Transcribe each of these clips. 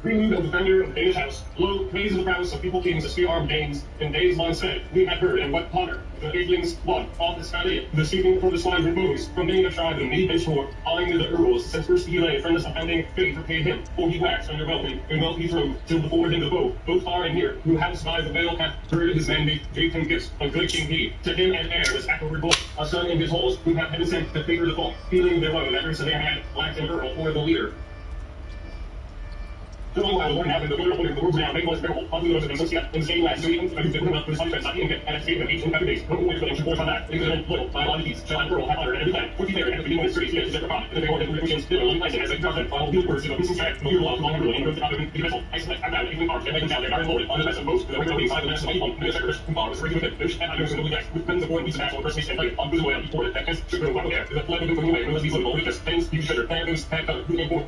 Prelude of defender of the Danish house. Lo, praise of the prowess of people kings, of spear-armed Danes, in days long sped, we had heard, and what honor. The Agelings won, off the sky the seating for the swine removes, from many a tribe and many bench more, eyeing to the earls, since first he lay, friendless abounding, faith repaid him, for he waxed underwhelming, and well he throve, till before him the foe, both far and near, who house by the vale hath heard his mandate, gave him gifts, of good king he, to him and heir was afterward born, a son in his halls, who hath heaven sent to favor the fault, feeling thereof that ever there had lacked an earl for the leader. The long while one happened, the world now, make was terrible, on the nose of them, so yeah, in the same last, so even I could up with his friends, not even get, and at state of 18 days, no one should force on that, because then, little, by a lot of these, shall I pearl, have honor, and every time, 40 there, and the beginning of the series, yes, separate product, and they wanted to still, only place it as a doctrine, final field words, the business track, no year long, long ruling, growth, the vessel, I select, I'm out, even arms, and I can down there, iron loaded, on the best of most, the regular inside the mass of my one, the secretary, and bars, regular with it, fish, and I know some of the guys, with pens of war and pieces of actual person, and play, on good oil, before it, that has sugar, what there, the flag of the moving away, unless these little weakness, things, you should, and those, and who they born.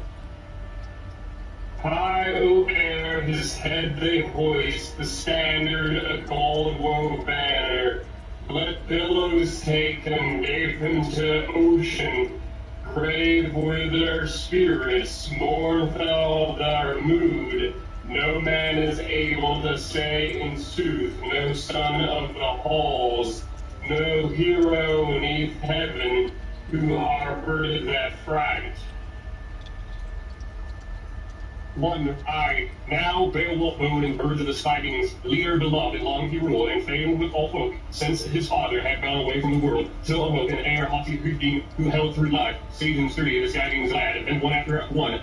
High o'er his head they hoist the standard, a gold wove banner. Let billows take them, gave them to ocean. Grave were their spirits, mourn fell their mood. No man is able to say in sooth, no son of the halls, no hero neath heaven, who harbored that fright. One eye, now Beowulf moan and birds of the spikings, leader beloved, long he ruled, and famed with all folk, since his father had gone away from the world, till awoke an heir haughty Hugin, who held through life, sage and sturdy, the Skagings lad, and one after one.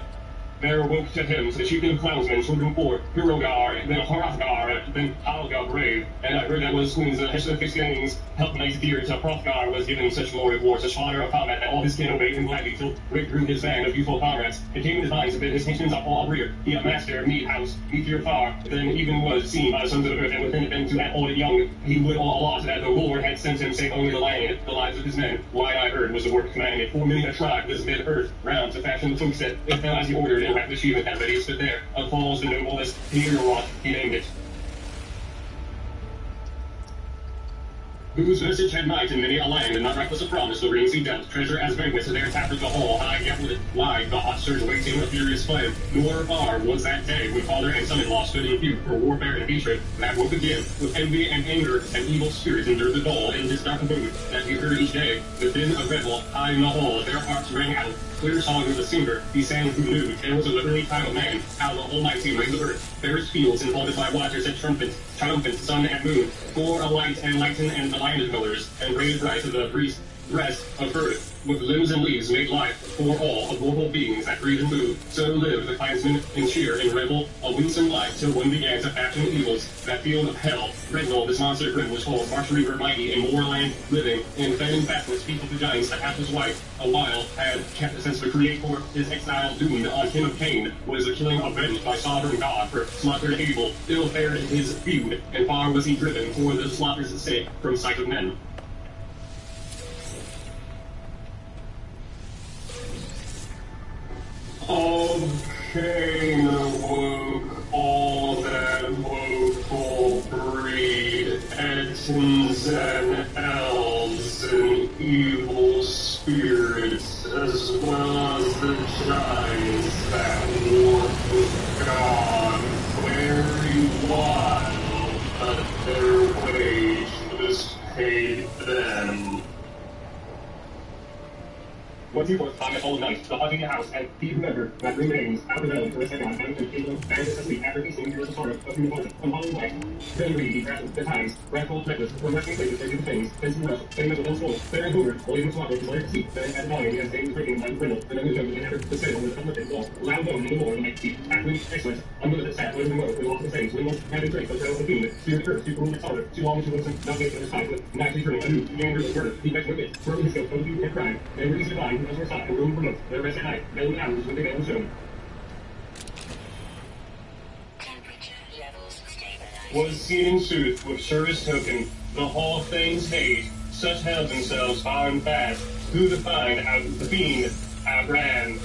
There awoke to him the chieftain of clownsmen, children four, Hrothgar, then Hrothgar, then Halga brave, and I heard that was when the Hrothgar's helped knights dear to Hrothgar was given such glory of war, such honor of combat, that all his kin obeyed him gladly, till great grew his band of youthful comrades. It came in his minds to bid his nations up all rear, he a master, mead house, meteor far, then even was seen by the sons of the earth, and within it been to that hold it young, he would all lost, that the Lord had sent him, save only the land, the lives of his men. Why I heard was the work commanded, for many a tribe this mid earth, round to fashion the folk set, if now as he ordered, and wrapped the shield that he stood there, of falls the noblest, Hero, he named it. Whose message had might in many a land, and not reckless of promise, the rings he dealt, treasure as banquets, there tapped the hall, high gaplet, wide, the hot surge waiting a furious flame. Nor far was that day, when father and son-in-law stood in feud for warfare and hatred, that woke again, with envy and anger, and evil spirits endured the dole in his dark abode, that he heard each day, within a revel, high in the hall, their hearts rang out, clear song of the singer, he sang who knew, tales of the early time of man, how the Almighty reigned the earth, fairest fields enfolded by waters and triumphant sun and moon, for a light and lighten and the blinded pillars, and raised bright to the breast of earth, with limbs and leaves made life for all of mortal beings that breathe and move. So lived the clansmen in cheer and revel, a winsome life, till one began to fashion evils. That field of hell, Regnal, this monster grim, was full of marsh reaver mighty, and moorland living, and fed and fat with people to giants that half his wife, a while, had kept since the Creator his exile doomed on him of Cain, was the killing avenged by sovereign God, for slaughtered Abel, ill fared his feud, and far was he driven for the slaughter's sake from sight of men. Of Cain awoke all that woeful breed, Etons and elves and evil spirits, as well as the giants that warred with God, very wild, but their wage was paid them. 24th time at all night, the hunting house, and he remembered that remains out of them for a second, and to kingdom, and asleep after feasting years of sorrow, of human fortune, from falling life. Then read he grasped the times, wrathful necklace, from resting places and new things, thence he rushed, then metal and soul, there and hoovered, while even swallowed his life seat, then at dawning, as day was breaking by the brindle, and then the judge and after the sail was unlifted wall, loud known in the more, the mighty chief, acting excellent, under the sat, where the moat, with all the things, when most having drink, but trails of fiend, spirit curse, to rule its honor, too long to listen, not make his time, with nicely turning, anew, to gander with murder, he begged with it, firmly his scope, of youth and crime, and released divine, who was were sought, and room for there rest at night, then hours when the veil was shown. Was seen in sooth, with surest token, the hall fame's hate, such held themselves far and fast, who to find out the fiend outran.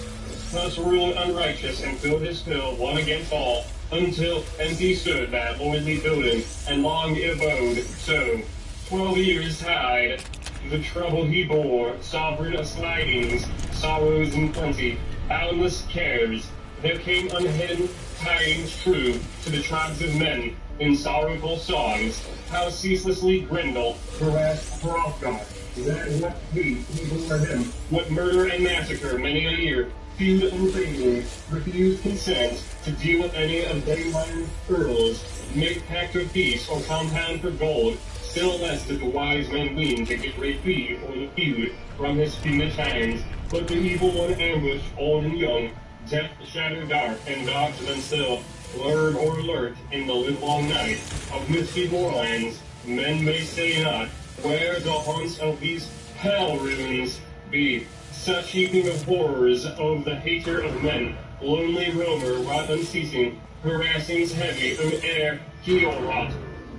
Thus ruled unrighteous, and filled his fill, one against all, until empty stood that lordly building, and long abode so. 12 years tide, the trouble he bore, sovereign of slidings, sorrows in plenty, boundless cares, there came unhidden tidings true to the tribes of men in sorrowful songs, how ceaselessly Grendel harassed Hrothgar, that what hate he bore him, what murder and massacre many a year, feud unfailing, refused consent to deal with any of Dayline's earls, make pact of peace or compound for gold, still less did the wise men ween to get great fee or the feud from his fiendish hands, but the evil one ambushed old and young, death shadowed dark, and dogs then still lured or lurked in the livelong night of misty moorlands. Men may say not where the haunts of these hell ruins be, such heaping of horrors of the hater of men, lonely roamer wrought unceasing, harassings heavy whom ere heel wrought.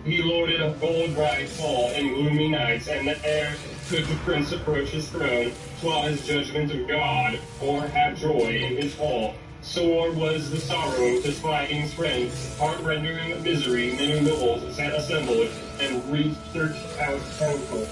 He lorded a gold bright fall in gloomy nights, and that ere could the prince approach his throne, 'twas judgment of God, or have joy in his hall. Sore was the sorrow to Spiking's friend, heart-rendering misery many nobles sat assembled, and researched out counsel.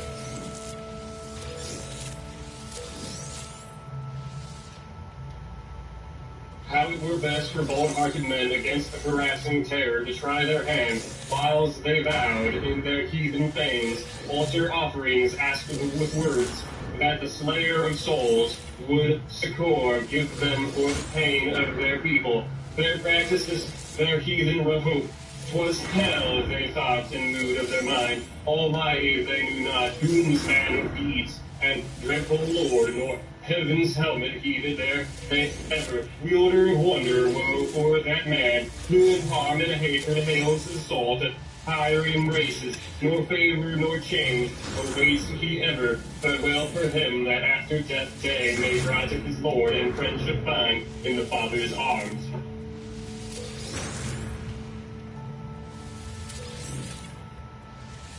How it were best for bold-hearted men against the harassing terror to try their hand, whiles they vowed in their heathen fanes, altar offerings asked with words, that the slayer of souls would succor give them for the pain of their people. Their practices, their heathen revoke, 'twas hell they thought in mood of their mind, almighty they knew not, doomsman of deeds, and dreadful lord, nor heaven's helmet heeded their faith ever. Wielder of wonder, woe for that man, who in harm and hatred hails his soul to higher embraces, nor favor nor change awaits he ever. Farewell for him that after death day may rise of his Lord and friendship find in the Father's arms.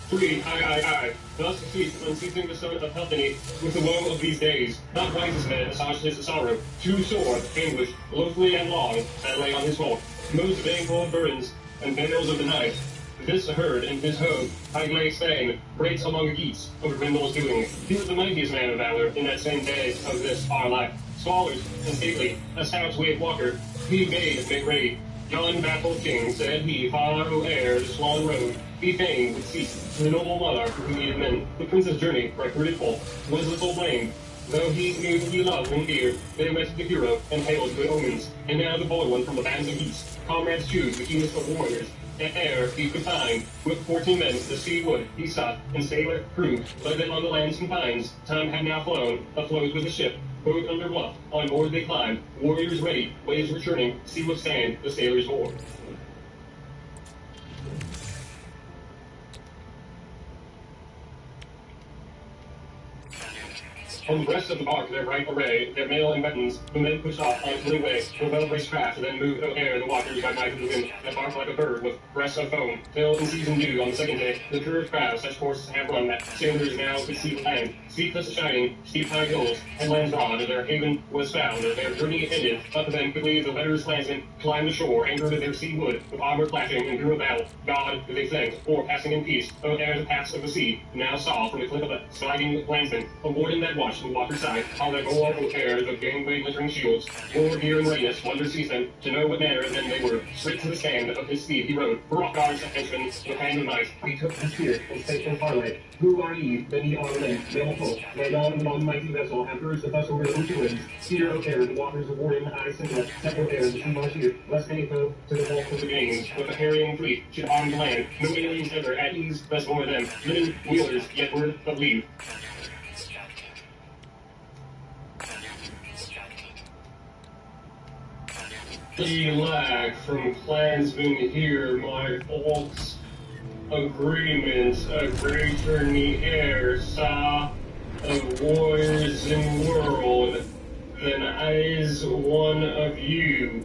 Free, aye. Thus ceased unceasing the son of Helsini with the woe of these days. Not wisest men assuaged his sorrow. Too sore, anguish, loathly and long, that lay on his walk. Most baneful of burdens, and bales of the night. This heard, and his home, I lay Spain, breaks among the geese, over Grendel's doing. He was the mightiest man of valor in that same day of this our life. Scholars and stately, a stout swayed walker, he bade make ready. Yon baffled king, said he, far o'er the swan road, he fain would seek the noble monarch who needed men. The prince's journey, right fruitful, was little blamed. Though he knew he loved and feared, they met the hero and hailed good omens. And now the bold one from the bands of east, comrades choose the keenest of warriors. And ere he could find, with 14 men the sea wood he sought, and sailor crew led them on the land's confines. Time had now flown, afloat with the ship, boat under bluff, on board they climbed, warriors ready, waves returning, sea withstand the sailors' oar. On the breast of the bark their bright array, their mail and weapons, the men pushed off on the way, the well-braced craft, then moved o'er the waters by night of the wind, that barked like a bird with breasts of foam, till in season due on the second day, the curved prow such courses had run that sailors now could see the land, steep cliffs shining, steep high hills, and lands broad, their haven was found, their journey ended, up then quickly the letters landsmen climbed the shore, and girded their sea wood, with armor flashing and drew a battle. God they thanked, for passing in peace, o'er the paths of the sea, now saw from the cliff of the sliding landsmen, a warden that watched the water side, how they go over airs of gangway glittering shields, war gear and readiness, wonder seized them, to know what manner then they were. Straight to the stand of his steed he rode, Hrothgar's henchman, with hand of might, he took his spear, and spake in parley. Who are ye, then ye are men, noble folk, lay on the long mighty vessel, have urged the vessel risen to winds, steer o'er the waters of warring high Sindra, set o'er the sea marsh here, lest any foe to the bulk of the gains, with a harrying fleet, should arm the land, no aliens ever at ease, thus more them, linen wheelers, yet word of leave. Ye lack from clansmen here, my folks, agreement, a greater the air saw of warriors in world than is one of you.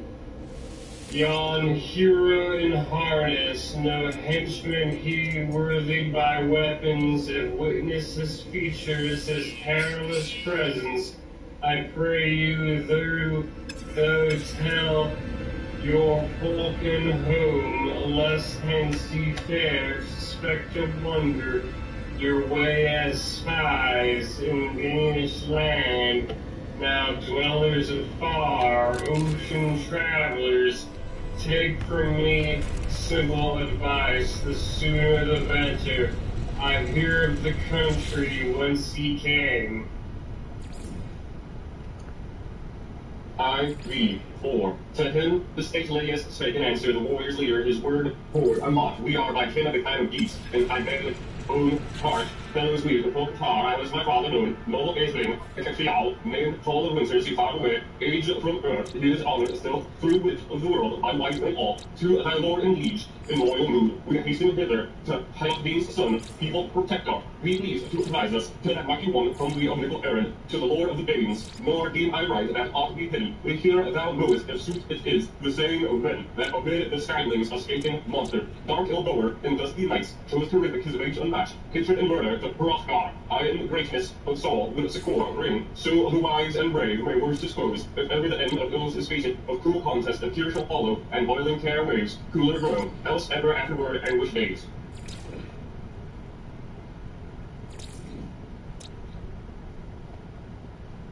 Yon hero in harness, no henchman he worthy by weapons, if witness his features, his perilous presence, I pray you though tell your falcon home, lest hence ye fare, suspect of wonder, your way as spies in Danish land, Now, dwellers of far, ocean travelers, take from me simple advice, the sooner the better. I hear of the country whence he came. I read. 4. To him, the stateliest spake in answer, the warrior's leader, his word poured. Unlocked, we are by kin of the kind of geese, and I beg with own heart. Fellows we, the folk tar, I was my father known, noble gazing, and Fial, named full of winters he far away, age from earth, his honor still, through wit of the world, by might and all, to thy lord and liege, in loyal mood, we hasten hither, to Hyaldine's son, people protector, we please to advise us, to that mighty one from the omnipotent errand, to the lord of the Danes, nor deem I right that ought be hidden, we hear thou knowest if suit it is, the saying of men, that amid the skylings escaping monster, dark ill-goer, in dusty nights, chose terrific his rage unmatched, hatred and murder, to Hrothgar, I in the greatness of Saul, with succor ring, so the wise and brave may worse dispose, if ever the end of ills is fated, of cruel contest a tear shall follow, and boiling care waves, cooler grow, else ever afterward anguish days.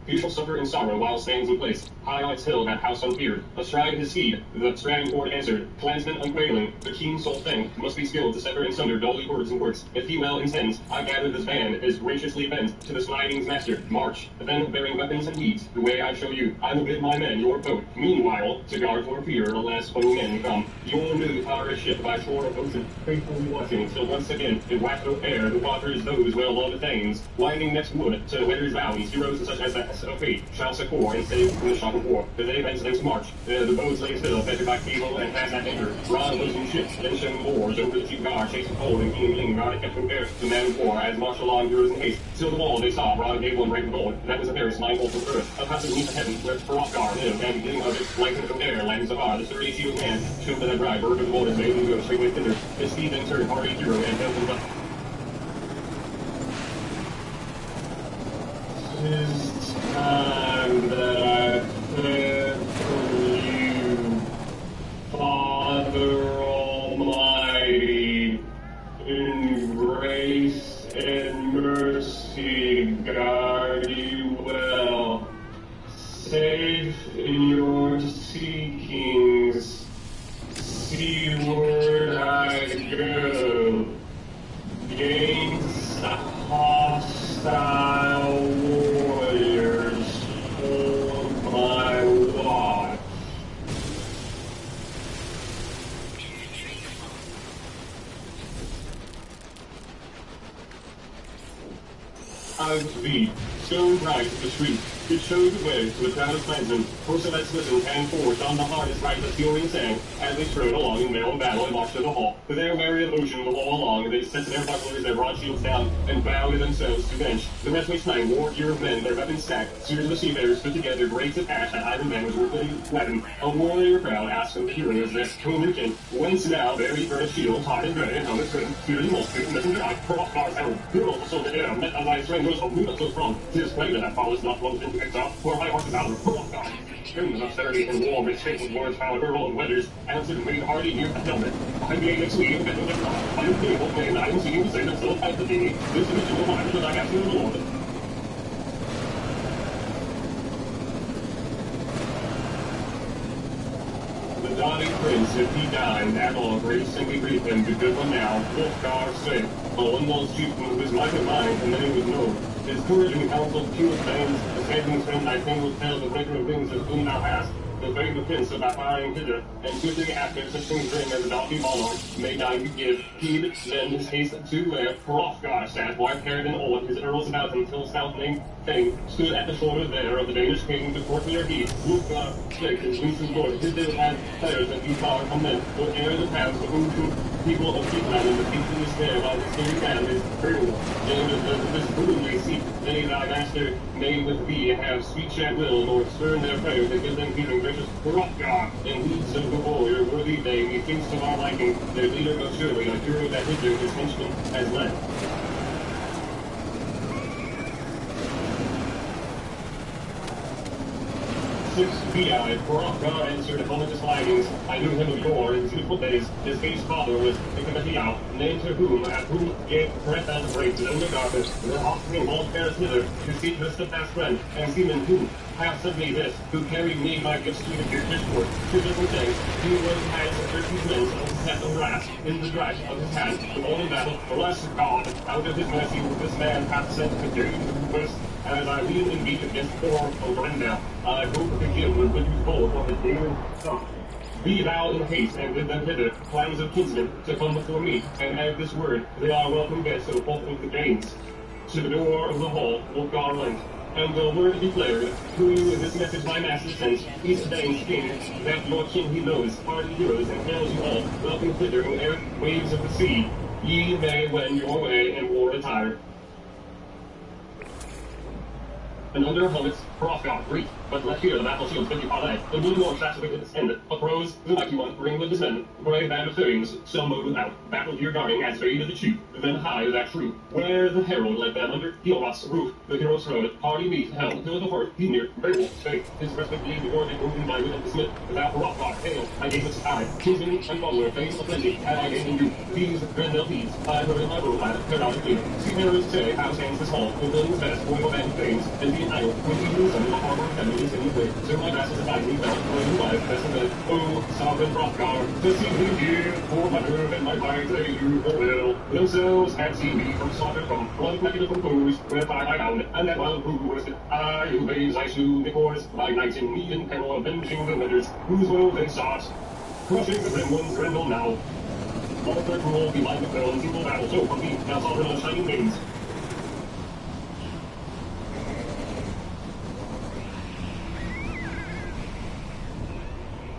He shall suffer in sorrow while stands in place, high on its hill, that house unfeared. Astride his steed, the strand horde answered, clansmen unquailing, the keen soul thanked, must be skilled to sever in sunder dully words and works. If he well intends, I gather this band is graciously bent to the sliding's master. March, then bearing weapons and deeds, the way I show you, I will bid my men your boat. Meanwhile, to guard for fear, alas, when men come, your new tower ship by shore of ocean, faithfully watching, till once again, in waxed air, the waters those well-loved thanes, winding next wood, to winter's valleys, heroes such as that of fate shall succor and save from the shock of war. The day thence march. The boats lay still, fettered by cable and cast at anchor. Broad bosom ships, then showing oars over the chief guard, chasing cold and keen guard kept from bear to man of war, as marshal on heroes in haste. Still the wall they saw, broad gable and bright gold. That was a Paris, mindful from earth. Up high beneath the heaven, where Hrothgar lived, and beginning of it, lightened from air, lands of the sturdy shield man, showed that bride, bird of the waters, made him go straightway thither. His steed then turned hardy hero, and held him up. 'Tis time that I heard from you, Father Almighty, in grace and mercy guard you well, safe in your seekings, seaward I go, gainst the hostile warriors hold my watch. Out feet, stone bright the street, it showed the way to a crowd of clansmen, posted that listened hand forth on the hardest right the fury sang, as they strode along in mail and battle and marched to the hall. For their weary of ocean the wall along, they set their bucklers, their broad shields down, and bowed themselves to bench. The rest waste night, war gear of men, their weapons stacked, spears of the seafarers stood together, great of ash, that Iron Man was working weapon. A warrior crowd asked of the heroes this communion, whence now very furnished shields, hot and gray, and helmet trim, feared most great messenger I, Hrothgar's herald, hero of so the air, met a thy strength, so move us so strong, 'tis plain that follows not flows into exile, for my horse is out of Hrothgar. Strings of austerity and war, with shapes of words, found earl and weathers, answered made hardy near the helmet. I being a Swede, and with the I am able, and I am seeking to say that so fight the thee, this is the mind that I ask you the Lord. The doughty prince, if he died, at all grace and we grieve him, to good one now, Hrothgar's sake. Oh, and those chieftains with might and mind, and then it was known. His courage and counsel, pure veins, the saving friend, I think will tell the breaker of wings of whom thou hast. The brave defense of thy firing hither, and swiftly after such things bring as a doughty monarch, may die to give heed, then his haste to where Hrothgar sat, white-haired and old, his earls about him, till stout named Thane stood at the shoulder there of the Danish king, the courtier he, Hrothgar spake his recent lord, his day had players that he far from men, would air the paths of whom people of Peatland, and the people is there, while his sturdy band is hurled. James this boon they seek, they thy master may with thee have speech at will, nor spurn their prayers, they give them feeling gracious Hrothgar, and leads of the warrior worthy they, methinks of our liking, their leader most surely, a hero that hither his henchmen has led. 6 feet out, Hrothgar answered upon his flaggings. I knew him of yore in youthful days. His aged father was Ichabod, named to whom, at whom gave breath out of breaks and under darkness, the offspring all Paris hither, to seek her steadfast friend, and seamen who, have sent me this, who carried me my gifts to the Kirchner's court, to different things, he was has a certain prince of set of brass, in the grasp of his hand, the all in battle, bless God, out of his mercy, this man hath sent to do the first, as I lean in beat against four of Grendel, I hope to give with good bold on the dear son. Be thou in haste, and with them hither, clans of kinsmen, to come before me, and add this word, they are welcome guests of both of the Danes. To the door of the hall, will God lend, and the word declared, who this message my master sends, East Dane's king, that your king he knows, hardy heroes, and hails you all, welcome thither, O air, waves of the sea, ye may wend your way in war attire. And under helmets, Hrothgar, Greek, but let here the battle shields 50 parlay, the blue north that's with its end, uprose, the mighty one, ring with his men, brave band of Thurians, some mode without, battle gear guarding as fade of the chief, then high that true, where the herald led them under Beowulf's roof, the heroes rode, hardy meet, held, till the horse, he near, Beowulf's fate, his respect gave the order, moving by wit of the smith, without Hrothgar, hail, I gave its eye, kinsman and follower, face of plenty, had I gained in you, these Grendel thieves, I heard in my road lad, heard out of clear, see heroes say, how stands this hall, the villain's best, royal band of fames, and the idle, when he lose them in the harbor of heaven is in the way, so my vassals abide me well, when you life, best of men, oh, sovereign Hrothgar, to see me here, for my nerve and my mind, they do the will, themselves have seen me from slaughter from, one packet composed, where I bound, and that while who was it, I, who ways I slew the course, by night in me in peril, avenging the letters, whose will they sought, crushing the grim one's Grendel now, all their cruel, be like the fell in single battle, so from me, now sovereign on shining wings.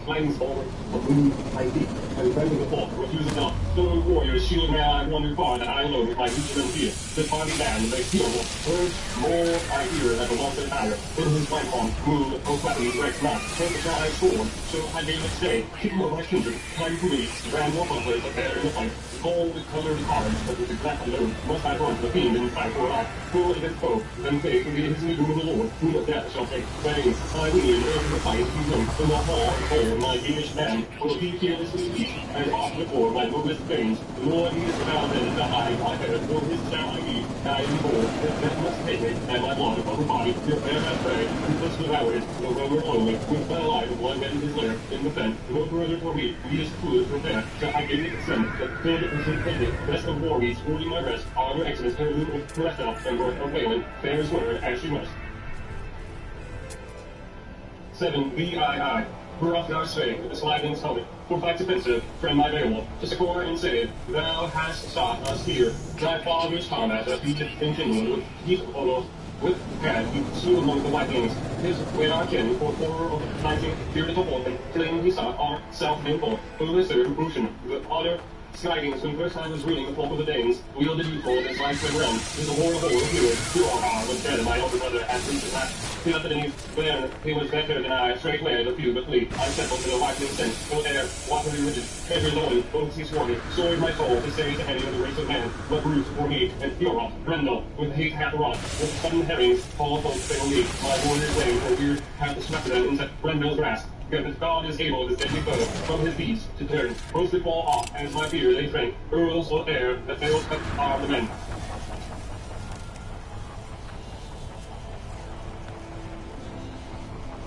Flames forward, a moon, my feet, and rending the fall, refuses not. Stone warriors, shield now, I wander far, that I alone with my legion and fear. This body band, they feel word, more I hear that the lost power. In his white form, moon, O flatties, rex not, take the dry sword, so I gave it stay, keep more my kindred, time for me, ran more buffers, a bear in the fight. Gold colored cards, but with exact load, must I run the fiend in fight for life. Full against foe, then fake, and his new doom of the Lord, whom of death shall take. Reigns, I lean over the fight, he knows, in the hall and hole, my Danish man, will he fearlessly speak, and off before my noblest veins, the Lord he is bound in the high, my head, for his shall I be, I am bold, his death must take me, and my blood upon the body, your fair as prey, who puts devoured, no roamer only, with my life of one man in his lair, in the fen, no further for me, we is foolish from there, so I gave it the sin, that filled it with intended, rest of war meets, holding my rest, honor, excellence, heirloom, with breath out, and worth of wailing, fair as word, as she must. 7. VII. Hrothgar spake, with the sliding helmet, for fight defensive, friend my Beowulf, to succor and save, thou hast sought us here, thy father's combat, a feat continued with heat of Olo, with Gad, he slew among the Vikings, his weight our kin, for horror of 19, fear little Vulcan, claim he sought our self-named forth, who listened to Ocean, with honor, Skydings, when first time was reading the folk of the Danes, wielded youthful in his life went realm, is a horrible hero, Hrothgar was dead, and my elder brother had reached his last. He left it in when he was better than I, straightway the few but flee, I settled to the widening sense, no air, watery rigid, treasure knowing, oaths he swore me, sword my soul to say to any of the race of man, what bruise for me, and Beowulf, Grendel, with hate hath wrought, with sudden herrings, all folk fail me, my warriors reign, for here hath the swept them into Grendel's grasp. If God is able this deadly foe from his beast to turn, roasted fall off, as my fear they shrink, earls or air, that fails but are the men.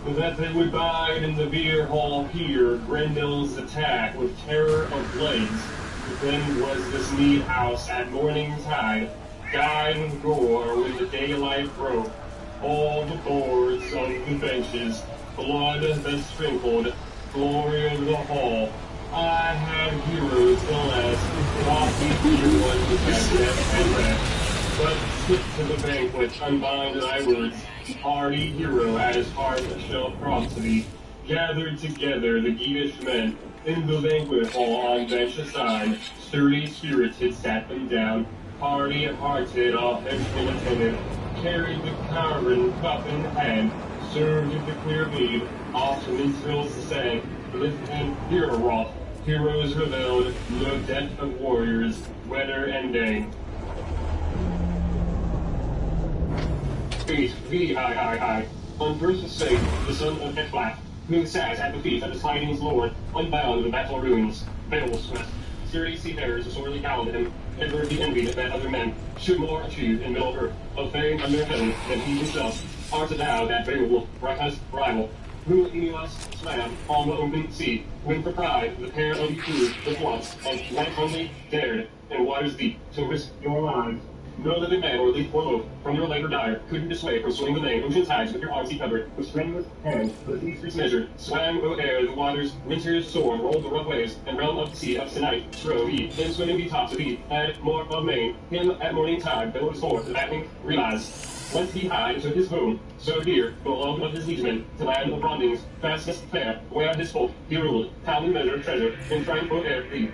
That they would bide in the beer hall here, Grendel's attack with terror of blaze. Then was this mead house at morning tide, dyed with gore when the daylight broke. All the boards of the benches, blood that sprinkled, glory of the hall. I had heroes the less, lofty eager ones with that death and rest. But sit to the banquet, unbind thy words, hardy hero as heart shall prompt to thee. Gathered together the Geatish men, in the banquet hall on bench aside, sturdy spirited sat them down, hardy-hearted all henchmen attended, carried the carven cup in hand, served with the clear mead, oft minstrels sang, lift and hero wrought, heroes revealed, no death of warriors, whether and dane. 8. VIII. On first sake, the son of Atlas, who sat at the feet of the sliding's lord, unbound the battle ruins, Beowulf's quest. Sturdy seafarers sorely gallant him, ever he envied that other men should more achieve in middle earth, of fame under heaven than he himself. art thou that Beowulf, Raka's rival, who Aeneas swam on the open sea, when for pride the pair of you flew the floods, and life only dared, in waters deep, to risk your lives. No living man or leaf or loaf from your labor dire could you dissuade from swimming the main ocean tides with your arms he covered, with strenuous hands, the sea's measure, swam o'er the waters, winter's sword rolled the rough waves, and realm of the sea of Sinai strove he, then swimming be taught to be, had more of main, him at morning tide billows forth, the battening realized. Once he hied to his home, so dear, beloved of his liegemen, to land of Bronding's fastest fair, where his folk he ruled, pounding measure of treasure, in triumph o'er thee.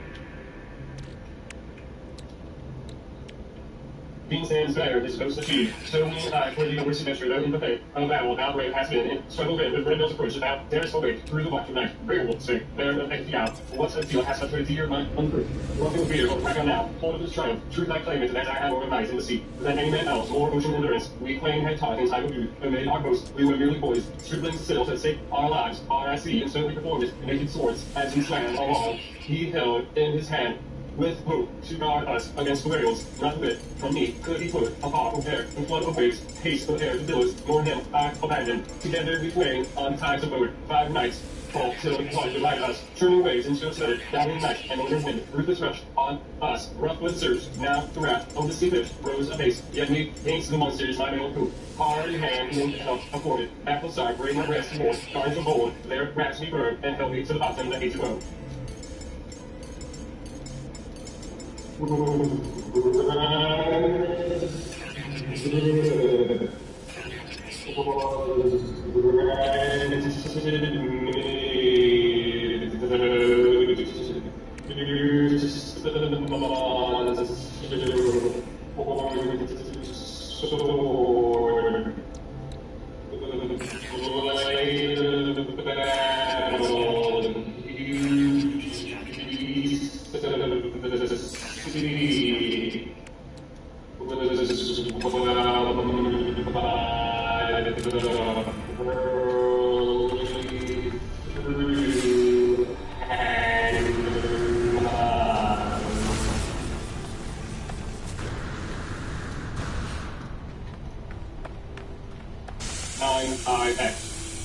Being stands there, his host achieved. So we and I, for the over semester, though in the faith of battle, about brave has been, in struggle been, with Rendell's approach, about darest awake, through the watch of night, Beowulf spake, there no faith out. What's a seal has such a dear mind unproof. Welcome with beer, back on now, hold of his triumph, truth I claim it, that I have over night in the sea, than any man else, more ocean endurance, we claim had taught in time of youth, amid our boast, we were merely boys, striplings still to save our lives, our I see, and so we performed it, naked swords, as we swam along, he held in his hand with hope to guard us against the whales, not wit from me could he put afar from air, and flood of waves, haste of air to billows, nor him I abandoned. Together we flamed on tides of boat, 5 nights, fall till the water divided us, churning waves and still settled, down in night, and over wind, ruthless rush on us, rough with surge, now the wrath of the sea fish rose apace, yet me against the monsters my own poop. Hard in hand, wind help afforded, back of side, bring my breast to more, guards of bold, there grasp me firm, and held me to the bottom that hates to go.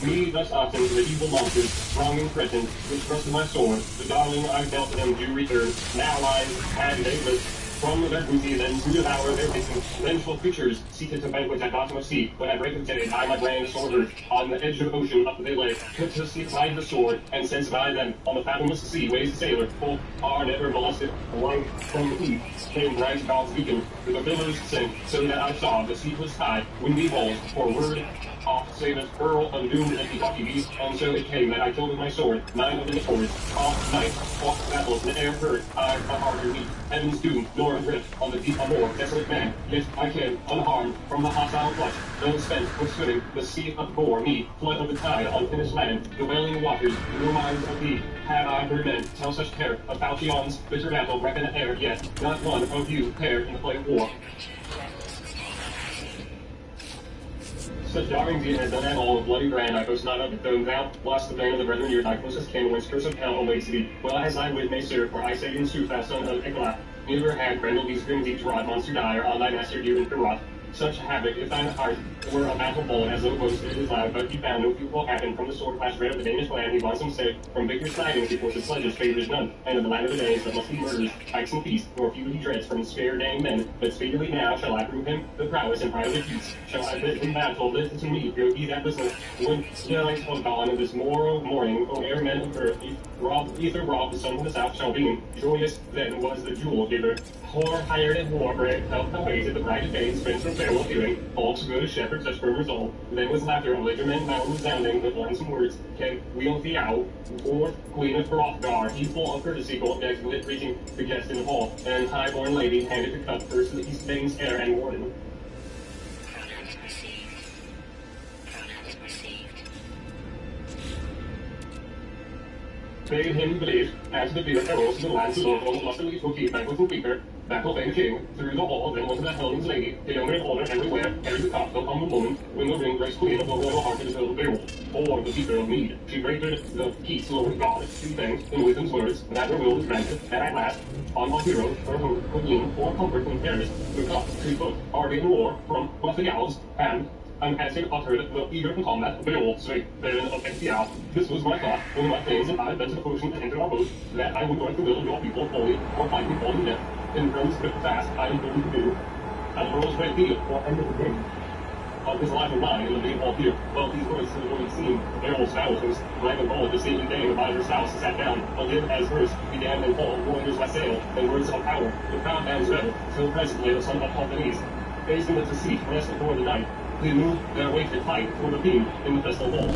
Me thus often the evil monsters, strong and threatened, which thrust my sword, the darling I dealt them do return. Now I had nameless from their booty, then to devour their victims. Vengeful creatures, seated to banquet at bottom of sea, when at break of day I my brand sword on the edge of ocean up they lay, took to slide the sword, and since by them on the fathomless sea waves the sailor, full are never molested, alike from the sea, came bright God's beacon, with the billows sink, so that I saw the sleepless tide, windy walls, for word off saveth Earl undoomed and Kentucky beast, and so it came that I killed with my sword 9 of the swords, off night, off battles, the air heard, I a harder meet, heaven's doom, nor adrift on the deep a more desolate man, yet I came unharmed from the hostile flush, though spent with swimming, the sea upbore me, flood of the tide on finished land, the wailing waters, no minds of thee, had I heard men tell such care of Falchion's bitter battle reckon air, yet not one of you pair in the play of war. Such jarring deed has done at all, bloody brand, I boast not of it, though thou lost the bane of the brethren near thy closest kin, whence curse of hell awaits thee. Well as thy wit may serve, for I say in sooth, thou son of Eclat, neither had Grendel these grim deeds wrought, monster dire, on thy master dear and wrought. Such havoc, if thine heart were a battle bold, as though boasted it is loud, but he found no people happen from the sword flash red of the Danish land, he wants some say, from victor sliding, before his pledges favors none, and in the land of the days that must be murders, pikes and feast, nor few he dreads from spare dang men, but speedily now shall I prove him the prowess and pride of the peace, shall I bid in battle, listen to me, go he that listeneth, when yelling was gone, and this morrow morning, O air men of earth, ether robbed the sun from the south shall beam, joyous then was the jewel giver, whore hired and war bread, helped awaited the bride of days, friends from farewell hearing, false good as shepherds, such firm resolve, then was laughter of later men mountain resounding, with lonesome words, can wheel thee out, or queen of Hrothgar, he full of courtesy, gold next lit greeting the guest in the hall, and high-born lady handed the cup first to the East Dane's heir and warden. Bade him believe, as the beer arose the land to Lord, all lustily took he banquet and beaker, battle vain king, through the hall, then was the Helm's lady, the younger and older everywhere, carried the cup, the humble woman, when the ring grace queen of the royal heart is filled with Beowulf, or the beaker of mead, she rated the peace Lord God, two things, in wisdom's words, that her will was granted, and at last, on her hero, her hope could lean, for comfort from Paris, the cup, 3 foot, army in war, from Buffy Owls, and I'm passing uttered the eager from combat, Beowulf spake, then of Beowulf. This was my thought, when my things and I bent to the ocean and entered our boat, that I would grant the will of your people wholly, or fight with all in death. In friends grip fast, I am willing to do. And the world's great deal, or end of the game. On his life and mine, in the big hall here, well, these words to the woman seen, Beowulf's vows was, rang and rolled the stately dame by her spouse, sat down, amid as verse, began and fall, warriors by sail, and words of power, the proud man's rebel, till presently the sun upon the knees. Facing the seat, rest before the night, they moved their wasted fight for the theme in the festal hall.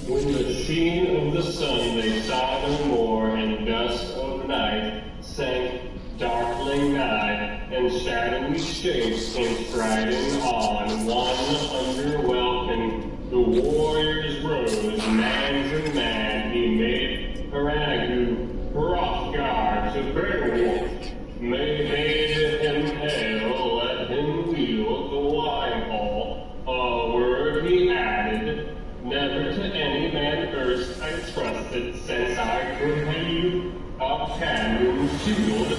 When the sheen of the sun they saw no more, and dusk of night sank darkling nigh, and shadowy shapes came striding on, one under welcome. The warriors rose, man to man, he made Paragu, Hrothgar to Beowulf. May hated him hail, let him wield the wine hall. A word he added, never to any man erst I trusted, since I could you a cannon shield.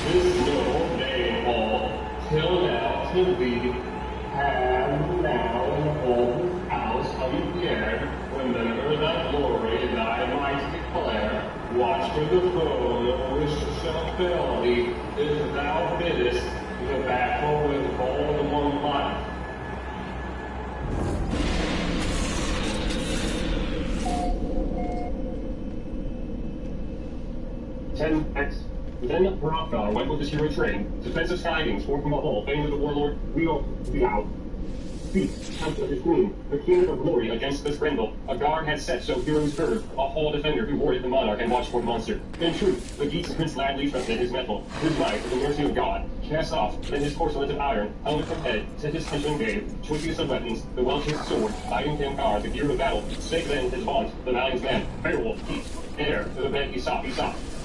This no name all, till now to thee, have now in whole house uncared. Remember that glory thy might declare. Watch for the foe which shall fail thee, if thou biddest the battle with all one life. Then Hrothgar went with his hero train, defensive tidings forth from the hall, fame of the warlord, Beowulf. Speak, count of his queen, the king of glory against this Grendel. A guard had set, so heroes heard, a hall defender who warded the monarch and watched for the monster. In truth, the Geats Prince gladly trusted his metal, his might, the mercy of God. Cast off, then his corselet of iron, helmet from head, to his tension gave, choicest of weapons, the well-chased sword, fighting Tamgar, the gear of battle, spake then his vaunt, the valiant man, Beowulf, eat, ere, to the bed he sought.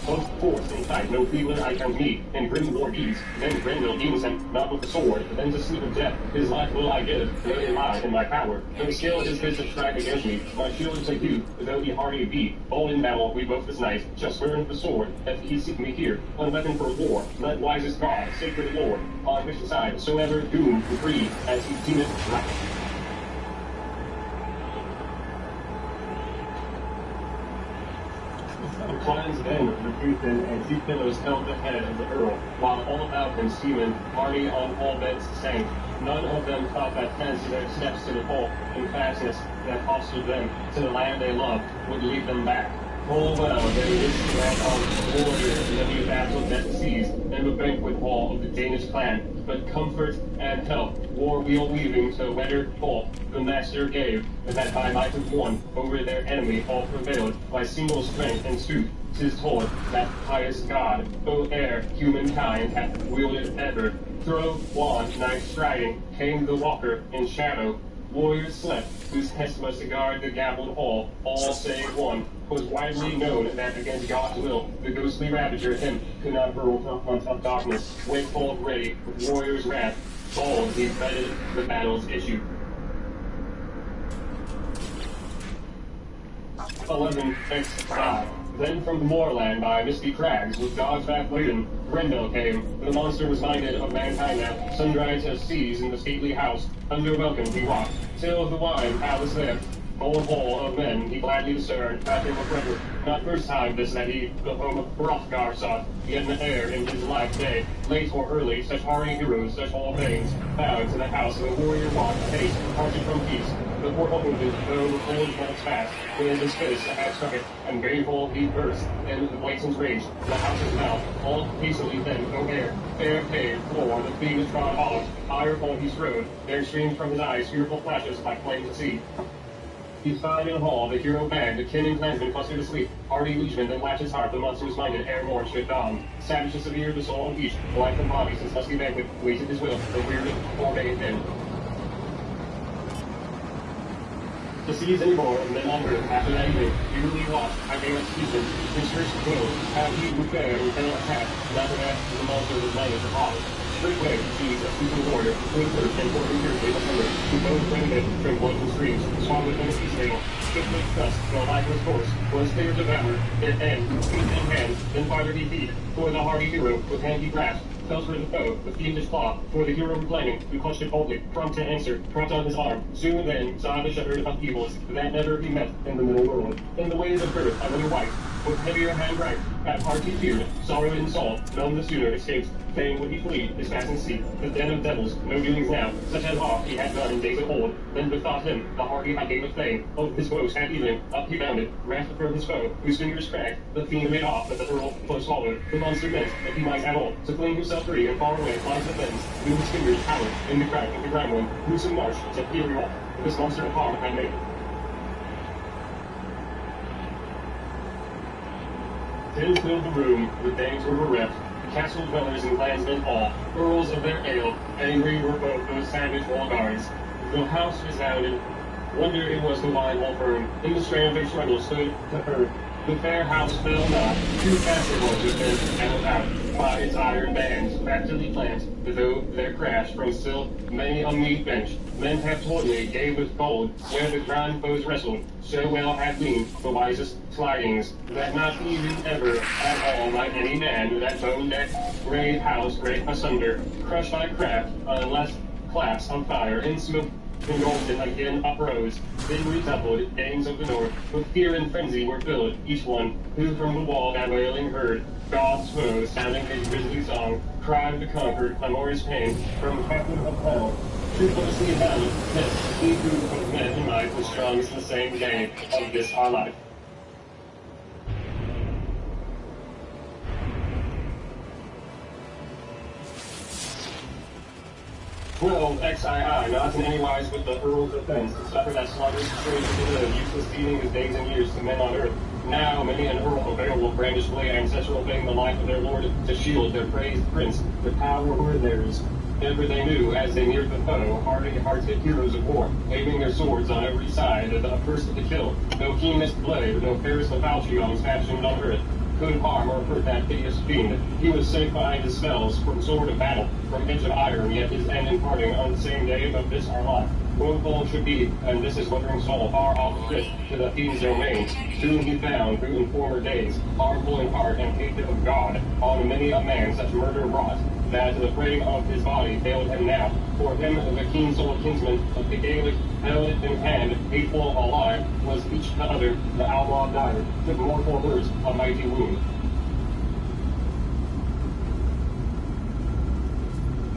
Both force and sight, no feebler I count me, and grim war deeds. Then Grendel deems him, not with the sword, but then to sleep of death. His life will I give, though it lie in my power. Though skill his fist to strike against me, my shield is like you, though he hardy be. Bold in battle, we both this night, shall swear in the sword, that he seek me here, one weapon for war. Let wisest God, sacred Lord, on which side, soever doom to free, as he deemeth right. The clans then retreated, and two pillars held the head of the earl, while all about them seamen, hardy on all beds sank. None of them thought that thence their steps to the pole, and fastness that fostered them to the land they loved, would lead them back. Full well they wist that on warriors in the new battle that seized, and the banquet hall of the Danish clan. But comfort and help, war wheel weaving to weather folk, the master gave, and that by might of one, over their enemy all prevailed, by single strength and truth. 'Tis told that pious God, o'er humankind hath wielded ever. Through wand, knife striding, came the walker in shadow. Warriors slept, whose hest was to guard the gavelled hall, all save one. 'Twas widely known that against God's will, the ghostly ravager him could not hurl to hunt of darkness. Wakeful ready, with warrior's wrath, bold he dreaded the battle's issue. 11:5. Then from the moorland by misty crags, with dogs back laden, Grendel came. The monster was minded of mankind now, sun-dried to seas in the stately house. Under welcome he walked, till the wine palace there. Full of men, he gladly discerned, pattern of record. Not first time this that he the home of Hrothgar sought, yet an heir in his life day. Late or early, such hardy heroes, such all things, bowed to the house of the warrior walked, haste, departed from peace. The port opened his though the cold melts fast, when his fist had struck it, and grateful he burst, in the blazon's rage, the house's mouth, all hastily then, no air, fair paved floor, the thieves trod olive, higher pole he strode, there streamed from his eyes fearful flashes like flame to see. He spied in the hall, the hero bagged, the kin and clansmen clustered asleep. Hardy liegemen then latched his heart, the monster's minded ere morn should dawn. Savage and severe, the soul of each, life and body since dusky banquet, waited his will, the weirded, forbade him. To seize any more, and then on earth, after that evening, eagerly watched, I gave execution, his first will, have he who fair, who cannot attack, and after that, the monster was minded to hawk. Straightway, seized a sleeping warrior, who first and for years they defended, who both renegade from blood and streams, swallowed in a sea sail. Swiftly thus, the lifeless horse was clear devoured, and, feet in hand, then farther he feed, for the hardy hero, with hand he grasped, fell for the foe, with fiendish claw, for the hero reclaiming, who clutched it boldly, prompt to answer, propped on his arm. Soon then saw the shepherd of evils, that never he met in the middle world. In the ways of earth, a little white, with heavier hand right, at heart he feared, sorrow in soul, none the sooner escaped. Fain would he flee, his fastened seat, the den of devils, no doings now, such as oft he had done in days of old. Then bethought him, the hardy high gate of fame, of his woes at evening, up he bounded, rasped from his foe, whose fingers cracked, the fiend made off, but the earl close swallowed. The monster meant, that he might at all, to fling himself free, and far away, flies the fens, knew his fingers powered, in the crack of the ground one, gruesome march, to fury off, this monster of harm had made. Then filled the room, the dames were bereft, castle dwellers and clansmen all, earls of their ale, angry were both those savage wall guards. The house resounded, wonder it was the wine all firm, in the strain of their struggle stood the earth. The fair house fell not, too fast it was within and without, by its iron bands, craftily clamped, though there crashed from still many a mead bench. Men have told me, gay with gold, where the grand foes wrestled, so well had gleamed the wisest tidings, that not even ever at all might any man that bone-decked gray house break asunder, crushed by craft, unless claps on fire in smoke engulfed it again uprose, then redoubled, dames of the north, with fear and frenzy were filled, each one, who from the wall that wailing heard, God's foe, sounding his grisly song, cried the conquered, clamorous pain, from captain of hell. Truthfully bound, yes, he who put men in life was strongest in the same day of this our life. Well, XII, not in any wise with the Earl's offense, to suffer that slaughterous trade to live, useless feeding his days and years to men on earth. Now many an Earl of Beowulf brandish blade ancestral fame the life of their lord to shield their praised prince, the power were theirs. Ever they knew, as they neared the foe, hardy-hearted heroes of war, waving their swords on every side, the first to kill. No keenest blade, no fairest of falchions fashioned on earth, could harm or hurt that hideous fiend. He was safe behind his spells, from sword of battle, from edge of iron, yet his end imparting on the same day of this our life. Woeful should be, and this is wandering soul, far off fit to the fiend's domain. Soon he found, who in former days, harmful in heart and hatred of God, on many a man such murder wrought, that the frame of his body failed him now. For him, the keen-souled kinsman of the Gaelic held in hand, hateful alive, was each the other, the outlaw dire, took mortal words, a mighty wound.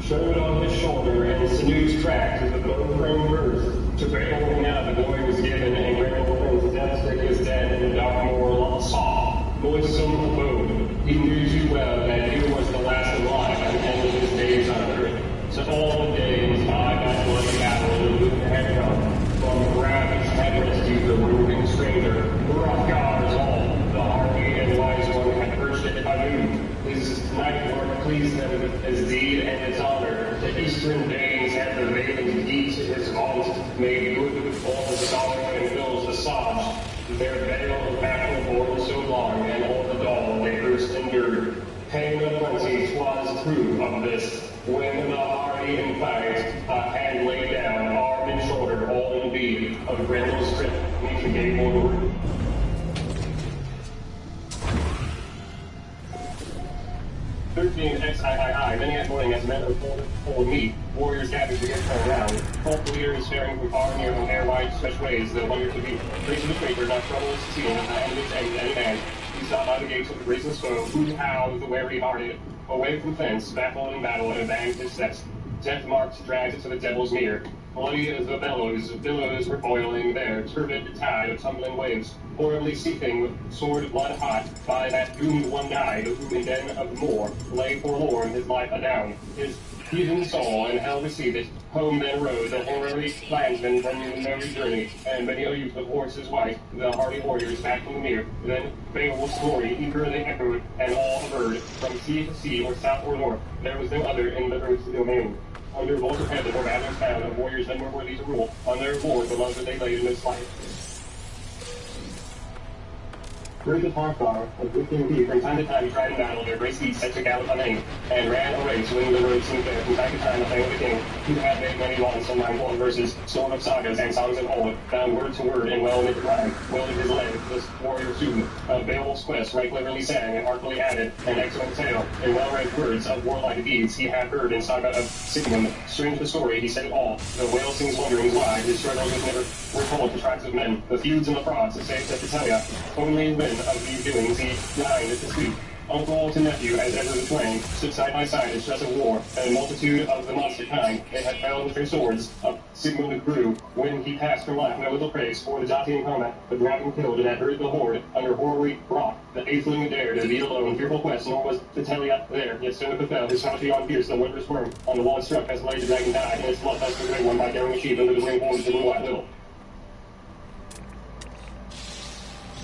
Showed on his shoulder, and his sinews cracked as the bone frame burst. To Beowulf now the glory was given, and Beowulf death his dead in the dark moor saw. Noisome abode, he knew too well that here was the last of life and end of his days on earth. So all the days by that bloody battle the Luke had come, from ravaged had rescued the roving stranger. Rough gods all, the hardy and wise one had perched it anew. His night work pleased them with his deed and his honor. The eastern days had the ravens deeds to his vaunt, made good with all the sorrow and ills assuaged. Their veil of battle bore so long, and all the dole they erst endured. Pain of plenty 'twas true of this, when the hardy in fight, a hand laid down, arm and shoulder, all in bead, of Grendel's strip, neath the gabled roof. 13 XIII, many at morning as men of old meat, warriors gathered to get turned round. Folk leaders faring from far and near from air-wide stretched ways, the wonder to be. Race of the traitor, not troublous to see, and the enemy's end any man. He sought by the gates of the graceless foe, who how the wary-hearted, away from fence, baffled in battle, and abandoned his steps. Death marked dragged it to the devil's mere. Bloody as the billows were boiling there, turbid tide of tumbling waves, horribly seething with sword blood hot, by that doomed one died, who in den of Moor lay forlorn, his life adown. His heathen soul in hell received it. Home then rode the hoary clansmen from the merry journey, and many a youth of horse's wife, the hardy warriors back from the mere. Then Beowulf's glory eagerly echoed, and all averred, from sea to sea, or south or north, there was no other in the earth's domain. Under vault of heaven, or battles found, of warriors then were worthy to rule. On their board the love that they laid in its life. Great of Harfar, of good King P, from time to time he tried in battle their great steeds set to gallop on aim, and ran a race, winning the road seemed fair. From time to time the fame of the king, who had made many lines and mindful of verses, stored of sagas and songs of old, bound word to word and well knit rhyme, welded his leg, this warrior student of Beowulf's quest, right cleverly sang and artfully added an excellent tale, and well-read words of warlike deeds he had heard in saga of Sigmund. Strange the story, he said it all, the whale sings wonderings why, his struggles with never were told to tribes of men, the feuds and the frauds, the saves to tell ya, only when of these doings he denied to speak. Uncle to nephew, as ever the twain, stood side by side in stress of war, and a multitude of the monster kind, they had fell with their swords, of Sigmund grew, when he passed from life no little praise, for the Dacian combat, the dragon killed, and had heard the horde, under hoary rock, the atheling dared to beat alone, fearful quest, nor was Vitellia there, yet soon it befell, his falchion pierced, the wondrous worm, on the wall struck, as lay the dragon died, and its blood thus the great one by daring achieved under the ring horns of the white little.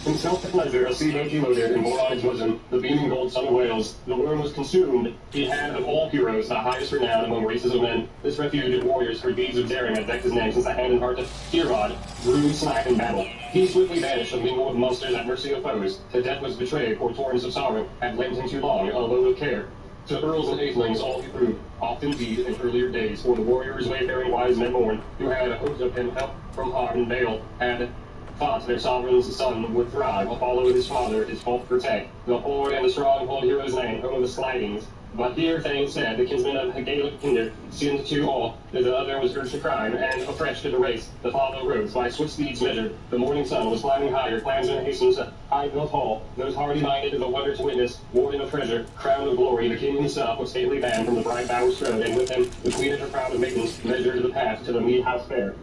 Himself at pleasure, a sea boat he loaded, and bore on his bosom the beaming gold son of Wales. The worm was consumed. He had of all heroes the highest renown among races of men. This refuge of warriors for deeds of daring had decked his name since the hand and heart of Herod grew slack in battle. He swiftly vanished amid of monsters at mercy of foes. To death was betrayed, for torrents of sorrow had lamed him too long, a load of care. To earls and athelings all he proved, oft indeed in earlier days, for the warriors wayfaring wise men born, who had hoped of him help from Har and Bale, had thought their sovereign's son would thrive, follow his father, his fault protect. The hoard and the stronghold hero's name, home of the slidings. But here, Thane said, the kinsman of Gaelic kinder, sinned to all, the other was urged to crime, and afresh to the race. The father rose, by swift speeds measured. The morning sun was climbing higher, clansmen hastened to high-built hall. Those hardy-minded, the wonder to witness, warden of treasure, crown of glory, the king himself was stately band from the bright bower strode, and with him the queen and her crowd of maidens measured the path to the mead house fair.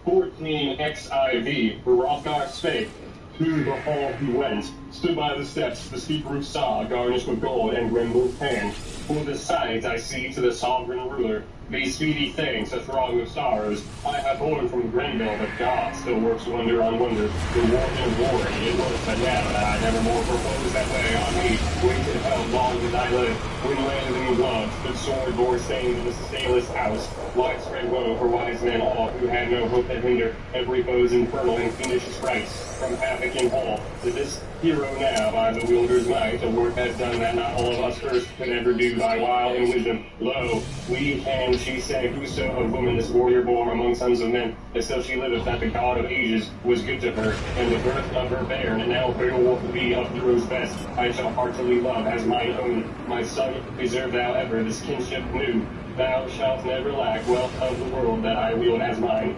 14 XIV, Hrothgar spake, to the hall he went, stood by the steps, the steep roof saw, garnished with gold and grimbled pan. For the sides I see to the sovereign ruler, these speedy thanks, a throng of sorrows, I have borne from Grendel, but God still works wonder on wonder. The war and warring, it was but now that I nevermore propose that way on me, waited held long as I live, when land in blood, the sword bore stains in the stainless house, widespread woe for wise men all, who had no hope that hinder every foe's infernal and fiendish sprites, from havoc in hall, to this hero now, by the wielder's might, a work has done that not all of us first could ever do by wile and wisdom. Lo, we can, she said, whoso of woman this warrior bore among sons of men, as still she liveth, that the God of ages was good to her, and the birth of her bairn, and now Beowulf be of heroes best, I shall heartily love as mine own. My son, preserve thou ever this kinship new. Thou shalt never lack wealth of the world that I wield as mine.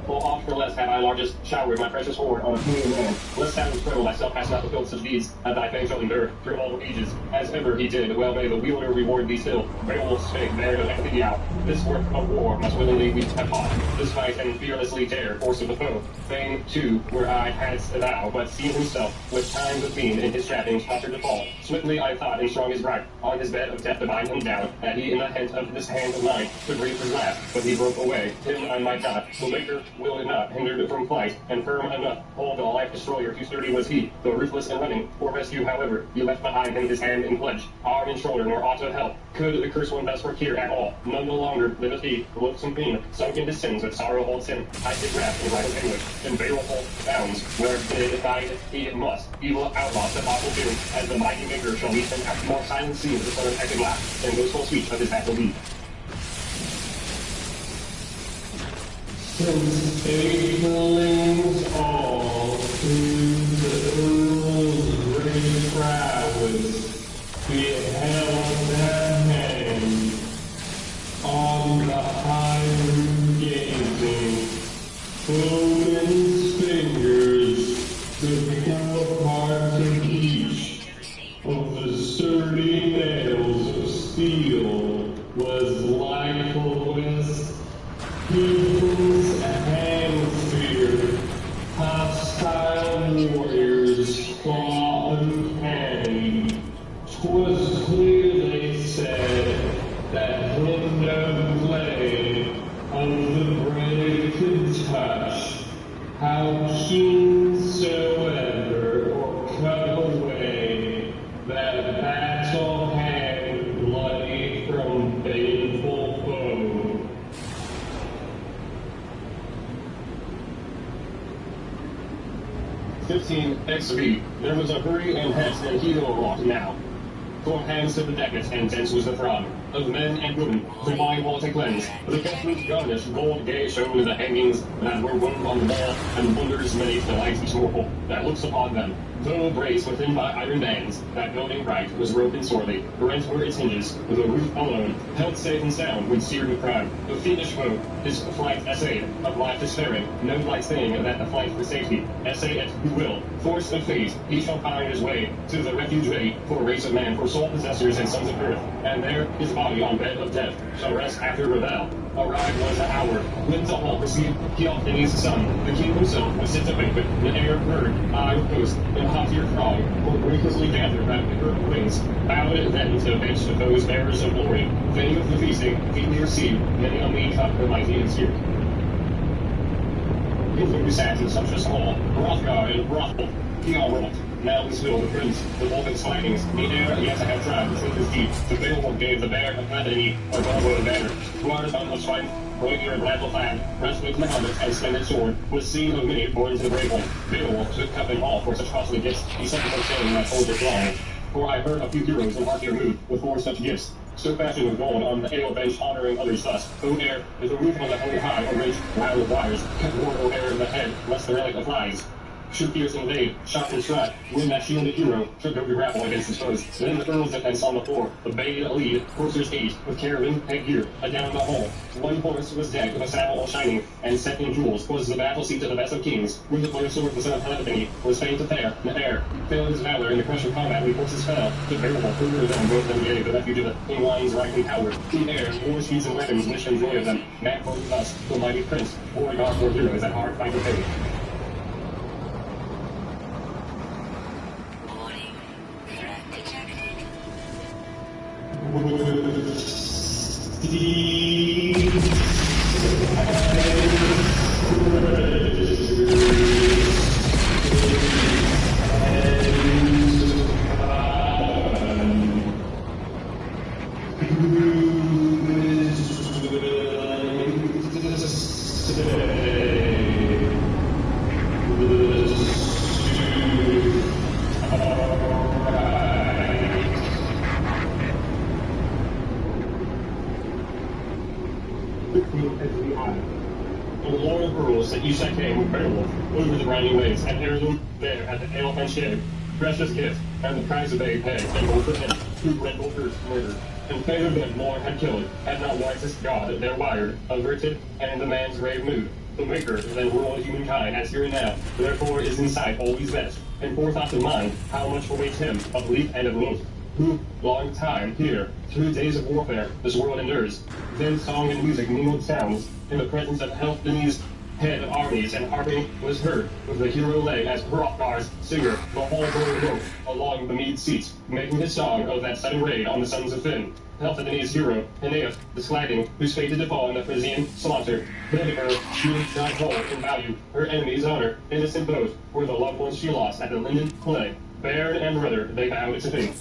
Full oft or less have I largest showered my precious hoard on a kingly man. Lest thou troll thyself hast not fulfilled such deeds, as thy fame shall endure through all ages. As ever he did, well may the wielder reward thee still. Beowulf spake there to Ecthediau. This work of war must willingly we have fought. This fight and fearlessly dare force of the foe. Fain too were I hadst thou, but seen himself with time the fiend in his trappings tottered to fall. Swiftly I thought and strong his right, on his bed of death to bind him down, that he in the hint of this hand of mine could breathe his last, but he broke away. Him I might not, the maker willed it not, hindered from flight, and firm enough, hold the life destroyer, too sturdy was he, though ruthless in running. For rescue, however, he left behind him his hand in pledge, arm and shoulder, nor aught of help. Could the cursed one thus procure at all? None no longer liveth he, the loathsome fiend, sunk into sins, with sorrow holds him, I did wrath and right of anguish, and baleful bounds, where did bide he must, evil outlaws that awful doom, as the mighty maker shall meet him at more silent scene of the son of Ecthediau, and boastful speech of his battle lead. Since fablings all to the earl's great prowess, beheld their hand on the high roof gazing, Odin's fingers, the four parts of each of the sturdy nails of steel was lifeless. People's hemisphere, hostile warriors, claw and hang. 'Twas clear, they said, that him no blade of the brave could touch, how keen soever, or cut away that battle hand. bloody from baneful foe. 15 XV, there was a hurry and haste and heat aloft now. For hands to the deckets, and dense was the throng of men and women, the wide wall to cleanse. The guest garnished, gold gay shone in the hangings that were woven on the wall, and wonders many to the light each mortal that looks upon them. Though braced within by iron bands, that building bright was broken sorely, rent were its hinges, the roof alone, held safe and sound when seared with crime. The fiendish foe, his flight essayed, of life despairing, no light saying that the flight for safety, essay it who will, force of fate, he shall find his way to the refuge ready for a race of man, for soul possessors and sons of earth, and there his body on bed of death shall rest after revel. Arrived was the hour, when to all received Theophanes' son, the king himself was sent to banquet, the air heard, eye of host, and haughtier throng, for breathlessly gathered round the earth wings, bowed then to bench of those bearers of glory, fame of the feasting, feebly received, many a lean cup the mighty and seared. In who sat in sumptuous hall, Hrothgar and Hrothgar, he all wrought. Now is filled the prince, the wolven slidings, the air yet I have tried, the truth is deep. The Beowulf gave the bear of Bethany, or Galway the banner, who are on of strife, Roiger and Bradwell clad, breastplate and helmet, and splendid sword, was seen of many born to the brave one. Beowulf took cup and all for such costly gifts, he sent no shame that holds it long. For I heard a few heroes in heartier mood, with more such gifts. So fashioned with gold on the ale bench, honoring others thus. O air, is a roof on the holy high, a ridge, wild with wires, kept ward O air in the head, lest the relic of flies. Should pierce and evade, shot and strut, win that shielded hero, should go to grapple against his foes. Then the earls defense on the floor, the bay a lead, coursers 8, with caravan, headgear, adown the hole. One horse was decked with a saddle all shining, and set in jewels, was the battle seat of the best of kings, where the blade sword the son of Helaphany, was fain to fare, in the air, failed his valor in the crush of combat, when horses fell, the Beowulf, who were them, both them gave the refuge of the king lions right and power. In air, war steeds and weapons, wish and joy of them, mad for us, the mighty prince, or God for heroes that hard fight with faith. And the Lord of Earls that you shall came with Beowulf over the briny waves, and heirloom there at the ale and shed, precious gift, and the prize of they pay, and both of them, who bred both earth's murder, and favor them more had killed, had not wisest God their wired, averted, and the man's grave mood. The maker than world humankind as here and now, therefore is in sight always best, and forethought of mind, how much awaits him of leap and of loaf, who long time here, through days of warfare, this world endures. Then song and music mingled sounds, in the presence of Helaphany's head of armies, and harping was heard, with the hero lay as Hrothgar's singer, the whole world wrote, along the mead seats, making his song of that sudden raid on the sons of Finn. Helaphany's hero, Aeneas, the slagging, whose fate to fall in the Frisian slaughter, building her, she not hold in value, her enemy's honor, innocent both, were the loved ones she lost at the linden play. Bairn and brother, they bowed to thee.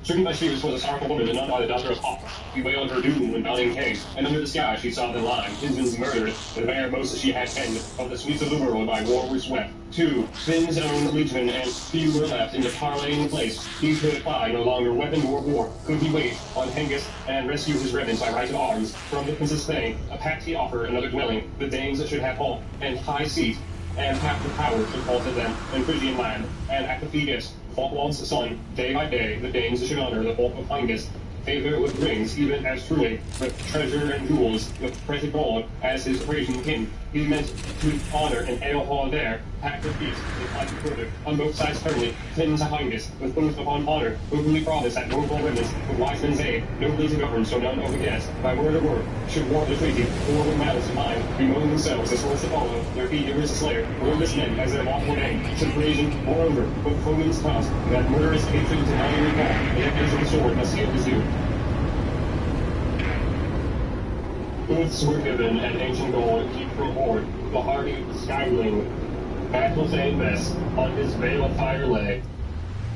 Stricken by fears was a sorrowful woman, and none by the daughter of Hawk. Bewailed her doom when dawning came, and under the sky she saw them lie, kinsmen's murdered, the bare most she had penned, of the sweets of the world by war were swept. 2. Finn's own liegemen, and few were left in the parleying place. He could apply no longer weapon nor war, could he wait on Hengist, and rescue his remnants by right of arms. From the Princess Thane, a pact he offered another dwelling, the Danes should have hall, and high seat, and half the power should fall to them, in Frisian land, and at the feast, Falkwald's son, day by day, the Danes should honor the folk of Hengist, favor with rings, even as truly, with treasure and jewels, with precious gold, as his Frisian king. He meant to honor an ale hall there, packed with peace, with life further, on both sides firmly, Finn to Hengist, with oath upon honor, openly promise at noble remnants, with wise men's aid, nobly to govern, so none overguess, by word or word, should war the treaty, or with malice in mind, bemoan themselves as swords to follow, their feet is a slayer, wordless men as their lawful name, should Frisian, moreover, with foeman's cause, that murderous hatred to not recall, the echoes of the sword must seal his doom. Oaths were given, and ancient gold keep from hoard, the hardy skyling, battle saying best, on his veil of fire lay.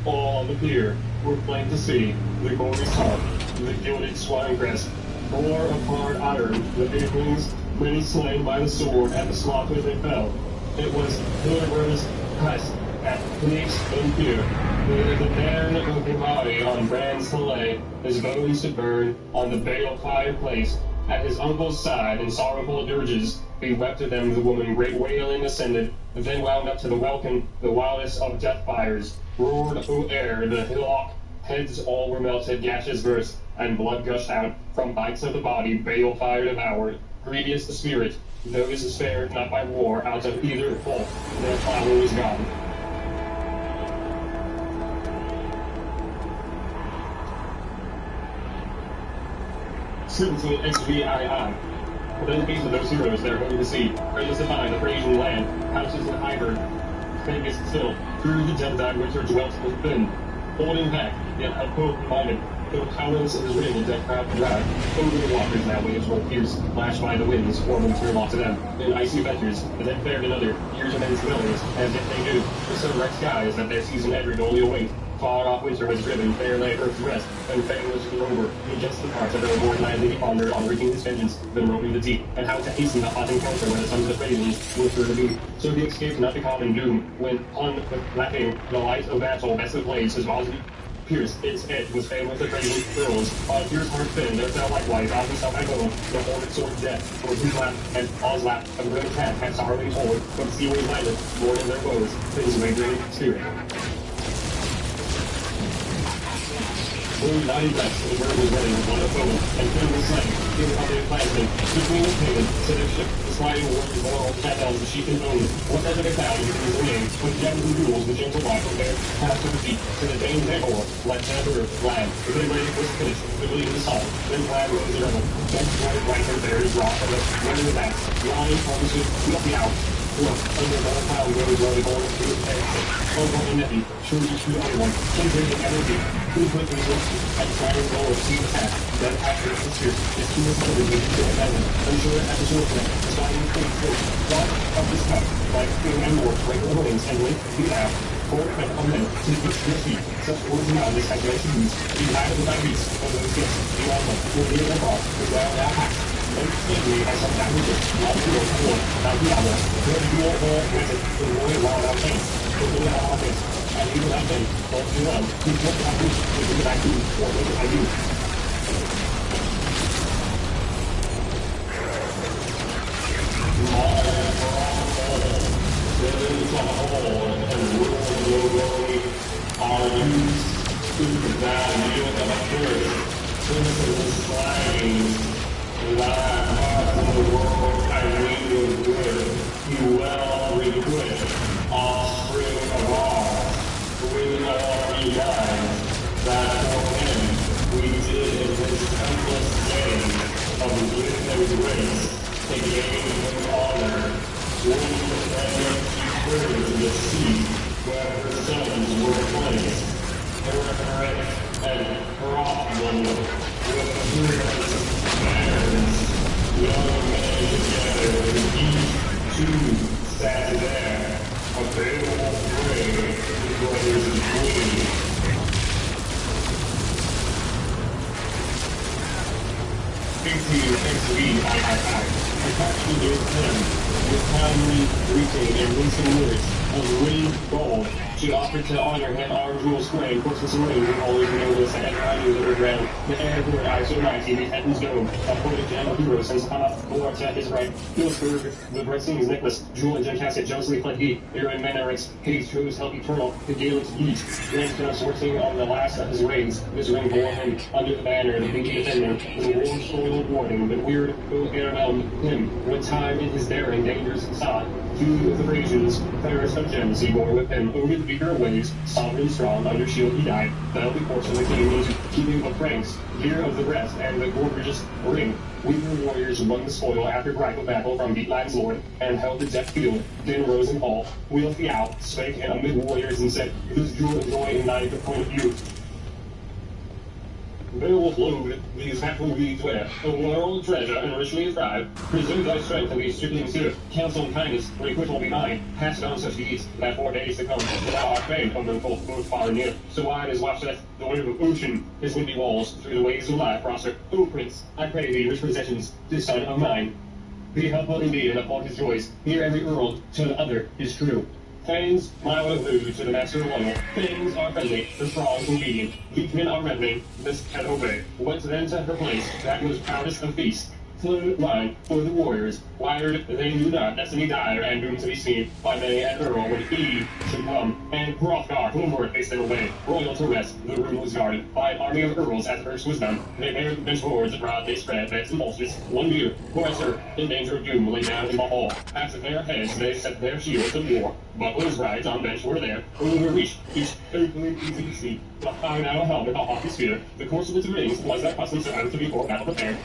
All on the pier were plain to see, the gory top, the gilded swine crest, bore of hard iron, the big wings, many slain by the sword at the slaughter they fell. It was Hillebrand's crest at peace and fear. The man of the body on Bran's Hillay, his bones to burn on the bale fireplace. At his uncle's side, in sorrowful dirges, he wept to them the woman, great wailing ascended, then wound up to the welkin, the wildest of death fires. Roared o air, the hillock, heads all were melted, gashes burst, and blood gushed out. From bites of the body, bale fire devoured. Grievous the spirit, those spared not by war, out of either fault, their flower was gone. Citizen XVI. For the dedication of those heroes, their home to see, praise to find the Frasian land, houses in Hyberg, famous still, through the dead winter dwelt within, holding back, yet hope-minded, though powerless in his ring and death proud to drive, over the waters now waves roll fierce, lashed by the winds, or winter lost to them, in icy adventures, the dead fared another, years of men's familiars, as if they knew, the sun-wrecked skies that their season ever only await. Far off winter was driven, fair lay earth's rest, and fame was over. He just the parts of their board landly he pondered on wreaking his vengeance, then roving the deep, and how to hasten the hot encounter when the sons of the Frasians will sure to be. So he escaped not the common doom, when, on lacking the light of battle, best of blades, his bosom pierced, its edge was famed with the Frasian throws. On fierce hard fin, there fell likewise, off himself I go, the horned sword death, for whose lap, and Oz lap, a grim cat had sorrowing told, from seaweed landed, born in their woes, his wavering spirit. Blue body breaths, the bird was running, one of foe, and Finn was slain, in the other clansmen, between the pagan, seduction, the sliding warriors, moral, cat elves, the sheep and bones, whatever they found in his name, with gems and jewels, the gentle wife from there, past to the feet, to the Dane Therefore, like Sandra, land, the good lady was finished, the bleeding the salt, then glad rose the rebel, then white blanket there is raw, and the running the backs, lying promises, look me out. Look, under the pile goes where the gold to his head. Over the nephew, sure you shoot everyone, generating energy. Who put the work at the fire goal of sea attack? Then after the sister, his two abilities with the heaven, unsure at the sword net, sliding quick through, walk up his cup, like king and more, break the wings, and link the out. Forward and come in, to the your feet, such words and knowledge as they use, be united with thy beasts, of those gifts, be on them, will be in their cross, the ground thou hast. Then slavery has some languages, not to your war, not the other, where you are all with it, the warrior while thou canst, the will thou office, and you without them, both you love, who what thou do, who do I do, or what I do. Our youth, to the value of a first, citizens slaves, thy heart in the world I read with good, you well requit, offspring of all, we all be lives, that for him we did in this countless day of youth and grace, to gain him honor, when the family returned to the sea, where her sons were placed, irreverent and profitable, with heroes parents, young men together, each two sat there, a Beowulf grave, brothers and queens. 18 XV I captured their pen with timely greeting and winsome lyrics of ringed gold. She offered to honor him our jewels flame, horses and rings, and always noticed that ever I knew that her ground. The air of her eyes so mighty, the heavens dome, a poetic gem of heroes has come up, Lord at his right. Philipsburg, the Brexing's necklace, jewel and gem casket, jealously fled he, Aaron Menarix, Hades chose help eternal, the Gaelic heat, Lansdale sorting on the last of his rings, this ring bore him, under the banner, the pinky defender, the war spoiled warning, the weird overwhelmed him, when time in his daring dangers sought. To the Frasians, fairest of gems he bore with him, over the beaker of waves, sovereign strong, under shield he died, fell the course of the king into keeping of Franks, gear of the rest, and the gorgeous ring. Weaver warriors won the spoil after bridal battle from Beatland's lord, and held the death field, then rose and hall, wheeled the out, spake and amid warriors, and said, whose jewel and joy in thy point of view. Beowulf load these happy weeds where, a world treasure and richly thrive, preserve thy strength in these striplings here, counsel and kindness, requite will be mine, pass down such deeds, that 4 days to come, thou art famed among both far and near, so wide as watcheth the wave of ocean, his windy walls, through the waves of life prosper, O prince, I pray thee, rich possessions, this son of mine. Be helpful indeed and uphold his joys. Hear every earl to the other is true. Things mild and rude to the master loyal. Things are friendly, the strong convenient. Weak men are reddening, this can obey. Went then to her place, that was proudest of feasts. Flew line for the warriors, wired they knew not, destiny dire and doomed to be seen by many an earl when he should come. And Hrothgar, homeward faced their way, royal to rest, the room was guarded by an army of earls as first was done. They bared the bench boards abroad, they spread beds and bolsters. One view, Roycer, in danger of doom, lay down in the hall. After their heads they set their shields of war. Bucklers rides on bench were there, over reach, each earthly easy to see. Behind our helmet, a haughty spear. The course of its rings was their custom so to be for battle prepared.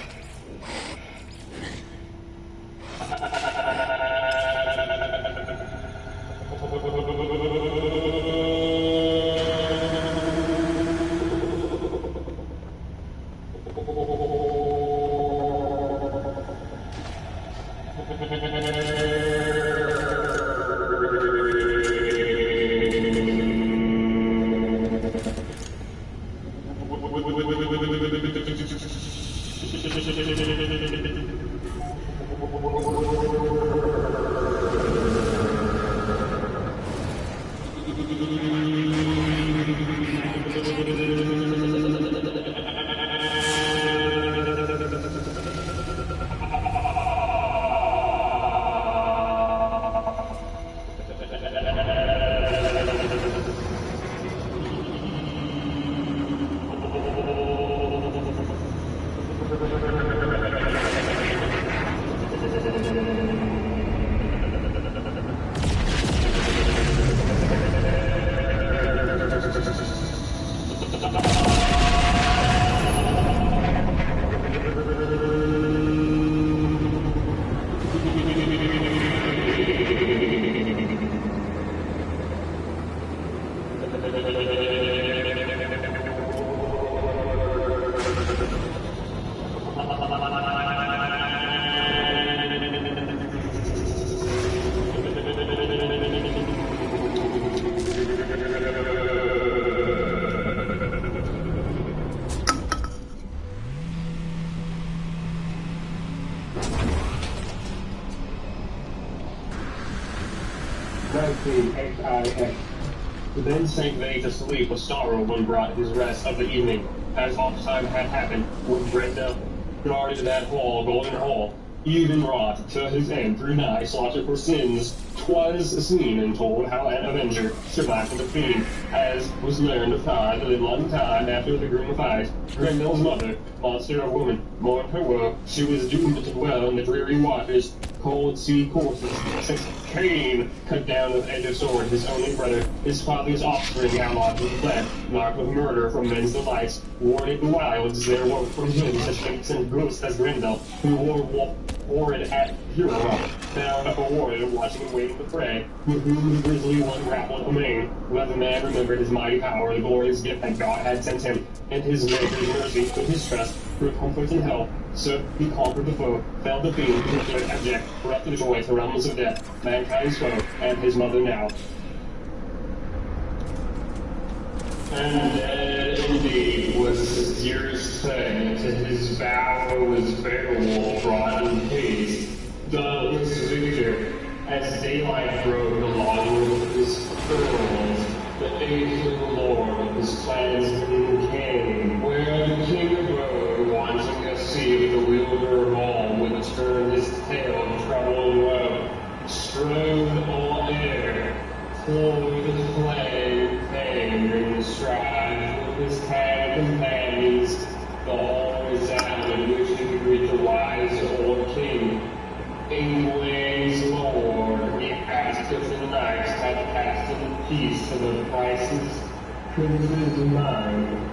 Then sank they to sleep with sorrow when brought his rest of the evening, as oft-time had happened, when Grendel guarded that hall, golden hall, even wrought to his end through nigh slaughter for sins. 'Twas seen and told how an avenger survived the fiend, as was learned afar that in long time after the grim fight, Grendel's mother, monster of woman, mourned her woe. She was doomed to dwell in the dreary waters, cold sea courses, since Cain cut down with edge of sword his only brother, his father's offspring outlawed with blood, marked with murder from men's delights, warded the wilds there woke from him such imps and ghosts as Grendel, who warred at hero found up a warrior watching and waiting the prey, with whom the grisly one grappled amain. Let the man remembered his mighty power, the glorious gift that God had sent him, and his maker's mercy, with his trust, for comfort in hell. So he conquered the foe, felled the fiend, who stood abject, brought the joy to realms of death, mankind's foe, and his mother now. And dead indeed was his dearest thing, to his bower was Beowulf brought in peace. Dull his victor, as daylight broke along with his pearls, the ancient lord of his clansmen came, where the king abode, wanting to see the wielder of all, would turn his tail and trouble woe, strode all air, clothed with flame, fame, and strive with his tag companions, the all resounded which he greet the wise old king. England's lord, he asked if the knights had passed in peace to the prices, princes mine.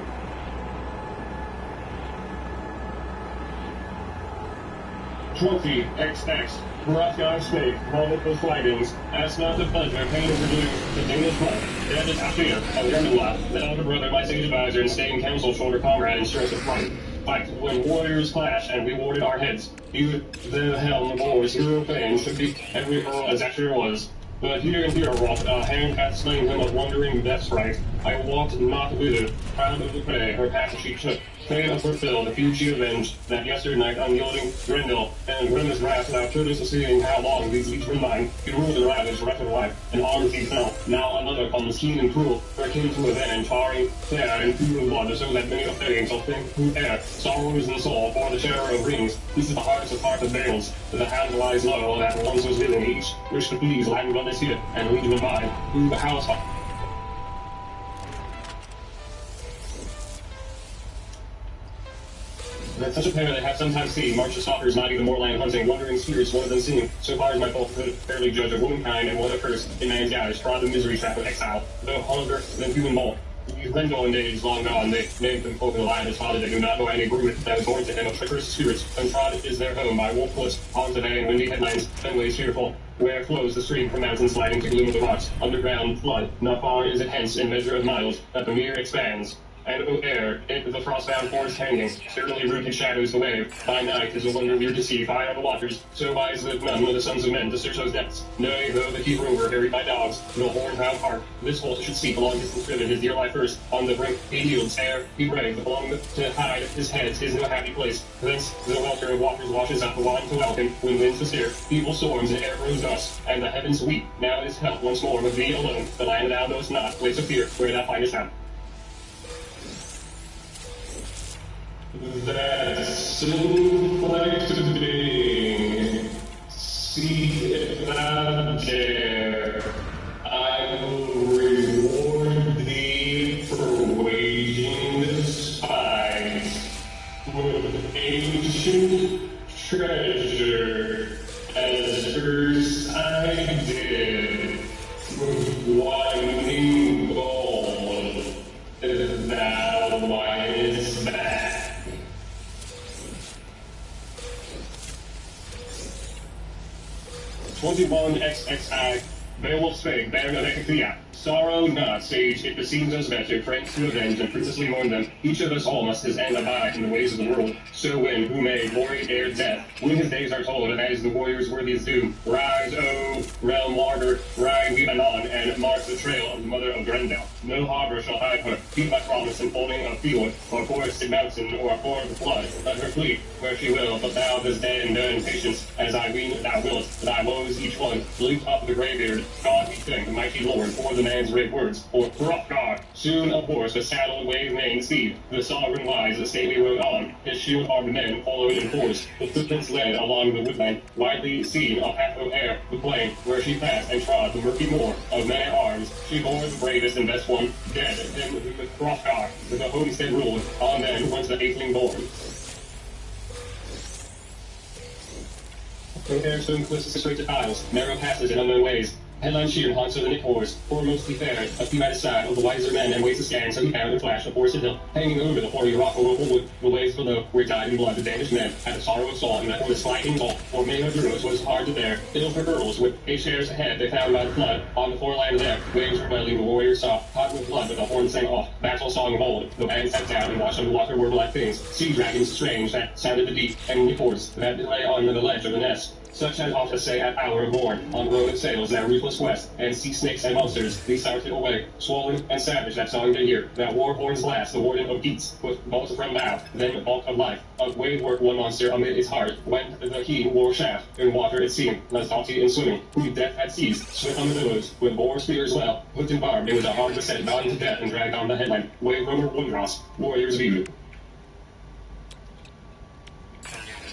Trophy XX. Hrothgar spake, multiple flightings, ask not the pleasure, pain of reduce, the Danish blood, dead is fear, and Grimlock, the elder brother, my sage advisor, and staying counsel, shoulder comrade, and stress of flight. Fight when warriors clash, and we warded our heads. Either the helm wars hero fame should be every earl as Asher was. But here and here wrought a hand hath slain him of wandering death's right. I walked not thither, proud of the prey, her path she took, Fate of fulfilled, the feud she avenged, that yesterday night unyielding Grendel, and Grim's wrath without truly seeing how long these leechmen mine, he ruled and ravaged wrecked of life, and arms he fell. Now another comes keen and cruel, for akin to avenge, tarring, fair, and pure of blood, so that many of things shall think who err, sorrows and soul, for the terror of rings, this is the heart of veils, the hand lies low, that once was living, each wish to please, Latin blood is here, and legion of mine, who the house that such a pair they have sometimes seen, march the stalkers, mighty the moorland hunting, wandering spirits, one of them seen. So far as my fault could fairly judge of womankind and what a curse in man's eyes, trod the misery trap of exile, though hunger than human mold. These Grendel days long gone, they named them folk alive as father, they do not know any brood that was born to him of treacherous spirits, untrod is their home by wolf-less, haunted and windy headlands, fenways fearful, where flows the stream from mountains sliding to gloom of the rocks, underground flood, not far is it hence in measure of miles, that the mere expands. And O air, into the frost-bound forest hanging, certainly rooted shadows the wave. By night is a wonder weird to see, high on the waters, so wise that none were the sons of men to search those depths. Nay, though the heat rover, harried by dogs, no horn-proud heart, this wolf should seek a long distance driven, his dear life first, on the brink he yields, ere he brave, belong to hide his head, is no happy place. Thence the welter of waters washes up the wine to welcome, when winds to steer, evil storms and air grows dust, and the heavens weep. Now it is help once more with thee alone, the land thou knowest not, place of fear, where thou findest out. That simplex being, see if thou dare, I will reward thee for waging this fight with ancient treasure, as first I did with winding gold, if thou windest back. 21XXI, Beowulf spake, Baron of Ecaclea. Sorrow not, sage, it beseems us better, friends to avenge and princessly mourn them. Each of us all must his end abide in the ways of the world. So when, who may, glory ere death, when his days are told, and as the warrior's worthiest doom, rise, O realm larder, ride we anon, and mark the trail of the mother of Grendel. No harbor shall hide her, keep my promise in folding of field, or forested mountain, or a ford of flood. Let her flee where she will, but thou this day endure in patience, as I ween thou wilt, thy woes each one, lift up the greybeard, God we thank, the mighty Lord, for the man's great words, for Hrothgar, soon of horse, a saddle wave maned steed, the sovereign wise, the stately rode on, his shield armed men followed in force, the footprints led along the woodland, widely seen up half of air, the plain, where she passed and trod the murky moor of men-at-arms, she bore the bravest and best one, dead, him with Hrothgar, with the homestead ruled, on then went the eightling born. From airstone cliffs to straight to tiles, narrow passes and unknown ways, headline sheer haunts of the nick whores, foremostly fair, a few at his side of the wiser men and ways to scan, so he found and flashed a forested hill, hanging over the hoary rock over wood, the waves below, where died in blood the Danish men, had the sorrow of salt, and that for the sliding gulf, for many of heroes was hard to bear, ill for girls, with 8 shares ahead they found by the flood, on the foreland there, waves were welling, the warriors saw, hot with blood, but the horn sang off, battle song of old, the band sat down and watched underwater were like things, sea dragons strange, that sounded the deep, and unicorns, that lay on the ledge of the nest. Such as ought to say at hour of morn, on road of sails, that ruthless west, and sea snakes and monsters, these started away, swollen and savage, that song they hear, that war horn's last, the warden of Geats, with bolts from bow, then bulk of life, of wave work one monster amid his heart, went the keen war shaft, in water it seemed, less haughty in swimming, whom death had seized, swift on the billows, with boar spears well, hooked and barbed, it was a hard descent, bound to death, and dragged on the headland, wave roamer Wundras, warriors viewed.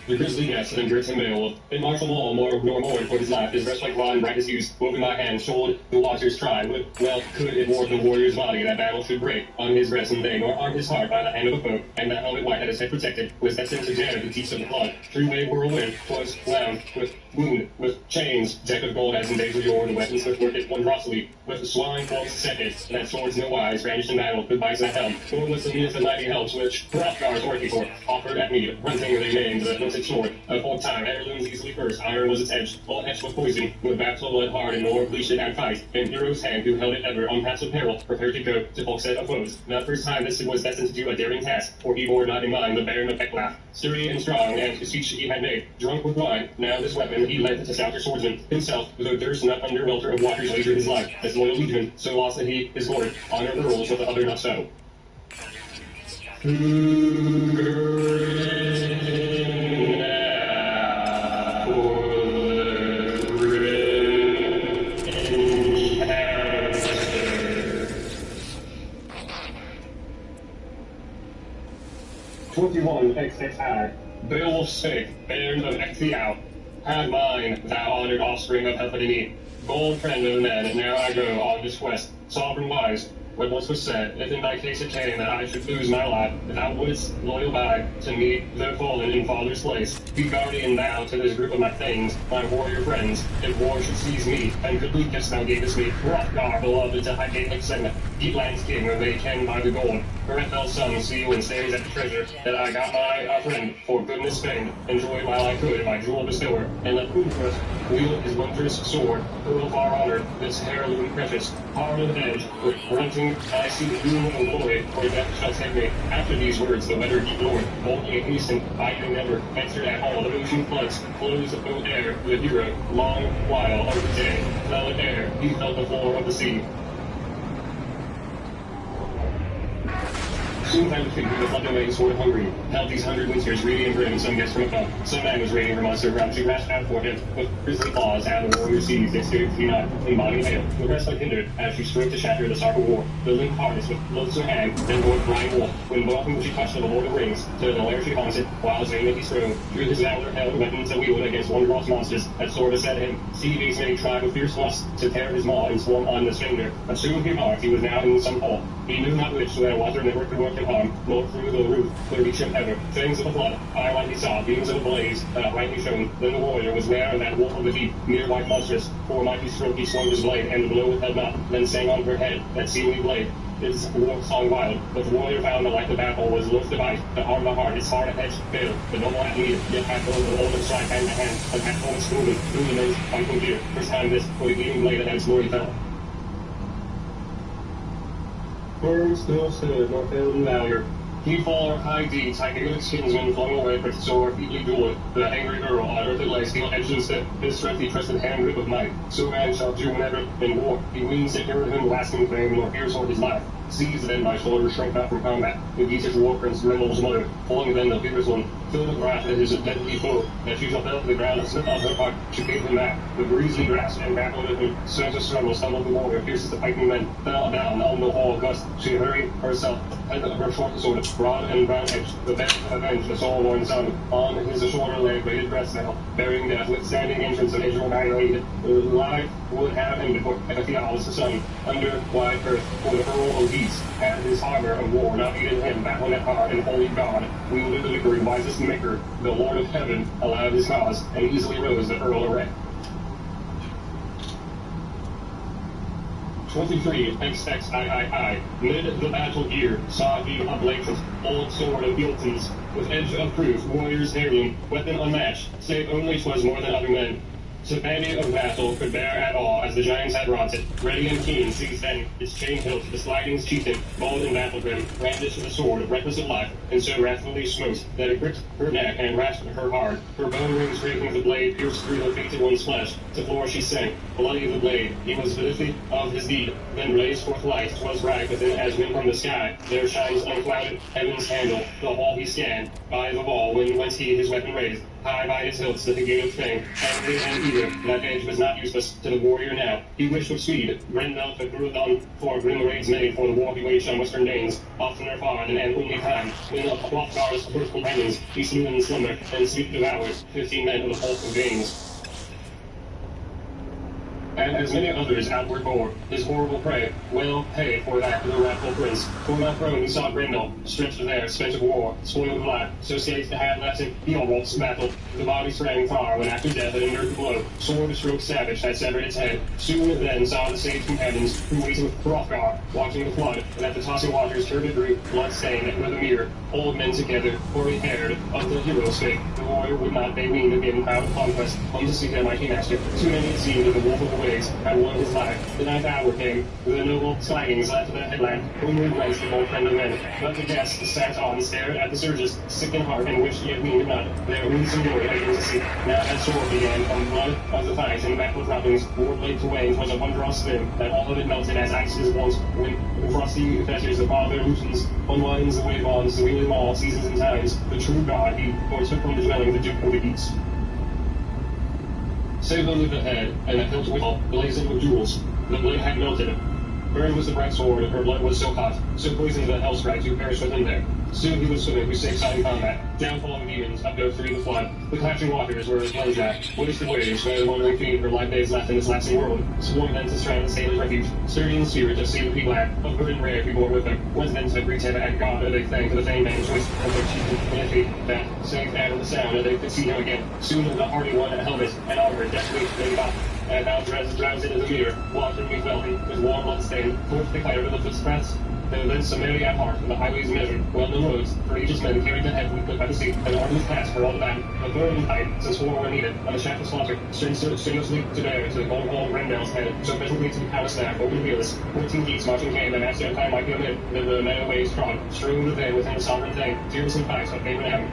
The grisly guest and grits and Beowulf, in martial wall more nor mourn for his life, his breastplate rod and bright as used, woven by hand, shouldered the waters try, well could it ward the warrior's body that battle should break on his breast and they, nor harm his heart by the hand of a foe, and that helmet white that his head protected, was destined to dare the deeps of the flood. True wave whirlwind, twas wound with wound, with chains, decked of gold as in days of yore, the weapons which worked it wondrously, with the swelling forms set it, and that swords no wise, brandished in battle, could bice that helm, nor was the meanest of mighty helps which Hrothgar's working for, offered at me, runting they named the hunted sword, of old time, heirlooms easily first, iron was its edge, all etched with poison, with baptismal blood hard, and nor bleached it at fight, and hero's hand, who held it ever, on paths of peril, prepared to go to folkset of foes. That first time this was destined to do a daring task, for he bore not in mind the Baron of Ecglaf, sturdy and strong, and his speech he had made, drunk with wine, now this weapon he lent to stouter swordsman, himself, though durst not under welter of waters wager his life, as loyal liegeman, so lost that he his lord, honor rules, but the other not so. XXI. Beowulf's sake, bairn of Ecthiow. Have mine, thou honored offspring of Hephaestus. Bold friend of men, and now I go on this quest, sovereign wise. What once was said, if in thy case it came that I should lose my life, if thou wouldst loyal by to me, though fallen in father's place, be guardian thou to this group of my things, my warrior friends. If war should seize me, and goodly gifts thou gavest me, Hrothgar beloved to Hydaelyn's segment, Geatland's king, where they ken by the gold. Hrethel's son, see when stays at the treasure, that I got my friend for goodness famed, enjoy while I could my jewel bestower, and let Uthrus wield his wondrous sword, hurl far honored, this heirloom precious, hard of edge, with grunting I see the doom of glory, for death shall take me. After these words, the weather deep lord, boldly hastened, hiding never, entered at hall, the ocean floods, closed no air, the hero, long while of the day, fell in air, he felt the floor of the sea. Soon found a figure with flood away sword hungry, held these 100 winters greedy and grim, some guessed from above, some man was raiding her monster ground, she rashed out for him, with grisly claws, out of the warrior seas, they stared he not, in body hail, the rest unhindered, as she strove to shatter the sark of war, the linked harness with loathsome hand, then Lord blind wolf, when welcome she touched to the Lord of Rings, to the lair she haunted, while vainly he strove, through his valor held weapons to wield against wondrous monsters, that sword beset him, see these many tribe of fierce lusts, to tear his maw and swarm on the stranger, but soon he marked he was now in some hall, he knew not which, so that a water never could work him harm, nor through the roof could reach him ever. Fangs of the flood, firelight he saw, beams of a blaze, that rightly shone. Then the warrior was there, and that wolf of the deep, mere white monstrous. For a mighty stroke he swung his blade, and the blow withheld not, then sang on her head that seemly blade. His war song wild, but the warrior found that like the battle was loath to bite, to harm the heart, his heart a hedge failed. The noble had need, yet had both the old and strife hand to hand, and had moments moving, through the nose, fighting fear. First time this, for the gleaming blade at his glory fell. Firm still stood, nor failed in valor. He for high deeds, Hydaelyn's kinsman flung away for sore, featly duel. The angry earl on earth it lay, steel edged and stiff. His strength he trusted hand grip of might. So man shall do whenever in war he wins to hear him lasting fame, nor fears for his life. Seized then by shoulders, shrunk back from combat. The Geatish war prince Grendel's mother, pulling then the fierce one, filled with wrath at his deadly foe, that she shall fell to the ground and slip on her part. She gave him back. The breezy grasped and grappled at him. Soon to struggle, stumbled the warrior, fierce as the fighting men, fell down on the hall gust. She hurried herself, head of her short sword, broad and brown edged, the best avenged the soul-worn son. On his shoulder lay braided breast now, bearing death, withstanding entrance of Israel annihilate. Life would have him before Ecthiow the sun, under wide earth, for the earl of peace, had his armor of war not aided him, battling at heart and holy God, wielded the victory, wisest maker, the Lord of heaven, allowed his cause, and easily rose the earl erect. 23 XXIII. Mid the battle gear, saw he a blatant, old sword of Gilton's, with edge of proof, warrior's heirloom, weapon unmatched, save only 'twas more than other men. So bandy of battle could bear at all, as the giants had wrought it. Ready and keen, seized then its chain hilt, the slidings chieftain, bold in battle grim, brandished the sword, reckless of life, and so wrathfully smote, that it gripped her neck and rasped her hard. Her bone rings raking the blade, pierced through the fated one's flesh. To floor she sank, bloody the blade. He was filthy of his deed, then blazed forth light. 'Twas bright within as wind from the sky. There shines unclouded heaven's handle. The hall he scanned, by the wall, when whence he his weapon raised. High by his hilts the gate of fame, angry and eager, that edge was not useless to the warrior now. He wished with speed, Grendel to Grudon, for grim raids made, for the war he waged on western Danes, oftener far than an only time, when of Hrothgar's first companions, he slew in slumber, and sleep devoured 15 men of the folk of Danes. And as many others outward bore, his horrible prey, well pay for that the wrathful prince. For my throne he saw Grendel, stretched there, spent of war, spoiled of life, so safe to have left him Beowulf's battle. The body sprang far, when after death it endured the blow, sword stroke savage had severed its head. Soon then saw the sage companions, who waited with Hrothgar, watching the flood, and at the tossing waters turbid grew, blood-stained with a mirror. Old men together, hoary-haired, of the hero's fate, the warrior would not they ween again proud of conquest, come to see their mighty master. Too many it seemed of the wolf of the waves had won his life. The ninth hour came, the noble slangings left the headland, homeward went the old friend of men. But the guest sat on, stared at the surges, sick in heart, and wished yet weaned not. Their winsome glory again to see. Now that sword began, from blood of the fight, and battle droppings, war blade to wane, 'twas a wondrous swim, that all of it melted as ice is wont, when frosty fetters the father loosens, unwinds the wave bonds, the winged all seasons and times, the true God, he forsook from the dwelling, the Duke of the East. Save only the head, and the hilt withal, blazing with jewels. The blade had melted. Burned was the bright sword, her blood was so hot, so poisoned the hell sprites who perished within there. Soon he was swimming, who saved side combat. Downfall of demons, up go through the flood. The clashing waters were his plunge at. Wasted waves, where the wandering fiend her life days left in this lapsing world. Sworn then to strand the sailor's refuge. Sturdy in spirit, of sea be glad. Of good and rare he bore with them. Went then to the Greeks and God, and they thanked for the famed man's choice. And their chief and faith that, saved out of the sound, and they could see him again. Soon the hardy one, a helmet, and armor, deftly they got. And now drowsed in the mirror, watching me wealthy, with warm blood stained, forth the fire of the footsteps. Then Samaria at heart, and the highways measured, well-known roads, for aegis men carried to heaven, we put by the sea, and armies passed for all the battle, a burning height, since war were needed, and the shaft of slaughter, strenuously to bear, to the golden hall Rendell's head, so presently to the palace staff, open wheels, 14 geeks marching came, and after a time might be amid, then the meadow waves trod, strewing the veil within the sovereign thing, fearless and facts, but favored heaven.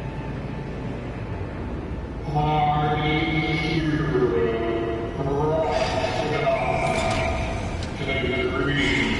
Hardy hero, to the green.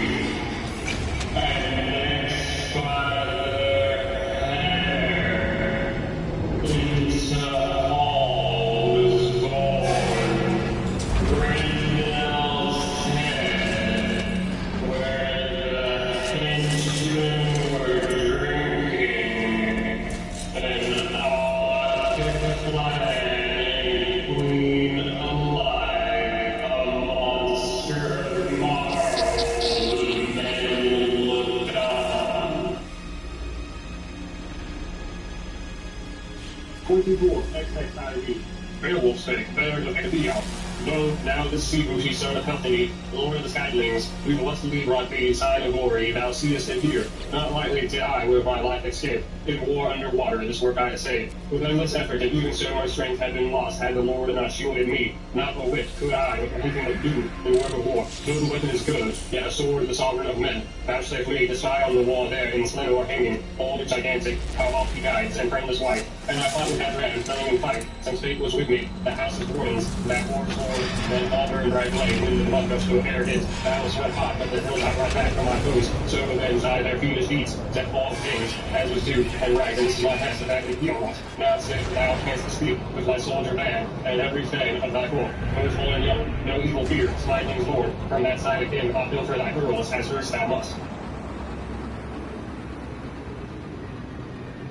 Beowulf spake, bird of Beowulf. Lo, now this sea booty son of Hethany, lord of the skydlings, we lustily brought thee sign of glory, thou seest it here. Not lightly did I with my life escape. In war under water, this work I essayed. With endless effort, and even so my strength had been lost, had the Lord not shielded me. Not a whit could I, with anything of doom, in work of war. Though the weapon is good, yet a sword the sovereign of men. Vouchsafe me to spy on the wall there, in slender or hanging, all the gigantic, how oft he guides, and friendless wife. And I fought with that ran, telling in fight, since fate was with me, the house of warnings, that war sword, then all burned right blade, when the blood gushed to air hit. Battles sweat hot, but the hills I brought back from my foes, so avenge I their fiendish deeds, that all things, as was due, and right, and this is my hest that I can heal not. Now say thou canst speak with my soldier band, and every fang of thy foe, both old and young, no evil fear, slide things forward, from that side of him, I'll for thy girls, as first thou must.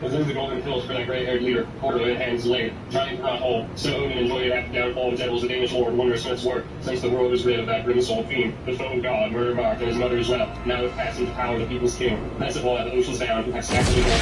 Within the golden hills for that gray-haired leader, portal in hands laid, giant not whole, so Odin enjoyed after downfall of devils the Danish lord, wondrous smith's work, since the world was rid of that grim-souled fiend, the foe of God, murder marked, and his mother as well, now with passing to power the people's king, merciful at the oceans down, who has snatched the gold in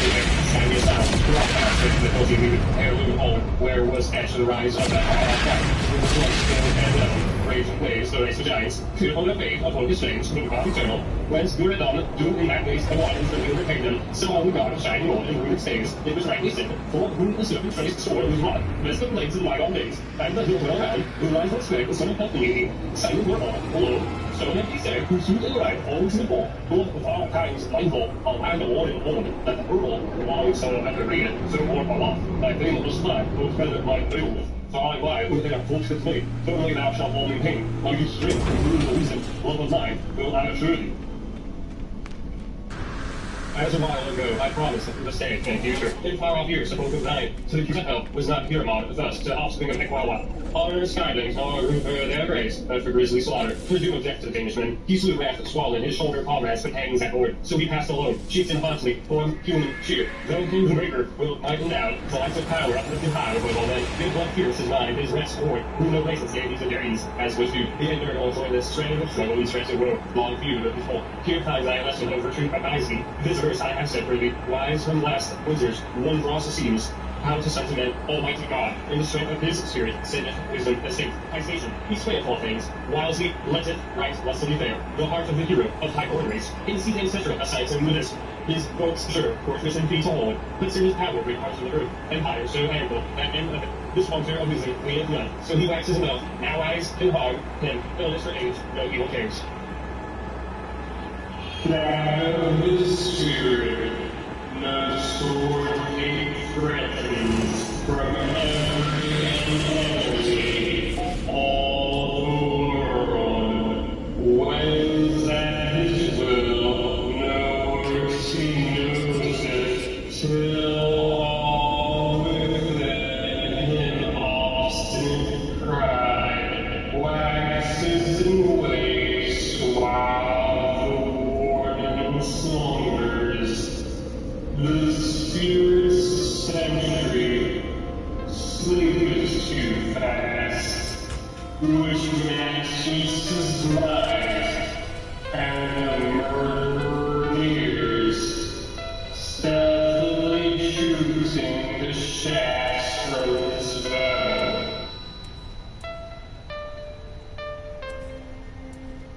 standing us down, brought past to the hills he needed, heirloom home, where was etched the rise of that hard fight, with the blood spilled and level. Raging waves, the race of giants, fearful of fate, upon his flames, whom God eternal, whence Duradon, doomed in that waste the waters that will repay them, so on the God of shining Lord and runic stays, it was rightly said, for whom the serpent traced the sword was rod, best of blades and light all days, and the hill well round, who lies on spec, the son of Hethany, silent were all, alone. So then he said, who soon arrived all to the ball, both with all kinds mindful, I'll add the warning on, that the earl, long son of Ephraim, so born aloft, thy fame was flag, both feather my Beowulf. Far wide, who they have forced its way, firmly thou shalt all maintain, while you strength and rule the reason, love of mine, will I assure thee. As a while ago, I promised that through the stay and future, in far off years, a folk of thine, to the present help was not Pyramid, thus to offspring of Equawa. Honor and skylings, nor room for their grace, but for grisly slaughter. For doom of death to the Danishman, he slew wrath of swollen, his shoulder comrades companions at board, so he passed alone, chieftain Hauntly, form human cheer. Though him who breaker will might endowed, the lights of power uplifted high above all men, bid blood fierce his mind, his rest forward, who no place stayed these at their ease, as was due. He endured all joyless strain of struggle, he stretched of woe, long feud of his whole. Here finds I a lesson of retreat advise thee. This verse I have said for thee, wise from last winters, one draws the seams. How to sentiment, Almighty God, in the strength of his spirit, sinneth, wisdom, estate, high station, he swayeth all things, whiles he letteth right lustily fail, the heart of the hero of high born race, in seat etc. assigns him this, his votes sure, fortress and feet to hold, puts in his power great parts of the earth, empire so ample, that end of it, this wonder of wisdom leaneth none, so he waxes himself, now eyes can hog him, illness or age, no evil cares. Now his spirit, no sword hate threatens from every enemy, all the world. When that his will, no mercy, Sleep is too fast. Which matches his mind, and the murderers, stealthily choosing the shafts from his bow.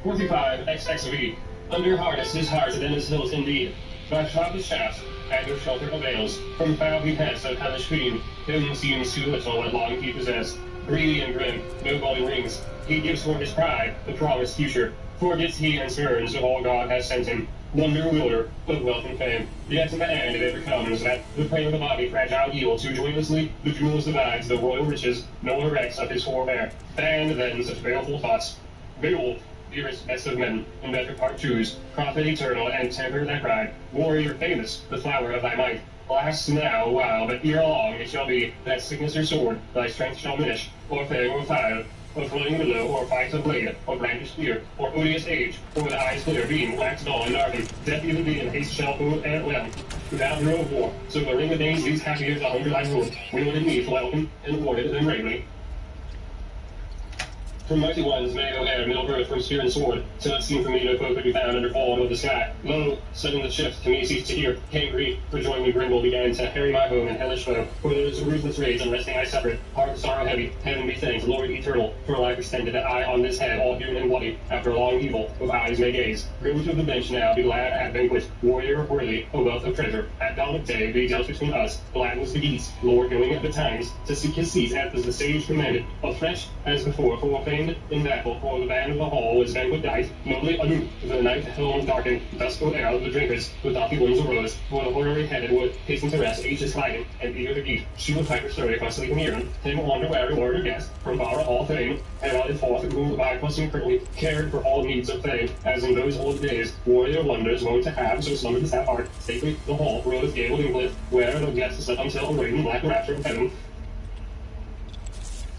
45 XXV. Under harness his heart then is hilt indeed. By sharpest shafts, and your shelter avails. From foul he has of hellish fiend, him seems too little and long he possess. Greedy and grim, no golden rings, he gives for his pride the promised future. Forgets he and spurns of all God has sent him. Wonder wielder of wealth and fame. Yet in the end it ever comes that the prey of the body fragile yields too joylessly, the jewels divides the royal riches, no one erects of his forbear. And then such baleful thoughts. Beowulf, dearest best of men, in better part choose, prophet eternal, and temper thy pride, warrior famous, the flower of thy might. Last now a while, but ere long it shall be, that sickness or sword thy strength shall diminish, or fang or fire, or floating willow, or fight of blade, or brandished spear, or odious age, or with eyes clear, being wax dull and darkened, death even be in haste shall move and well. Without hero of war, so learning the days these happy years a hundred thy sword, wielded me welcome, and warded them bravely. From mighty ones may go ere middle birth from spear and sword, till it seemed for me no foe could be found under fall of the sky. Lo, sudden the shift to me ceased to hear, came grief, for joy me Grimble began to harry my home in hellish foe. For there was a ruthless rage unresting I suffered, heart sorrow heavy, heaven be thanked, Lord eternal, for a life extended that I on this head, all hewn and bloody, after long evil, with eyes may gaze. Go to the bench now, be glad at banquet, warrior worthy, a wealth of treasure. At dawn of day be dealt between us, glad was the geese, Lord going at the times, to seek his seat as the sage commanded, afresh as before, for famed in battle, for the band of the hall was banquet dight, nobly aloof, the night helm darkened, dusk go out of the drinkers, with doffy winds arose, for the hoary headed would hasten to rest, each is hiding, and eager to eat. She would pipe her story if I sleep near him, him wander where word or guest, from far all fame, and on it forth, who by fussing curtly cared for all needs of fame, as in those old days, warrior wonders wont to have, so slumbered the sad heart, stately the hall, rose gabled and cliff, where the guests slept until awaiting black rapture of heaven.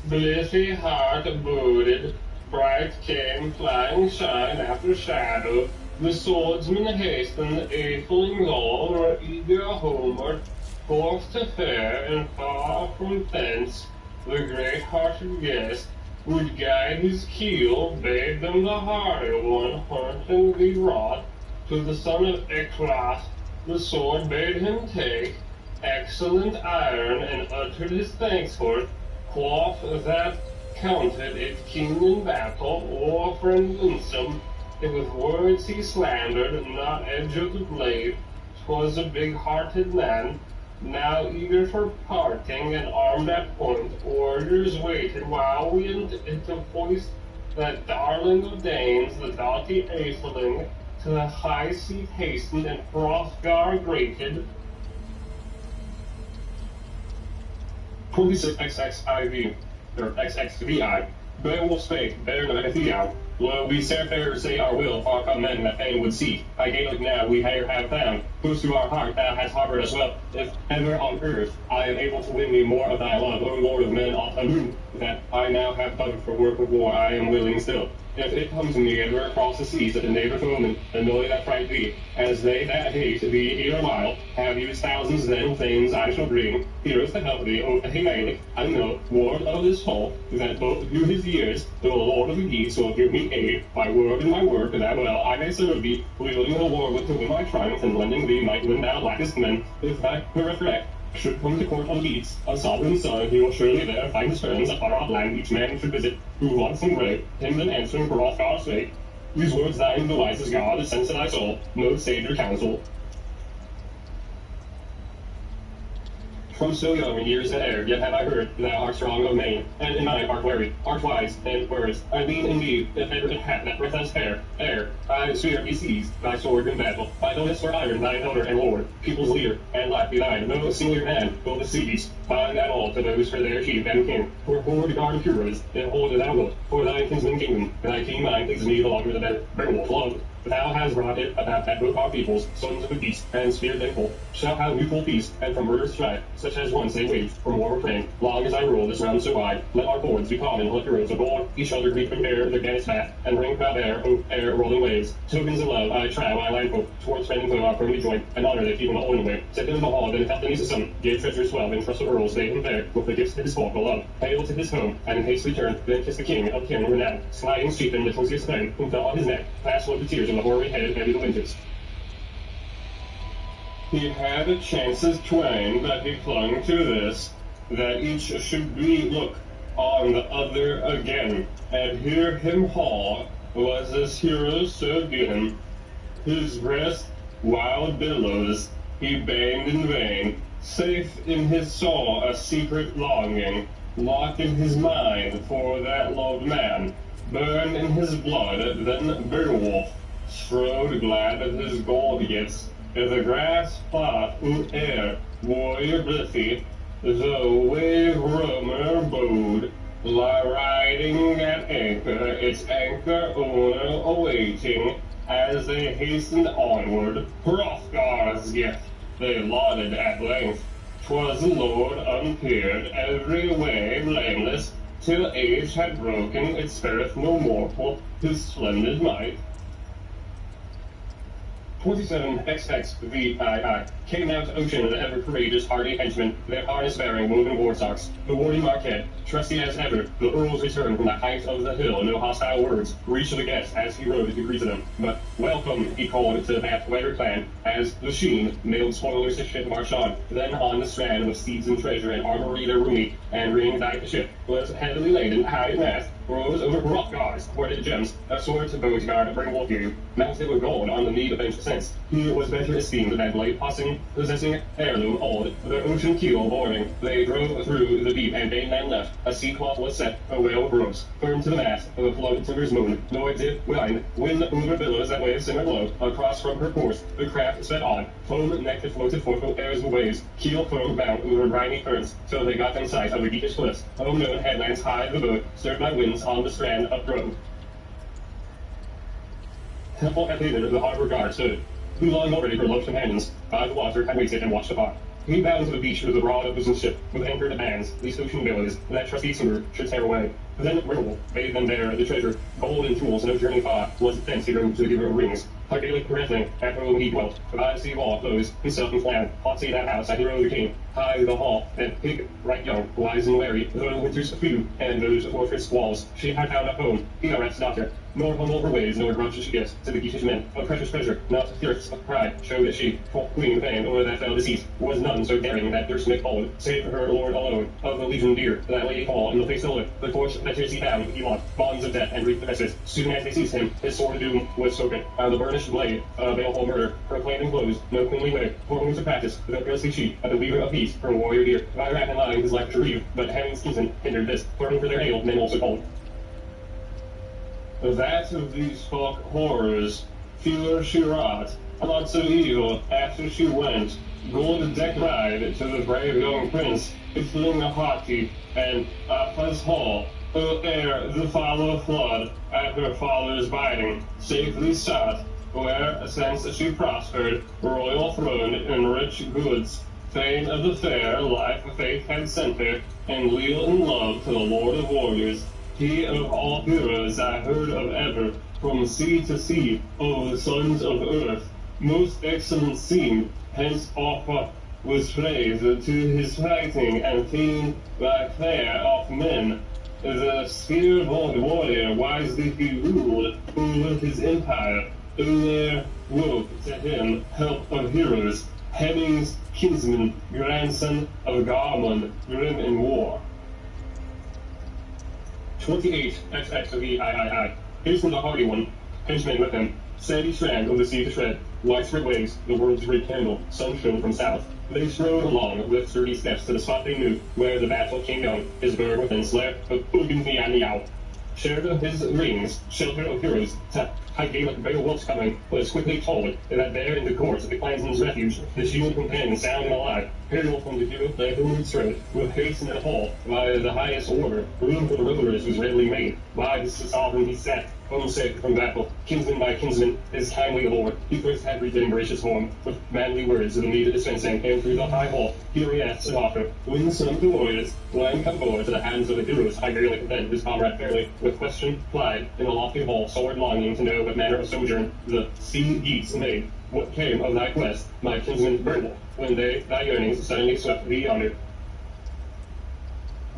Blissy heart boded, bright came flying shine after shadow. The swordsman hastened, a fling all were eager homeward, forth to fare, and far from thence the great-hearted guest would guide his keel, bade them the hardy one hauntingly wrought. To the son of Atlas the sword bade him take, excellent iron, and uttered his thanks for it, quaff that counted it king in battle, or friend winsome. If with words he slandered, not edge of the blade, 'twas a big-hearted man, now eager for parting, and armed at point. Orders waited while we into foist that darling of Danes, the doughty atheling, to the high seat hastened, and Hrothgar grated. 26 XXIV, or XXVI. Beowulf spake, better than Athea. Lo, we seafarers say our will, far come men that fain would seek. Thy Gaelic now we here have found. Close to our heart thou hast harbored us well. If ever on earth I am able to win me more of thy love, O Lord of men, aught that I now have done for work of war, I am willing still. If it comes to me ever across the seas that a neighbor foeman, and know that fright thee, as they that hate thee here awhile, have used thousands then things I shall bring. Heroes to help thee, O Gaelic, I know, ward of this hall, that both through his years, the Lord of the Geese will give me aid, by word and my word, that well I may serve thee, wielding the war with to win my triumph, and lending thee might when thou lackest men. If thy reflect should come to court on Geats, a sovereign son, he will surely there find his friends, a far-off land each man should visit, who wants and brave, him then answering for Hrothgar's sake. These words thine, the wisest God, sends to thy soul, no sager counsel. From so young in years and ere, yet have I heard thou art strong of main, and in mind art wary, art wise, and words. I mean indeed, if ever it hath that breath as fair, ere I swear be seized thy sword in battle. By the list for iron, thine elder and lord, people's leader, and life be thine. No singular man, go the seas, bind that all to those for their chief and king. For hoard guard of heroes, and hold thou wilt, for thy kinsman kingdom, thy king mind pleases me the longer the better. Beowulf, love. Thou hast brought it about that both our peoples, sons of the beast, and speared them whole, shall have mutual peace, and from murderous strife, such as once they waged, from war refrain. Long as I rule this realm so wide, let our boards be common, let heroes aboard each other greet from air their gannets back, and ring proud air, air rolling waves. Tokens of love, I trow, I land folk, towards friend and foe are firmly joined, and honor they keep in the own way. Set them in the hall, then felt the needs of some, gave treasures swell, and trust of earls, they him there, with the gifts of his folk beloved. Hail to his home, and in haste return, then kiss the king of kin renowned, sliding sheep and little his flame, whom fell on his neck, fast flowed the tears of the hoary head, heavy the winters. He had chances twain, but he clung to this, that each should be look on the other again, and hear him haul, was his hero so dim. His breast wild billows, he banged in vain, safe in his soul a secret longing, locked in his mind for that loved man, burned in his blood, then Beowulf strode glad of his gold gifts, the grass plot in air, warrior blithy, the wave roamer bode, lie riding at anchor, its anchor owner awaiting, as they hastened onward, Hrothgar's gift they lauded at length. 'Twas the Lord unpeered, every way blameless, till age had broken its spirit no mortal, his splendid might. 27 XXVII came out to ocean, the ever-courageous, hardy henchmen, their harness-bearing woven war socks, the warrior Marquette, trusty as ever, the earls returned from the height of the hill, no hostile words reached the guest as he rode to greet them, but welcome he called to that weather clan, as the sheen mailed spoilers to ship marched on, then on the strand with steeds and treasure and armory their roomy, and ring dyed the ship, was heavily laden, high in mast, rose over Hrothgar's hoarded gems, a sword to bow to guard Beowulf gave, mounted with gold on the need of ancient sense. He was better esteemed than blade possessing heirloom old, their ocean keel boarding. They drove through the deep, and mainland left. A sea cloth was set, a whale of ropes, firm to the mast, the floated timbers moon, nor did wind over billows that waves simmer low. Across from her course, the craft sped on, foam necked floated forth with airs of waves, keel firm bound over briny currents, till they got in sight of the deepish cliffs. Unknown headlands hide the boat, stirred by winds on the strand updrove. Temple at Haven, the harbor guard stood, who long already her loved companions by the water had waited and watched afar. He bound to the beach with the broad bosom ship, with anchored bands, these ocean billows, that trusty swimmer should tear away. Then Beowulf bade them bear the treasure, gold and jewels, no journey far, was it thence he rode to the giver of rings. Her daily wrestling, after whom he dwelt, by the sea wall closed, himself and flan, hot sea that house, at hero the king, high the hall, and pig, right young, wise and wary, though winters few, and those fortress walls, she had found a home, Beowulf's daughter, nor humble her ways, nor grudge she gives to the Geatish men, of precious treasure, not thirsts of pride, show that she, queen of band, o'er that fell deceit, was none so daring that durst make bold, save for her lord alone, of the legion dear, that lady fall in the face of live, the torch that he bound, he want, bonds of death and reap the messes, soon as they seized him, his sword of doom was spoken, the burnished blade, baleful murder, proclaimed and closed, no queenly way, for whom to practice, the princely chief, the weaver of peace, her warrior dear, by wrath and lying his life to retrieve, but having kinsmen hindered this, for over their ale men also called. That of these folk horrors, fewer she wrought, not so evil after she went, gold decked ride to the brave young prince, who fling a haughty, and Appa's hall, ere the foul flood, at her father's biting, safely sought, where, since she prospered, royal throne in rich goods, fame of the fair life faith had sent her, and leal in love to the lord of warriors. He of all heroes I heard of ever, from sea to sea, of the sons of earth, most excellent seemed, hence offer was praised to his fighting, and famed by fair of men. The spear old warrior wisely he ruled over his empire, there woke to him help of heroes, Hemming's kinsman, grandson of Garmund, grim in war. 28 XXVII. Here's from the hardy one, henchmen with him, sandy strand of the sea to tread, widespread waves, the world's great candle, sun shone from south. They strode along with sturdy steps to the spot they knew, where the battle came down, his bird within slayer of Ugenvianiau. Shared his rings, shelter of heroes, to high Gaelic Beowulf's coming was quickly told, that there in the courts of the clansman's refuge, the shield companion sound and alive, Hail from the hero, thy whom strength, with haste in the hall, by the highest order, room for the rulers was readily made, by the sovereign he sat, homesick from battle, kinsman by kinsman, his kindly lord, he first had greeted in gracious form, with manly words of immediate dispensing, and through the high hall, here he asked an offer, when some of the warriors, when come forward to the hands of the heroes, I merely content his comrade fairly, with question plied, in the lofty hall, sword longing to know what manner of sojourn the sea geese made, what came of thy quest, my kinsman Beowulf, when thy yearnings suddenly swept thee under.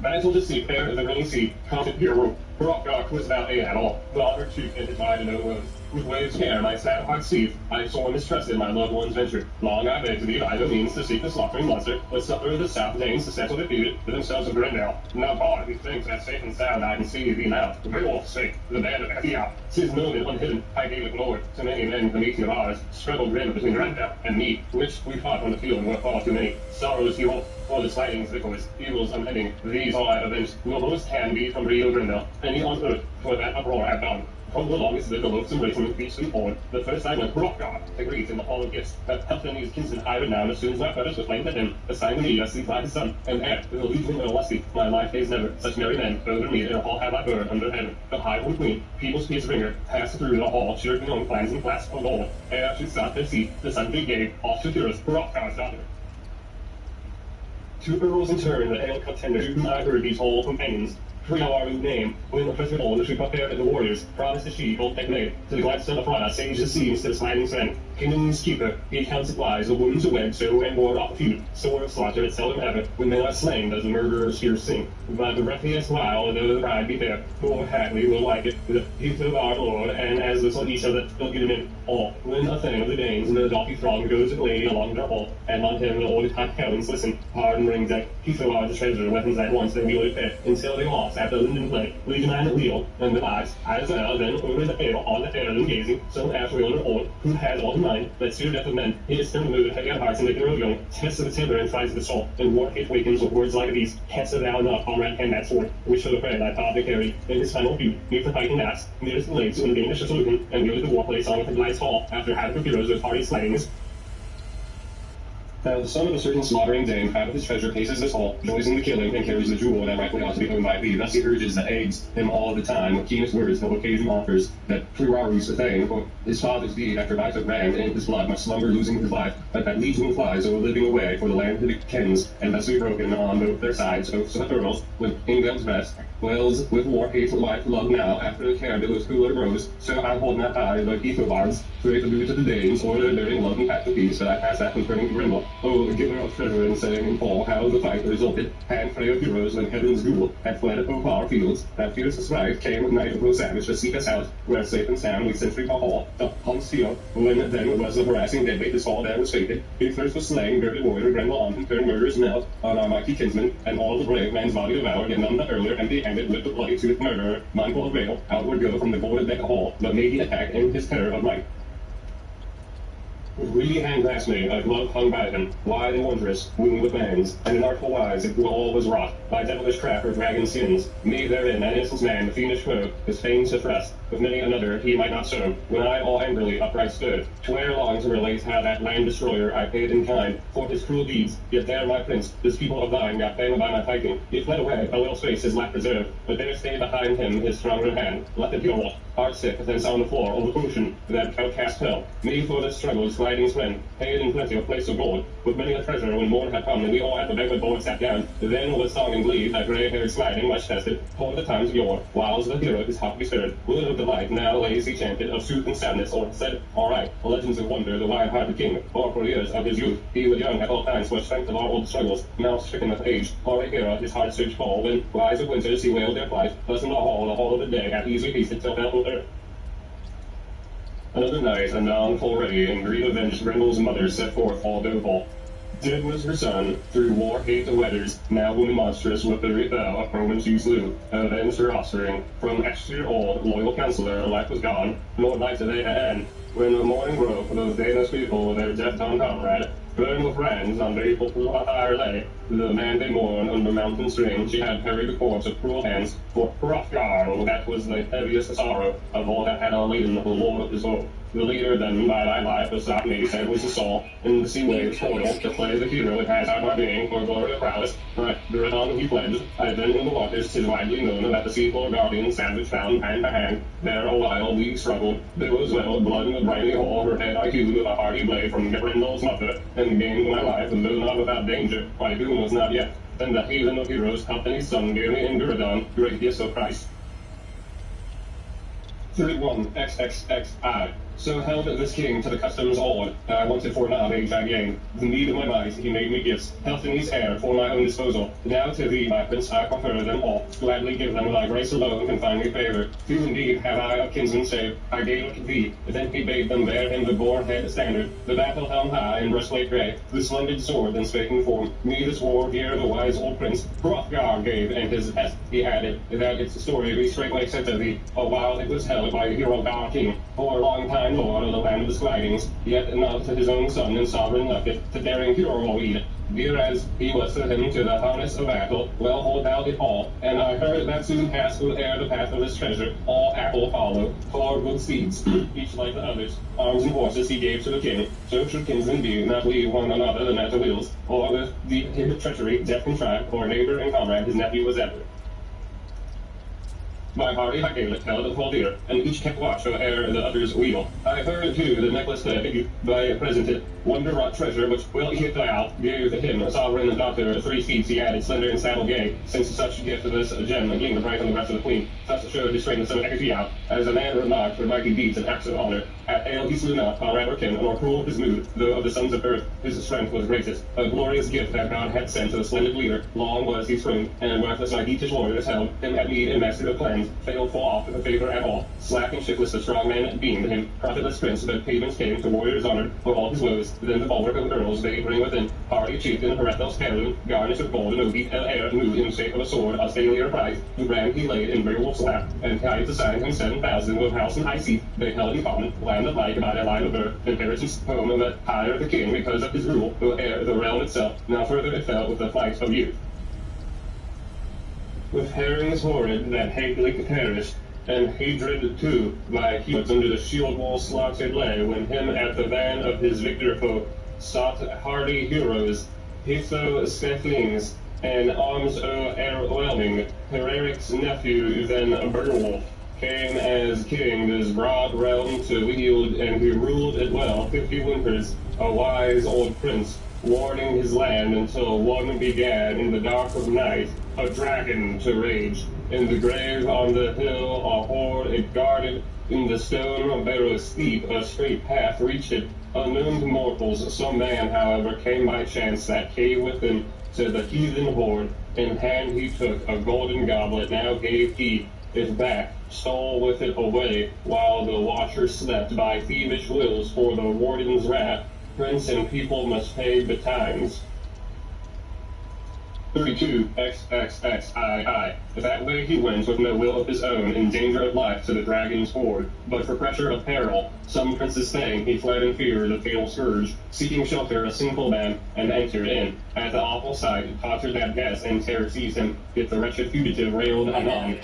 Battle to sea, fair as the rainy sea, counted hero, Hrothgar was without aid at all, the honor cheek and his ride to no woes. With waves of care my sad heart seethed, I sore mistrusted my loved one's venture. Long I begged thee by no means to seek the slaughtering monster, but suffer the South Danes to settle defeated for themselves of Grendel. Now God, these things that safe and sound I can see thee now. For Beowulf's sake, the band of Ethiop, 'tis known and unhidden, I gave it Lord, to many men the meeting of ours, struggled grim between Grendel and me, which we fought on the field were far too many. Sorrows he won't, for the slidings vicors, evils unending, these all I have avenged, will most hand be from Rio Grendel, any on earth, for that uproar I have done. From the longest lived the loathsome race and reached them forward. The first I went Hrothgar, agreed in the hall of gifts, that helped any his kinsman high renown as soon as my brothers were slain to him, assigned to me as the his son, and heir, with a legion of lusty, my life days never, such merry men, over me in a hall have I burned under heaven. The high one queen, people's peace bringer, passed through the hall, shirking on clans and clasps of gold, ere she sought their seat, the son they gave, off to Pyrrhus, Hrothgar's daughter. Two earls in turn, the hail contenders, to whom I heard these whole companions, Friar's name, when the first old, she prepared the warriors, promised the she, both had made, to the glad son of Frana, sage the sea instead of sliding sand. Kingdom's keeper, he counts supplies, the wounds to wed, so and ward off feud, sore of slaughter it seldom ever, when men are slain, does the murderer's fears sing. But the reckless while, though the bride be fair, poor Hagley will like it, the youth of our Lord, and as little each other will get him in all. When a thing of the Danes and the donkey throng goes to the lady along the hall, and on him the old hot helms listen, hard and ring deck, he throw out the treasure, weapons at once they wielded fair, until they lost after Linden play, Legion and Leo, and the lives, as well, then over the fair, on the fair and gazing, some Ashwell or old, who has all the mind, that seer death of men, he is still moved, heavy on hearts, and making road young, tests of the timber and finds of the soul, and war hate wakens with words like these, canst thou not, comrade, hand that sword, which for the prey thy father carried, in his final view, neath the fighting ass, nearest the legs, when Danish solution, and nearly the war place on the lights fall, after half of heroes with hearty slayings. Now the son of a certain slaughtering Dane, out of his treasure, paces this hall, joys in the killing, and carries the jewel that rightly ought to be owned by thee. Thus he urges that aids him all the time, with keenest words no occasion offers, that Priorus the Thane, for his father's deed, after life of ran, in his blood must slumber losing his life, but that leads when flies o'er living away, for the land that it kens, and thus we broken on both their sides, oaths of the earls, with England's best, wells with war, hateful wife, love now, after the care that was cooler rose, so I hold not high, but Ethelbards, create the boot to the Danes, or their living love and path of peace, that I pass that concerning Grendel. Oh, the giver of treasure and saying in Paul, how the fight resulted, and Frey of heroes when heaven's duel had fled over our fields, that fierce strife came with night of no savage to seek us out, where safe and sound we sentry our hall, the Conceal, when then was the harassing deadly, this all there was fated. He first was slain, bearded warrior, Grendel on, and turned murderers knelt on our mighty kinsman, and all the brave man's body devoured, and none the earlier empty-handed with the bloody tooth murderer, mindful of rail, outward go from the void Becca hall, but may he attack in his terror of might. With greedy hand grasped me, a glove hung by him, wide and wondrous, wound with bands, and in artful wise it all was wrought, by devilish craft or dragon skins. Me therein, an innocent man, the fiendish foe, his fanes to thrust, with many another he might not serve, when I all angrily upright stood, to ere long to relate how that land destroyer I paid in kind, for his cruel deeds, yet there my prince, this people of thine, got fame by my fighting. He fled away, a little space his life preserved, but there stayed behind him his stronger hand, left the Beowulf, heart sick, thence on the floor, over ocean, that outcast fell. Me for this struggle, sliding friend, paid in plenty of place of gold, with many a treasure when morn had come, and we all at the banquet board sat down, then with song and glee, that grey-haired sliding much tested, for the times of yore, whiles the hero his heart bestirred, wood of delight, now lays he chanted, of sooth and sadness, or said, all right, legends of wonder, the wide-hearted king, for years of his youth, he was young at all times, for strength of our old struggles, now stricken with age, for a hero his heart searched fall, when, wise of winters, he wailed their flight, thus in the whole of the day, hath easily feasted till fell earth. Another night, anon full ready, in greed avenged, Grendel's mother set forth all Beowulf. Dead was her son, through war hate the wedders, now woman monstrous with the rebel of Roman she slew, avenged her offspring. From exterior old, loyal counselor, life was gone, nor life did they end. When the morning broke, those Danish people, their death-done comrade, burned with brands on faithful fire lay. The man they mourned under mountain stream, she had buried the corpse of cruel hands, for Hrothgar, that was the heaviest sorrow of all that had laden the lord of his woe. The leader then by thy life besought me, said was the soul, in the sea waves portal, to play the hero it has out my being, for glory of prowess. Right, thereupon he pledged, I had been in the waters, 'tis widely known, that the seafloor guardian savage found hand to hand. There a while we struggled, there was well blood in the briny hole, her head I hewed with a hearty blade from Grendel's mother, and gained my life, though not without danger, my doom was not yet. Then the haven of heroes, company's son, gave me in Guridon, great gifts of Christ. 31 XXXI. So held this king to the customs old, that I wanted for not age I gained. The need of my might, he made me gifts, health and ease air, for my own disposal. Now to thee, my prince, I prefer them all. Gladly give them, thy grace alone can find me favor. Few indeed have I of kinsmen save, I gave thee. Then he bade them bear him the boar head standard, the battle helm high, and breastplate grey, the splendid sword, then spake in form. Me this war here the wise old prince, Hrothgar gave, and his hest he added, that its story be straightway sent to thee. A while it was held by Hrothgar king, for a long time lord of the land of the Squagings, yet not to his own son and sovereign left it, to daring Hrothgar. Dear as he was to him to the harness of battle, well hold thou it all. And I heard that soon passed will ere the path of his treasure, all apple follow, 4 good steeds, each like the others. Arms and horses he gave to the king, so should kinsmen be, not leave one another than at the wheels, or with the treachery, death contrived, or neighbor and comrade his nephew was ever. My hardy Gaelic held a full deer, and each kept watch ere the others wheel. I heard too the necklace that by presented, wonder-wrought treasure which will Ethel gave to him, a sovereign daughter, 3 steeds he added, slender and saddle gay, since such gift of this gem gleamed bright on the breast of the queen. Thus showed his strength the son of Hecate, as a man remarked for mighty deeds and acts of honor. At ale he slew not, comrade or kin, nor cruel his mood, though of the sons of earth his strength was greatest. A glorious gift that God had sent to the splendid leader, long was he spring, and worthless my Geatish warriors held him at need and master of plans, failed full oft of favor at all. Slack and shiftless the strong man beamed him, profitless prince, but pavements came to warriors honored for all his woes. Then the bulwark of earls they bring within, hardy chieftain Hrethel's heirloom, garnished with gold, and Ogi el moved in shape of a sword, a statelier prize, the brand he laid in Beowulf's lap, and tied to sign him 7,000 with house and high seat, they held in common, land of light by their line of birth, inheritance home of the higher the king because of his rule, though ere the realm itself, now further it fell with the flight of youth. With herrings horrid that hately perished, and hatred too, by heats under the shield wall slaughtered lay, when him at the van of his victor folk sought hardy heroes, Hitho Scathlings, and arms o'erwhelming, Hereric's nephew then Beowulf, came as king this broad realm to wield, and he ruled it well 50 winters, a wise old prince, warding his land until one began in the dark of night a dragon to rage. In the grave on the hill a horde it guarded, in the stone barrow steep a straight path reached it, unknown to mortals. Some man, however, came by chance that cave within to the heathen horde. In hand he took a golden goblet, now gave he it back, stole with it away, while the watcher slept by thievish wills for the warden's wrath. Prince and people must pay betimes. 32 XXXII. That way he went with no will of his own, in danger of life to the dragon's horde. But for pressure of peril, some prince's staying, he fled in fear the fatal scourge, seeking shelter a sinful man, and entered in. At the awful sight, tottered that guest, and terror seized him, yet the wretched fugitive railed anon.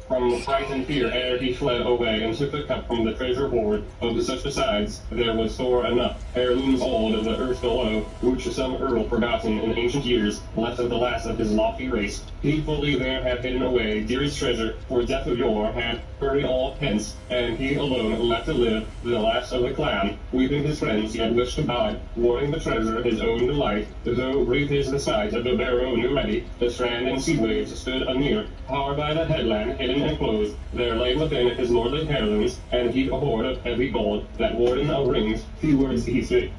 From fright and fear ere he fled away, and took the cup from the treasure hoard. Of such besides there was store enough, heirlooms old of the earth below, which some earl forgotten in ancient years left of the last of his lofty race. He fully there had hidden away dearest treasure, for death of yore had hurried all hence, and he alone left to live, the last of the clan. Weeping his friends he had wished to buy, warding the treasure his own delight, though brief is the sight of the barrow new ready. The strand and sea waves stood anear, hard by the headland hidden and closed. There lay within his lordly heirlooms, and he a hoard of heavy gold, that warden of rings, few words he spake.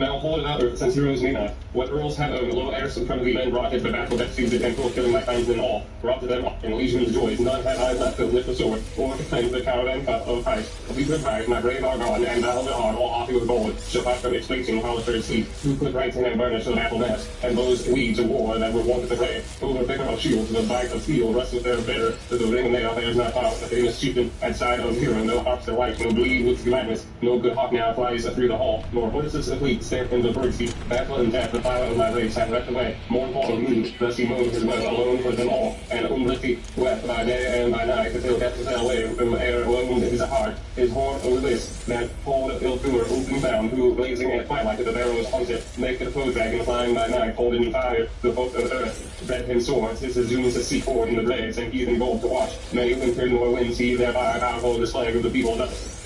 Now hold it out, earth, since heroes may not. What earls have owned, low heirs from the men brought into the battle that seized it, and full killing my clansmen all, brought to them in legion's joys. None had I left to lift the sword, or to claim the caravan cup of Christ. These good prize, my brave are gone, and thou the hard, all haughty with gold, shall pass from its placing, Hollister's sleep. Who could right and burnish the battle nest, and those weeds of war that were wont to play, over vigor of shield, to the bite of steel, rust with their bitter, to the ring of nail, there's not far, the famous chieftain, at side of hero, no hearts their life, no bleed with gladness, no good hawk now flies through the hall, nor horses of fleet stamp in the bird's feet, battle and death, fire of my race had wrecked away. Mournful of mood, thus he mowed his woe alone for them all. And Umlithty wept by day and by night until death fell away from air wound his heart. His horn over this, that cold ill-doer open bound, who blazing at twilight to the barrows haunted, naked foe dragon flying by night, holding in fire the boat of earth, bred him swords, his zooms to seek forward in the blades, and heathen gold to watch. Many winter nor winds he thereby powerful display of the people thus.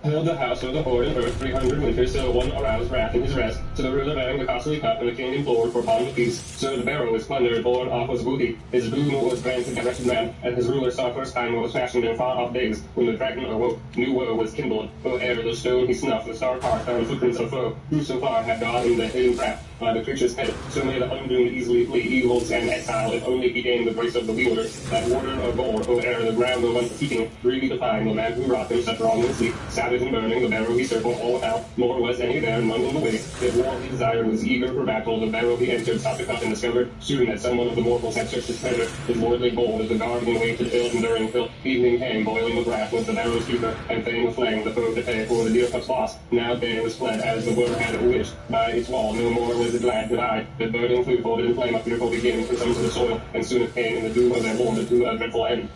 Held the house of the horde in earth 300 winters, till one aroused wrath in his rest. To the ruler bearing the costly cup, and the king implored for bond of peace. So the barrow was plundered, borne off was booty. His boon was granted by wretched man, and his ruler saw first time what was fashioned in far-off days, when the dragon awoke, new woe was kindled. O ere the stone he snuffed, the stark heart found footprints of foe, who so far had gone in the hidden trap by the creature's head. So may the undoomed easily flee evils and exile, if only he gain the grace of the wielder. That warder of gold, O ere the ground of unseeking, really defined the man who wrought him such wrong and sleep, savage and burning, the barrow he circled all without, nor was any there, none in the way. If war he desired was eager for battle, the barrow he entered, sought the cup and discovered soon that someone of the mortals had searched his treasure. His lordly gold as the guardian waited ill enduring till evening came, boiling with wrath was the barrow's keeper, and fain with flame the foe to pay for the dear cup's loss. Now day was fled as the word had wished, by its wall no more was it glad to die. The burning flue folded in flame a fearful beginning from some to the soil, and soon it came in the doom of their lord to a dreadful end.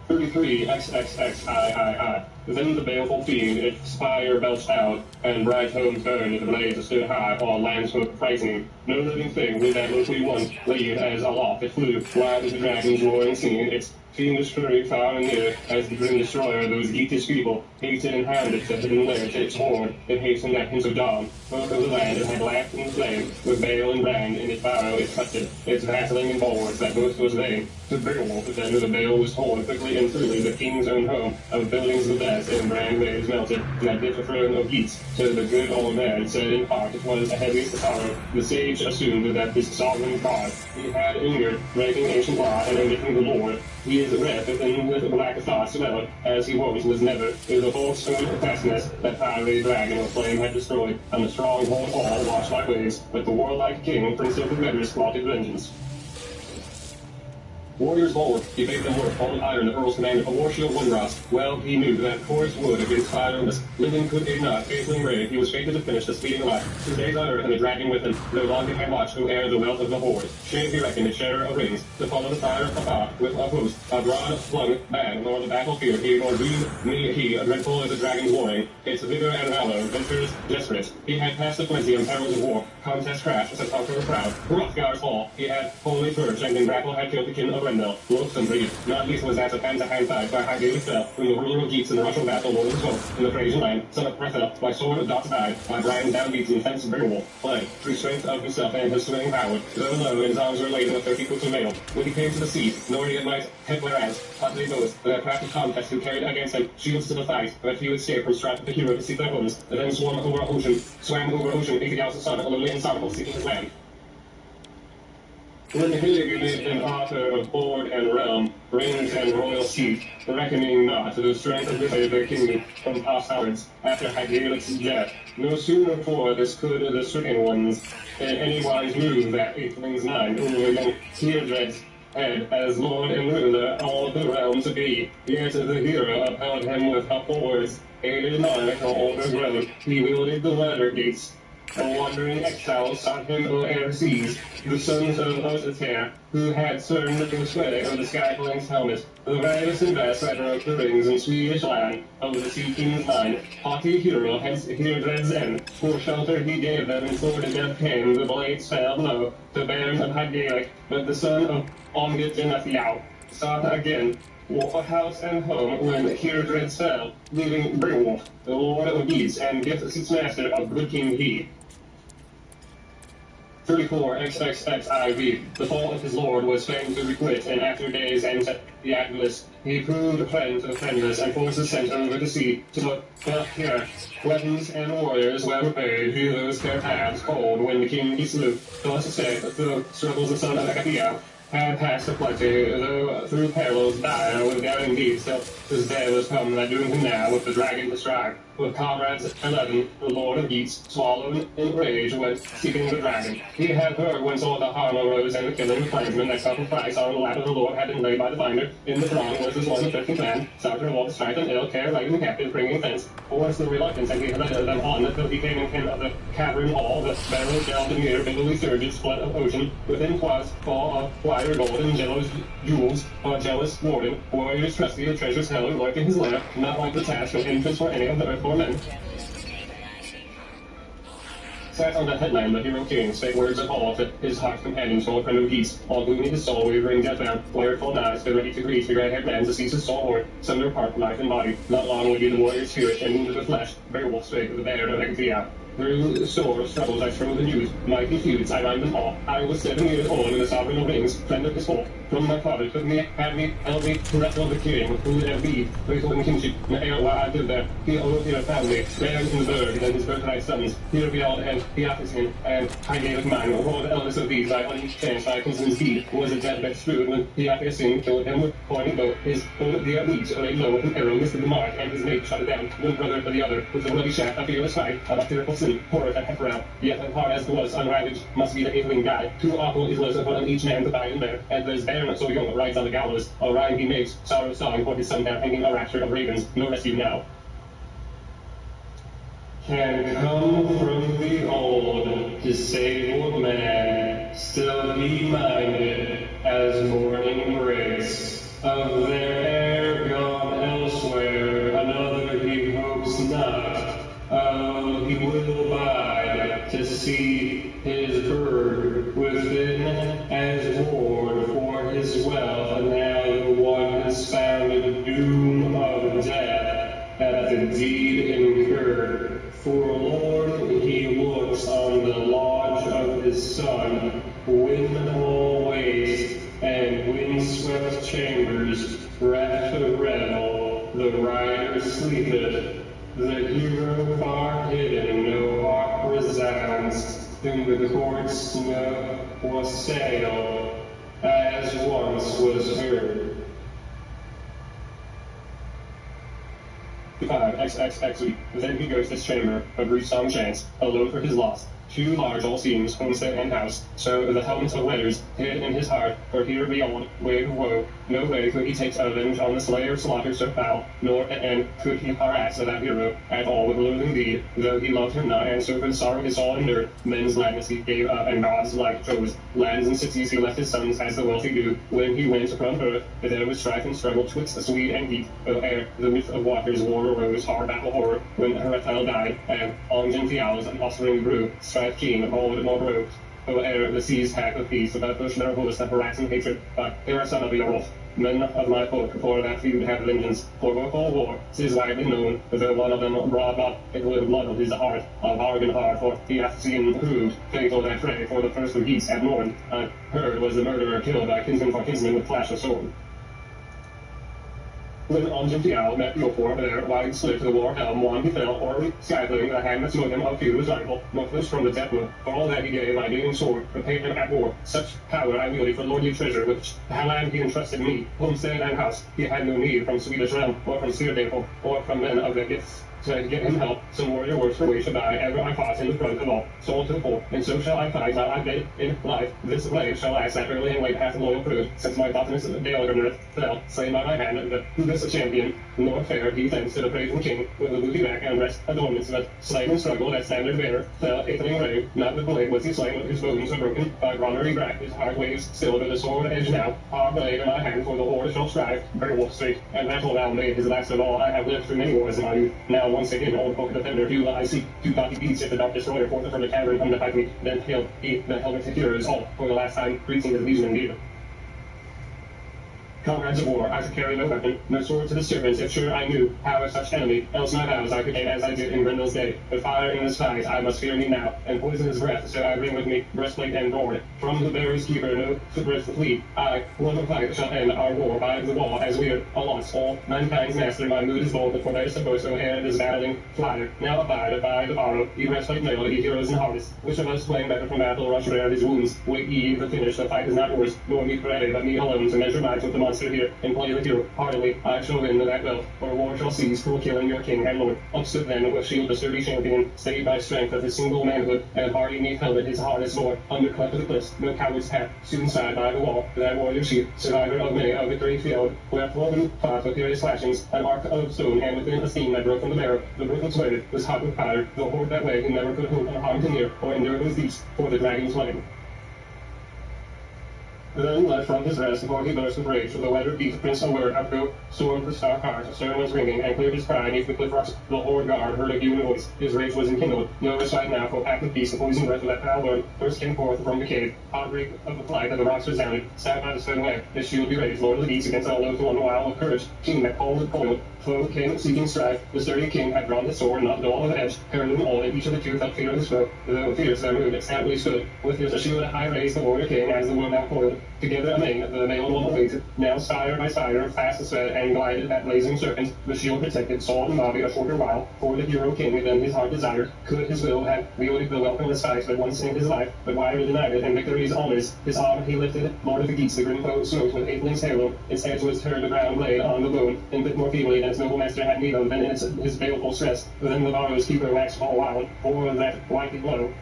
33 XXXIII. Then the baleful fiend its fire belched out, and bright homes burned, the blaze stood high, all landsfolk frightening. No living thing with that locally one laid as aloft it flew, wide as the dragon's roaring scene, its fiendish fury far and near, as the grim destroyer, those geekish people, hated and hounded the hidden lair to its horn, it hastened at hints of dawn. Both of the land it had lapped in flame, with bale and brand, in its barrow it trusted, its vacillating in bulwarks, that boast was vain. To Beowulf, then the bale was torn quickly and freely, the king's own home, of buildings the best, and brand waves melted, and that bitter throne of geese, to the good old man said in heart it was a heavy sorrow. The sage assumed that his sovereign God, he had angered, breaking ancient law, and omitting the Lord. He is red within with black thoughts developed, as he wont was never, is the whole stone of fastness, that fiery dragon of flame had destroyed, and the stronghold all washed by waves, but the warlike king, prince of the rivers, plotted vengeance. Warriors bold, he bade them work, all in iron, the earls commanded a war shield one ross. Well he knew that porous wood against fire and mist, living could aid not, faithfully brave, he was fated to finish the speeding life. 2 days on earth and the dragon with him, no longer had watched who ere the wealth of the horde. Shame he reckoned, a sharer of rings, to follow the fire of Papa, with a host, a broad flung bag, nor the battle fear, he nor doom, me he, dreadful as the dragon's warning, its vigor and valor, ventures desperate. He had passed the plenty and perils of war, contest crash, as a conqueror proud, Hrothgar's fall, he had wholly purged, and in grapple had killed the kin of Rendell. Loathsome breed, not least was that of hands to hand side, by high Beowulf fell, when the ruler of Geats in the Russian battle lord of smoke, in the Frasian land, son of Brethel, by sword of Dots died, by Brian downbeats in fence Beowulf, fled, through strength of himself and his swaying power, though low, and his arms were laden with 30 coats of mail. When he came to the sea, nor yet might head whereas, hotly boast, that craft of contest who carried against him shields to the fight, that he would escape from strife of the hero to seek their homes, and then swam over ocean, 80 gallons of sun, lonely and sorrowful, seeking his land. When Hillig lived an author of board and realm, range and royal seat, reckoning not the strength of their kingdom from past hours, after Hygelac's death, no sooner for this could the stricken ones, anywise move that eightling's nine, over young Teardred's head, as lord and ruler all the realms be, yet the hero upheld him with upwards, aided monarch older grown, he wielded the ladder gates. A wandering exile sought him o'er seas, the sons of Osater, who had certain the sway of the Skyfling's helmet, the various and best that broke the rings in Swedish land of the Sea King's line. Haughty hero, hence here dreads end, for shelter he gave them, and sword and death came, the blades fell low, to Bairn of Hygelac, but the son of Omgit and Athiau sought again for house and home when Heardred fell, leaving Beowulf, the lord of Geats, and gifts its master of good king he. 34 XXXIV. The fall of his lord was fain to requite, and after days and the Atlas, he proved a friend to the friendless, and forces sent over the sea to look but here. Weapons and warriors well prepared, who those fair paths cold when the king he slew. Thus said the struggles of son of Ecapia had passed a plenty, though through perils dire with daring deeds, till his day was come that doomed him now with the dragon to strive. With comrades 11, the Lord of Geats, swallowed in rage, went seeking the dragon. He had heard whence all the harm arose and the killing of clansmen that sacrifice on the lap of the Lord had been laid by the finder. In the throng was this one of 50 clan, Sartre of all the strife and ill care, laden captive, bringing thence. Or was the reluctance and he had led them on, till he came in ken of the cavern hall, the barrel delved in near, biblically surges, flood of ocean. Within was fall of wire gold and jealous jewels, or jealous warden, warriors trusty, the treasures held, lurk in his lair, not like the task of infants or any of the earth-born men. Sat on that headland, the hero king, spake words of awe to his heart's companions, full of friend of peace. All gloomy his soul, wavering death-bound, wired full eyes, stood ready to greet the gray-haired man to seize his soul horn, sunder apart life and body. Not long would be the warrior's spirit, and wounded with flesh. Beowulf spake of the bear of Egthia. Through sore struggles I strove and used, mighty feuds I rhymed them all. I was 7 years old when the sovereign of rings, friend of his folk. From my father took me, had me, held me, wrestled the king, who would be, faithful in kinship, in the air while I lived there. He here found me, there in the burg, and his birthright sons. Here beheld and Beowulf and I gave it mine. All the eldest of these, I unchanced by kinsman's deed, was a deathbed strewed when Beowulf killed him with pointed bow. His own dear leech laid low with an arrow, missed the mark, and his mate shot it down, one brother for the other, with a bloody shaft, a fearless fight, a fearful sin, horror and heifer. Yet hard as it was, unravaged, must be the eighth-wing guy. Too awful it was upon each man to buy and bear, and there's baron so young rides on the gallows. Orion he makes sorrow song for his son now hanging a rapture of ravens, no rescue now. Can come from the old, disabled man, still be minded as morning grace of their heir gone elsewhere, another he hopes not. Oh, he will bide to see his bird within as ward for his wealth, and now the one has found a doom of death at the deed incurred. Forlorn he looks on the lodge of his son, wind all waste, and wind-swept chambers, wrapped to revel, the rider sleepeth. The hero far hidden, no harp resounds, through the courts no wassail, as once was heard. 5 XXX. Then he goes to his chamber, a brief song chants, alone for his loss. 2 large all seams, homestead and house, so the helmets of letters hid in his heart, for here beyond, wave of woe, no way could he take avenge on the slayer slaughter so foul, nor and could he harass that hero at all with loathing deed, though he loved him not, and so for the sorrow his soul endured. Men's gladness he gave up, and God's life chose. Lands and cities he left his sons, as the wealthy do. When he went from earth, there was strife and struggle twixt the sweet and heat, ere the myth of waters war arose, hard battle horror, when Herethel died, and on Gentiles an offspring grew. Strife keen, old and old robes, ere the seas hack of peace, without push their hosts that harass and hatred. But here are son of Beowulf. Men of my folk, for that feud have vengeance, for both all war, 'tis widely known, though one of them brought up it with blood of his heart, a bargain hard, for he hath seen proved fatal that fray, for the first of geese had mourned, heard was the murderer killed by kinsman for kinsman with flash of sword. When on Gential met Beowulf there, wide slit to the war helm, one he fell, or skyfling, a hand that smote him of feud was rifle, muffless from the death wound. For all that he gave, I gave him sword, repaid him at war. Such power I wielded for lordly treasure, which land he entrusted me, homestead and house. He had no need from Swedish realm, or from Seerdale, or from men of their gifts. To get him help, some warrior works for wage to buy, ever I fought in the front of all, soul to the poor, and so shall I fight while I bid in life. This blade shall last that early and late hath loyal proved, since my botanist of the Dale fell, slain by my hand, who this a champion, nor fair he thence to the praising king, with a booty back and rest adornments, but slain and struggle that standard bearer, fell athening brave, not with blade was he slain, but his bones are broken, by bronnery brack, his heart waves still to the sword edge now, hard blade in my hand, for the horde shall strive, Beowulf straight, and battle now made his last of all. I have lived through many wars in my youth, now once again old folk defender, do I seek, do not beats if the dark destroyer forth from the cavern come to fight me, then hail he the helmet of heroes all, for the last time, greeting his legion indeed. Comrades of war, I should carry no weapon, no sword to the servants, if sure I knew how of such enemy, else my vows I could aid as I did in Grendel's day. But fire in his fight, I must fear me now, and poison his breath, so I bring with me breastplate and board. From the barrow's keeper, no footbreadth to flee. I, one of fight, shall end our war by the wall, as we are alonce all mankind's master. My mood is bold, but for there is supposed to ere this battling flyer. Now abide the borrow, ye breastplate nail, ye heroes in harness. Which of us playing better from battle, rush rare his wounds? Wait ye the finish, the fight is not yours, nor me pray, but me alone to measure mine with the monster. monster here, and play the hero heartily. I shall win that belt, or war shall cease for killing your king and lord. Up stood then with shield the sturdy champion, stayed by strength of his single manhood, and hardy neath helmet his heart is more. Under cleft of the cliffs, no coward's path, soon side by the wall, that warrior chief, survivor of many a victory field, where woven fought with furious slashings, an arc of stone, and within a steam that broke from the barrow, the brook was sweated, was hot with powder, the horde that way he never could hope harm to near, or endure his deeds, for the dragon's flame. Then led from his rest before he burst with rage, for the weather beat the prince a word of go, stormed the stark heart, a stern was ringing, and cleared his cry neath the cliff rocks. The horde guard heard a human voice, his rage was enkindled, no respite now, for packed with beasts, the poison breath of that foul lord first came forth from the cave, outbreak of the flight of the rocks resounded, sat by the stern way, his shield be raised, lord of the beasts against all those one while of courage, king that cold and coiled, foe came seeking strife, the sturdy king had drawn his sword, not dull of edge, heralding all, and each of the two felt fear of his foe, though fierce their mood, stoutly stood, with his shield at high raised, the warrior king, as the wood now coiled, together amain, the male and woman waited, now sire by sire, fast aswed, and glided that blazing serpent, the shield protected, sword and body a shorter while, for the hero king than his heart desired, could his will have wielded the welcome disguise that once in his life, but wider denied it, and victory's honors, his arm he lifted, lord of the geese, the grim foe smote with Aethling's halo, its edge was turned the ground blade on the bone, and bit more feebly than its noble master had need of, than in his baleful stress, then the borrow's keeper waxed all wild, for that mighty blow.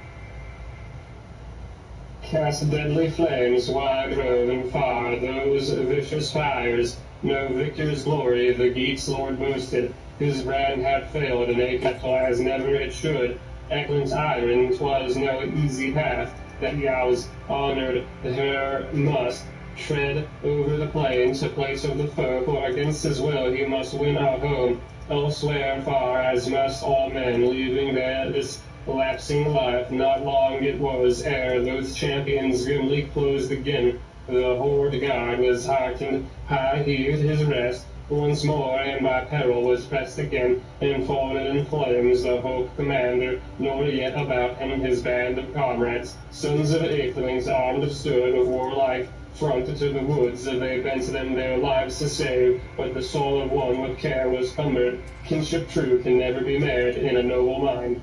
Cast deadly flames wide roving far, those vicious fires, no victor's glory the Geats' lord boasted, his brand had failed, and they kept as never it should, Eklund's iron 'twas no easy path, that Yao's honored hair must tread over the plain to place of the foe, for against his will he must win our home, elsewhere far as must all men, leaving there this lapsing life. Not long it was ere those champions grimly closed again. The horde guard was heartened, high heaved his rest, once more, and by peril was pressed again, and fallen in flames the hope commander, nor yet about him his band of comrades, sons of Aethelings armed stood, warlike front to the woods, they bent them their lives to save, but the soul of one with care was cumbered. Kinship true can never be married in a noble mind.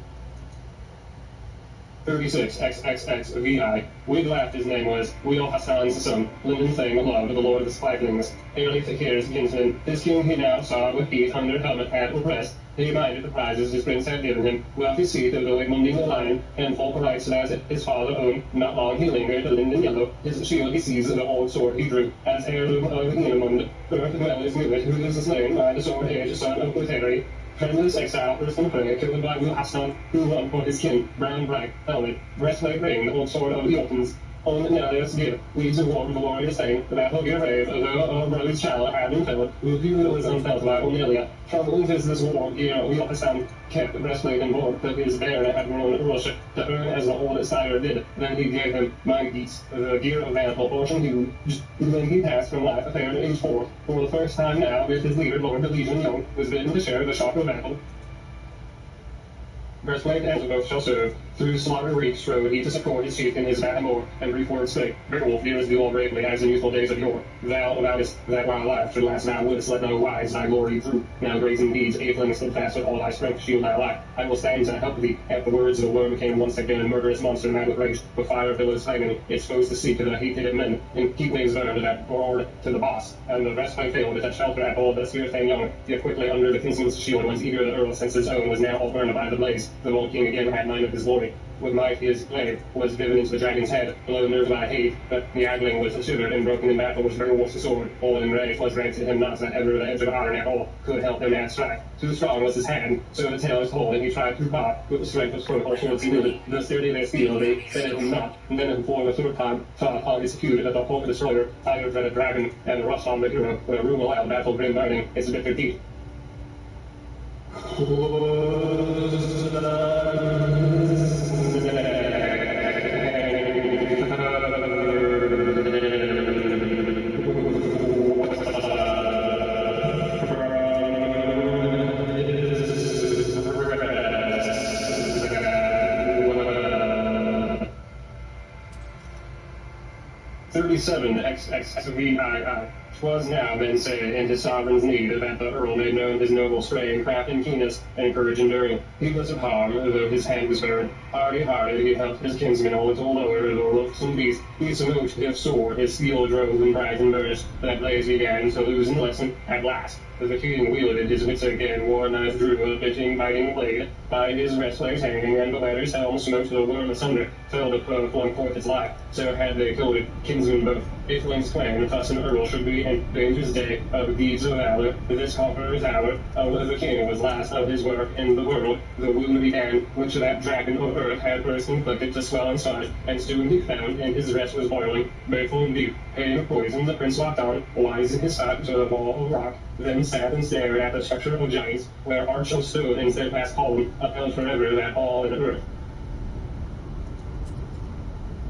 36 XXXVI. Wiglaf his name was, Wheel Hassan's son, Linden Thing loved the lord of the Spikelings. Airly Fakir's kinsman, his king he now saw with heat under helmet hat oppressed. He minded the prizes his prince had given him, wealthy seat of the Wigmunding line, and full rights as his father owned. Not long he lingered, the linden yellow, his shield he seized, the old sword he drew, as heirloom of Neomund. Earth well is knew it, who is slain by the sword edge, son of Gutheri. Friendless exile, first and prey, killed by Will Hassan, who won for his king, brown bright helmet, breastplate ring, the old sword of the Jotun. On Nelia's gift, weeds of war, the warrior saying, the battle gear brave, though a brother's child had been felled, who was unfelt by Onelia. From this war gear, Will Hassan kept the breastplate and bore, that his baron had grown worship, to earn as the old sire did. Then he gave him my geese, the gear of ample portion huge. Then he passed from life a fair to age 4. For the first time now, with his leader, Lord the Legion Young, was bidden to share the shock of battle. Breastplate and both shall serve. Through slaughter reach strode he to support his chief in his battle more, and brief words spake. Beowulf dearest do all bravely, as in youthful days of yore. Thou avowest that while life should last thou wouldst let no wise thy glory through. Now grazing deeds, Aethling steadfast with all thy strength shield thy life. I will stand to help thee. At the words the worm came once again, a murderous monster mad with rage, with fire billows flaming, exposed to seek the heat-pitted men, and heat waves burned that roared to the boss. And the breastplate failed to touch shelter at all the spear thing young, yet quickly under the kinsman's shield was eager the earl, since his own was now all burned by the blaze. The old king again had mind of his glory. With might his blade was driven into the dragon's head, below nerves by hate, but the idling was shivered and broken in battle was Beowulf's sword. All in rage was granted him not that ever the edge of iron at all could help him at strife. Too strong was his hand, so the tale is told, and he tried to part with the strength of swift or swords he wielded. The sturdy their steel they fetted him not, and then for the third time saw upon his feud that the whole destroyer, tiger dreaded dragon, and rushed on the hero, where room wild battle grim burning, its bitter heat. XXVII. 'Twas now, men say, in his sovereign's need, that the earl made known his noble strain, craft and keenness, and courage enduring. Heedless of harm, though his hand was burned, hardy he helped his kinsman all to lower, the some beast. He smote his sword, his steel drove and bright and burnished. That blaze began to lose in lesson at last. The king wielded his wits again, war knife drew, a bitching, biting blade. By his wrestlegs hanging, and the ladder's helm smote the world asunder. Fell the foe, flung forth its life, so had they killed it, kinsmen both. If Link's clan, thus an earl should be in danger's day of deeds of valor, this conqueror's hour of the king was last of his work in the world. The wound began, which that dragon of earth had first inflicted to swell and smudge, and soon he found, and his rest was boiling, baleful and deep. Hating of poison, the prince walked on, wise in his sight to the wall of rock, then sat and stared at the structure of giants, where arch of stone and steadfast column upheld forever that all in earth.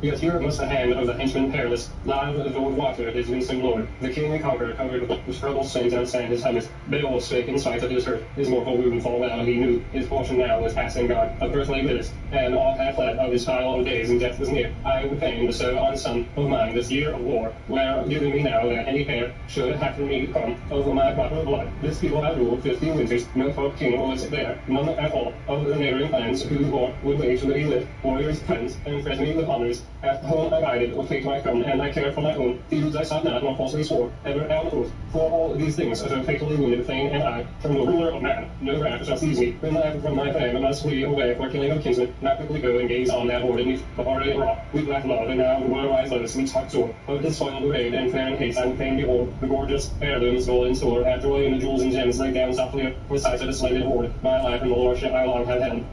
Yet here must the hand of the henchman perilous lie with the water, his winsome lord. The king and conqueror, covered with troubled saints outside his helmet. Beowulf spake in spite of his hurt, his mortal wound full well he knew. His portion now was passing gone, of earth lay bliss, and all had fled of his pile of days, and death was near. I would fain bestow on son of mine this year of war, where giving me now that any pair should happen me come over my proper blood. This people I ruled 50 winters, no folk king was there, none at all of the neighboring clans whose war would wage when he lived, warriors, friends, and threaten me with honors. At home I guided, with fate my crown, and I cared for my own. Fields I sought not, nor falsely swore, ever down oath. For all these things, so fatally wounded, Thane and I, from the ruler of man, no wrath shall seize me. When I from my fame must flee away for killing of kinsmen, not quickly go and gaze on that horde beneath the already wrought. We laugh love, and now the world-wise love sweets heart sore. Of his soiled arrayed and fair and haste, I would fain behold the gorgeous heirlooms, gold in store, have joy in the jewels and gems laid down softly for sight of a splendid hoard. My life and the lordship I long have held.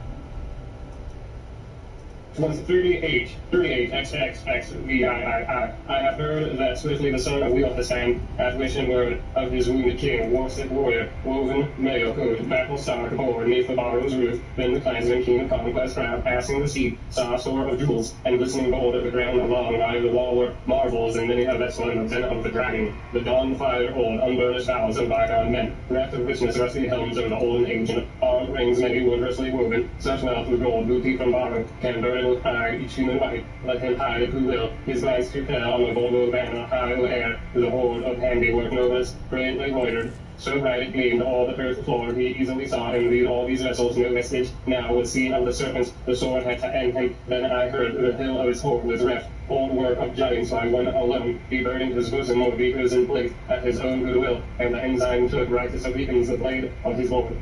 38 XXXVII. I have heard that swiftly the son of Beowulf hath wished in word of his wounded king, war-sick warrior, woven mail coat, battle star born neath the borrow's roof. Then the clansman, king of conquest, proud, passing the sea, saw a store of jewels and glistening gold at the ground along by the wall were marvels, and many of excellent and of the dragon. The dawn fire old, unburnished vows of bygone men, wrapped of richness, rusty helms of the olden age, and armed rings many wondrously woven. Such wealth with gold, booty from borrow, can burn with pride each human wight. Let him hide it who will. His glance to tell on the Volvo banner high o' air, the hoard of handiwork notice, brilliantly embroidered. So bright it gleamed all the earth floor, he easily saw and viewed all these vessels, no vestige now was seen of the serpents. The sword had to end him. Then I heard the hill of his hoard was reft. Old work of giants by one alone. He burdened his bosom with beakers and plate at his own goodwill, and the ensign took righteous obedience the blade of his lord.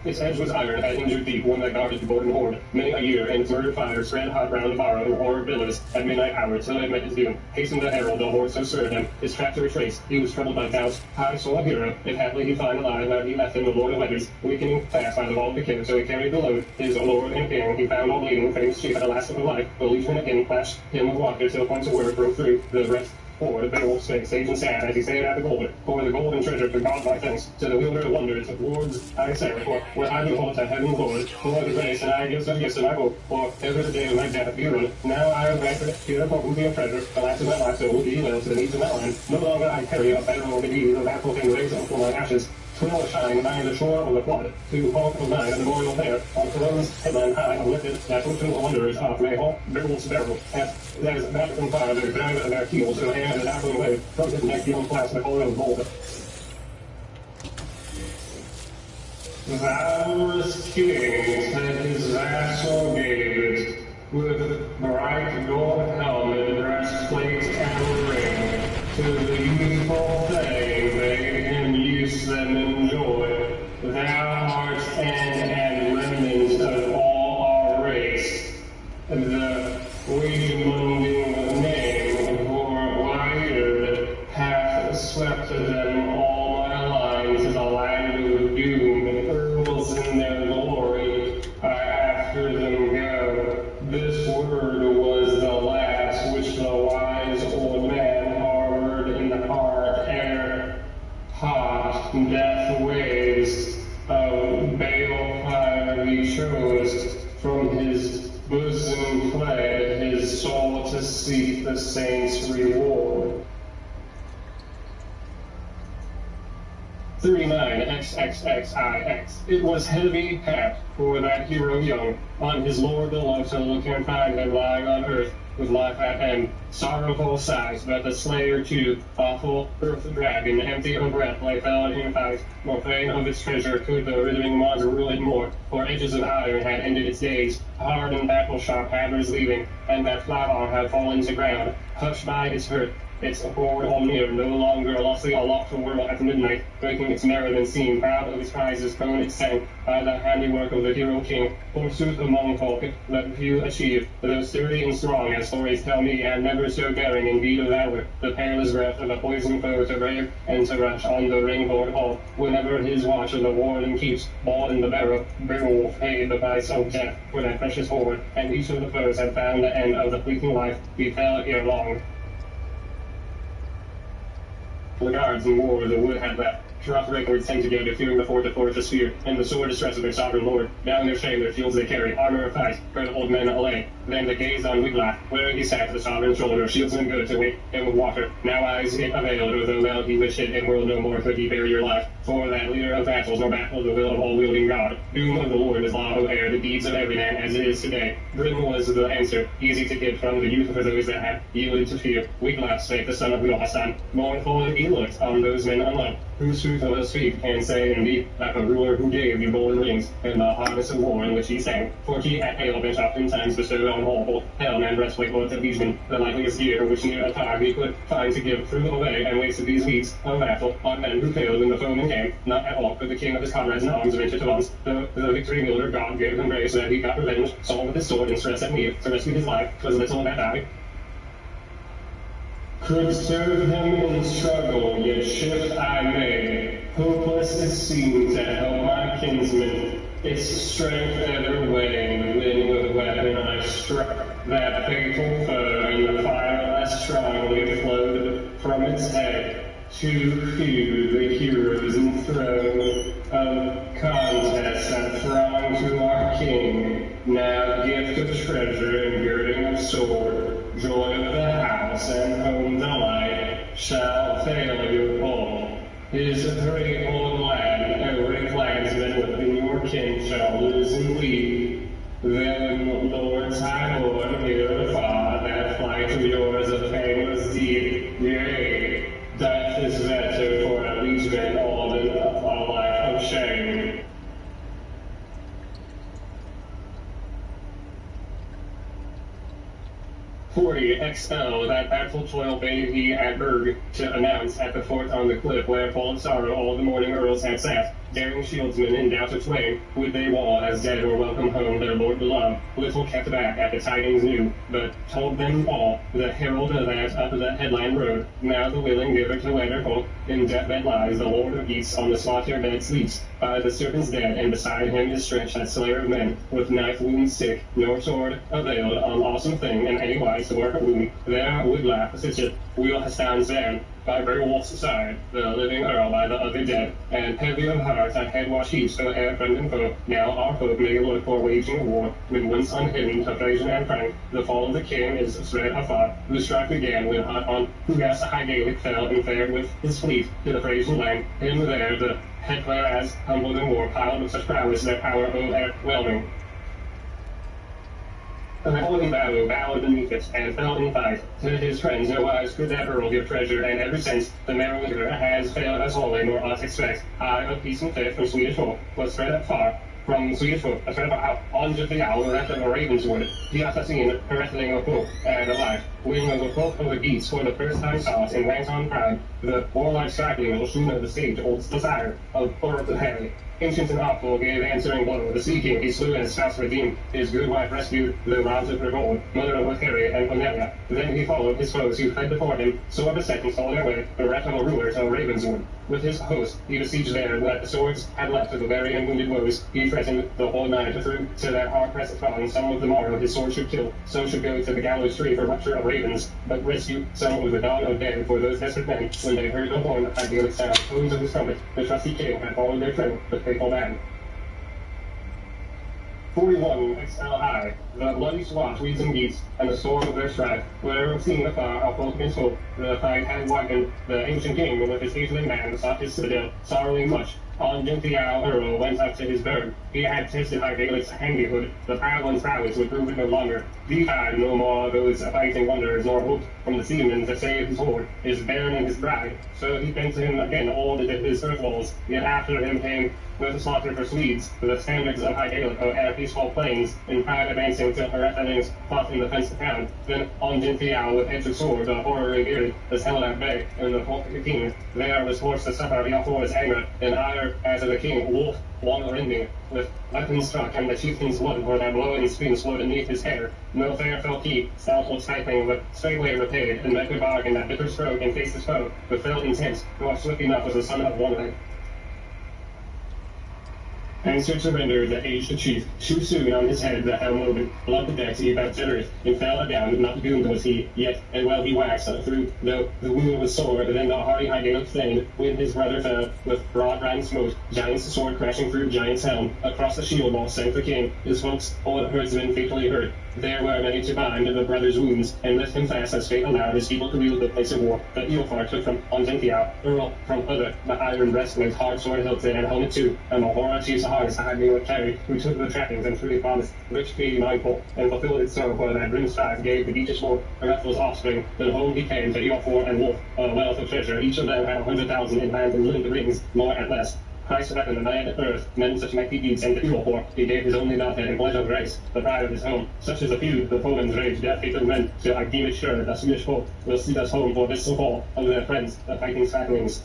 Its edge was iron, had injured deep, one that guarded the golden hoard. Many a year, and its murdered fire spread hot round the barrow, and horror billows at midnight hour, till it met his doom. Hastened the herald, the horde so served him, his track to retrace. He was troubled by doubts. High saw a hero, if haply he find alive where he left him, the lord of letters, weakening fast by the vault of king, so he carried the load. His lord and king, he found all bleeding, famous chief at the last of the life. The legion again clashed him with water, till points of word broke through the rest. For the Beowulf spake, sage and sad, as he said at the golden, for the golden treasure to God my thanks, to the wielder of wonders, words I say, for what I behold to heaven Lord, for the grace, and I give some gifts, and I hope, for ever the day of my death be ruined. Now I have granted here will be a treasure, the last of my life, so will be well to the needs of my land. No longer I carry a federal disease, of that thing raised up for my ashes. Twill shine nigh the shore of the flood, to haunt of mine and memorial there, on Cologne's headland high uplifted, that ocean of wonders of Mayhawk, Beowulf's barrel, there's back from fire, their drag at their heels, to the hand and dappling wave, from his neck beyond flash the color of gold. Valorous kings had his vassal gazed, with bright gold helmet, breastplate, and ring, to the youthful thing bade him use them enjoy. Thou art end and remnant of all our race, the Wegemunding name, for wired, hath swept them all my lines to the land of doom, and earls in their glory, I after them go. This word was the last which the wise old man harbored in the heart ere hot death waves of balefire he chose from his bosom fled his soul to seek the saints' reward. 39 XXXIX. It was heavy hap for that hero young, on his lord the love to look and find him lying on earth, with life at end. Sorrowful sighs, but the slayer too, awful earth dragon, empty of breath, lay fell in fight. More fain of its treasure could the withering monster rule it more, for edges of iron had ended its days. hard and battle-sharp hammers leaving, and that Flavar had fallen to ground, hushed by its hurt. Its hoard all near, no longer lustily aloft the world at midnight, breaking its merriment scene, proud of its prizes, prone it sank, by the handiwork of the hero king. Forsooth among folk, let few achieve, though sturdy and strong, as stories tell me, and never so daring in deed of valor, the perilous breath of a poisoned foe to brave, and to rush on the ring-board hall, whenever his watch of the warden keeps, ball in the barrow, Beowulf paid the price of death for that precious hoard, and each of the foes had found the end of the fleeting life, he fell ere long. The guards and war the wood had left. Rough records tend together, fearing the fort of fortress fear, and the sore distress of their sovereign lord. Down their shame their shields they carry, armor of fight, heard old men allay. Then they gazed on Wiglaf, where he sat, the sovereign shoulder, shields and good to wake him with water. Now eyes it availed, although well he wished it, and world no more could he bear your life. For that leader of battles, nor battle the will of all-wielding God. Doom of the Lord is law of air, the deeds of every man as it is today. Grim was the answer, easy to give from the youth for those that had yielded to fear. Wiglaf spake the son of Wilhassan, mournful he looked on those men unloved, whose truth will speak, and say indeed, like a ruler who gave you golden rings, and the harness of war in which he sang. For he at hail bench oftentimes bestowed on all, helm and breastplate lords of liegemen, the likeliest gear which near a time he could find to give through away, and wasted these weeks of battle on men who failed when the foeman came. Not at all could the king of his comrades in arms venture to once, though the victory wielder God gave him grace that he got revenge, saw with his sword and stress at need to rescue his life, 'twas little that died. Could serve him in struggle, yet shift I may. Hopeless it seems to help my kinsman. Its strength ever weighing, when with weapon I struck that fatal foe, and the fire less strongly flowed from its head. Too few the heroes enthroned of contest that throng to our king. Now gift of treasure and girding of sword, joy of the house and home delight, shall fail you all. His great old land, every clansman within your kin shall lose and bleed. Then lords high born, hear afar, that flight of yours a famous deed. Yea, death is better for a liegeman all than a life of shame. XL, that battle toil bade he at Berg to announce at the fort on the cliff, where full of sorrow all the morning earls had sat. Daring shieldsmen in doubt of twain, would they wall as dead or welcome home their lord beloved? Little kept back at the tidings new, but told them all, the herald that up the headland rode. Now the willing giver to weather folk, in deathbed lies the lord of geese, on the slaughter bed sleeps, by the serpent's dead, and beside him is stretched that slayer of men, with knife wound sick, nor sword availed on awesome thing, in any wise to work a wound. There Wiglaf sitcheth, Wilhassan stand, by Beowulf's side, the living earl by the other dead, and heavy of heart at head wash heaps to ere friend and foe. Now our folk may look for waging a war, when once unhidden to Frisian and Frank, the fall of the king is spread afar. The strife began when on Hugas high Gaelic fell and fared with his fleet to the Frisian land. Him there the headclare as humbled in war, piled with such prowess their power overwhelming. The holy battle bowed beneath it, and fell in fight. To his friends no wise could that earl give treasure, and ever since the merry winter has failed us wholly, nor aught expect. I of peace and faith from Swedish folk was spread up far. From Swedish folk, I spread out on to the owl, reft of a Ravenswood, the assassin, wrestling of folk, and alive. Wing of the folk of the geese for the first time saw it, and went on proud. The warlike striking will soon of the stage holds desire of Thor the Harry. Ancient and awful gave answering blow. The sea king he slew and his spouse redeemed. His good wife rescued, though robbed of her gold, mother of Othere and Cornelia. Then he followed his foes who fled before him, sore beset and stole their way, bereft of a ruler to Ravenswood. With his host he besieged there, that the swords had left of the very unwounded woes. He threatened the whole night through to that hard-pressed throng. Some of the morrow his sword should kill, so should go to the gallows tree for rupture of ravens, but rescue some with the dawn of day. For those desperate men, when they heard the horn of high Gaelic sound, tones of his trumpet, the trusty king had followed their trail, but faithful band. 41 XLI. The bloody swat weeds and geese, and the storm of their strife, were seen afar, up both against hope. The fight had widened. The ancient king, with his hateful man, sought his citadel, sorrowing much. On Genthial Earl went up to his burg. He had tested Gaelic's handihood. The proud one's prowess would prove it no longer. These had no more those fighting wonders, nor hoped from the seamen to save his hoard, his bairn and his bride. So he bent to him again all his earth walls. Yet after him came with the slaughter for Swedes, with the standards of Gaelic o'er peaceful plains, in pride advancing till Erethanings fought in the fenced town. Then on Genthial with edge of sword, the horror revered, was held at bay, and the king there was forced to suffer Beowulf's anger, and ire as of the king, wolf, long rending, with weapons struck, and the chieftain's blood, where that blow and screams flowed beneath his hair. No fair felt he, stout old stifling, but straightway repaid, and met good bargain that bitter stroke, and faced his foe, with fell intent, nor swift enough was the son of one leg. And Sir surrendered the aged chief. Too soon on his head the helm loaded, blood the decks he about generous, and fell down, not doomed was he, yet, and well he waxed through, though the wound was sore, then the hardy Gaelic thane, when his brother fell, with broad brand smote, giant's sword crashing through giant's helm, across the shield wall sank the king, his folks, old herdsmen fatally hurt. There were many to bind the brother's wounds, and lift him fast as fate allowed his people to wield the place of war. But Beowulf took from Genthial, Earl from other, the iron breastplate, hard sword hilted, and helmet too, and the horror chief's harness Beowulf carried, who took the trappings and truly promised, rich be mindful, and fulfilled it so, for that grim strife gave the beaches more, Erethel's offspring. Then home he came to Beowulf and Wolf, a wealth of treasure, each of them had 100,000 in land and living rings, more and less. Christ reckoned the man of earth, men such mighty deeds, and to Beowulf he gave his only daughter in pledge of grace, the pride of his home. Such is the feud, the foeman's rage, death hated men, till I deem it sure that Swedish folk will see us home for this so fall, of their friends, the fighting saplings.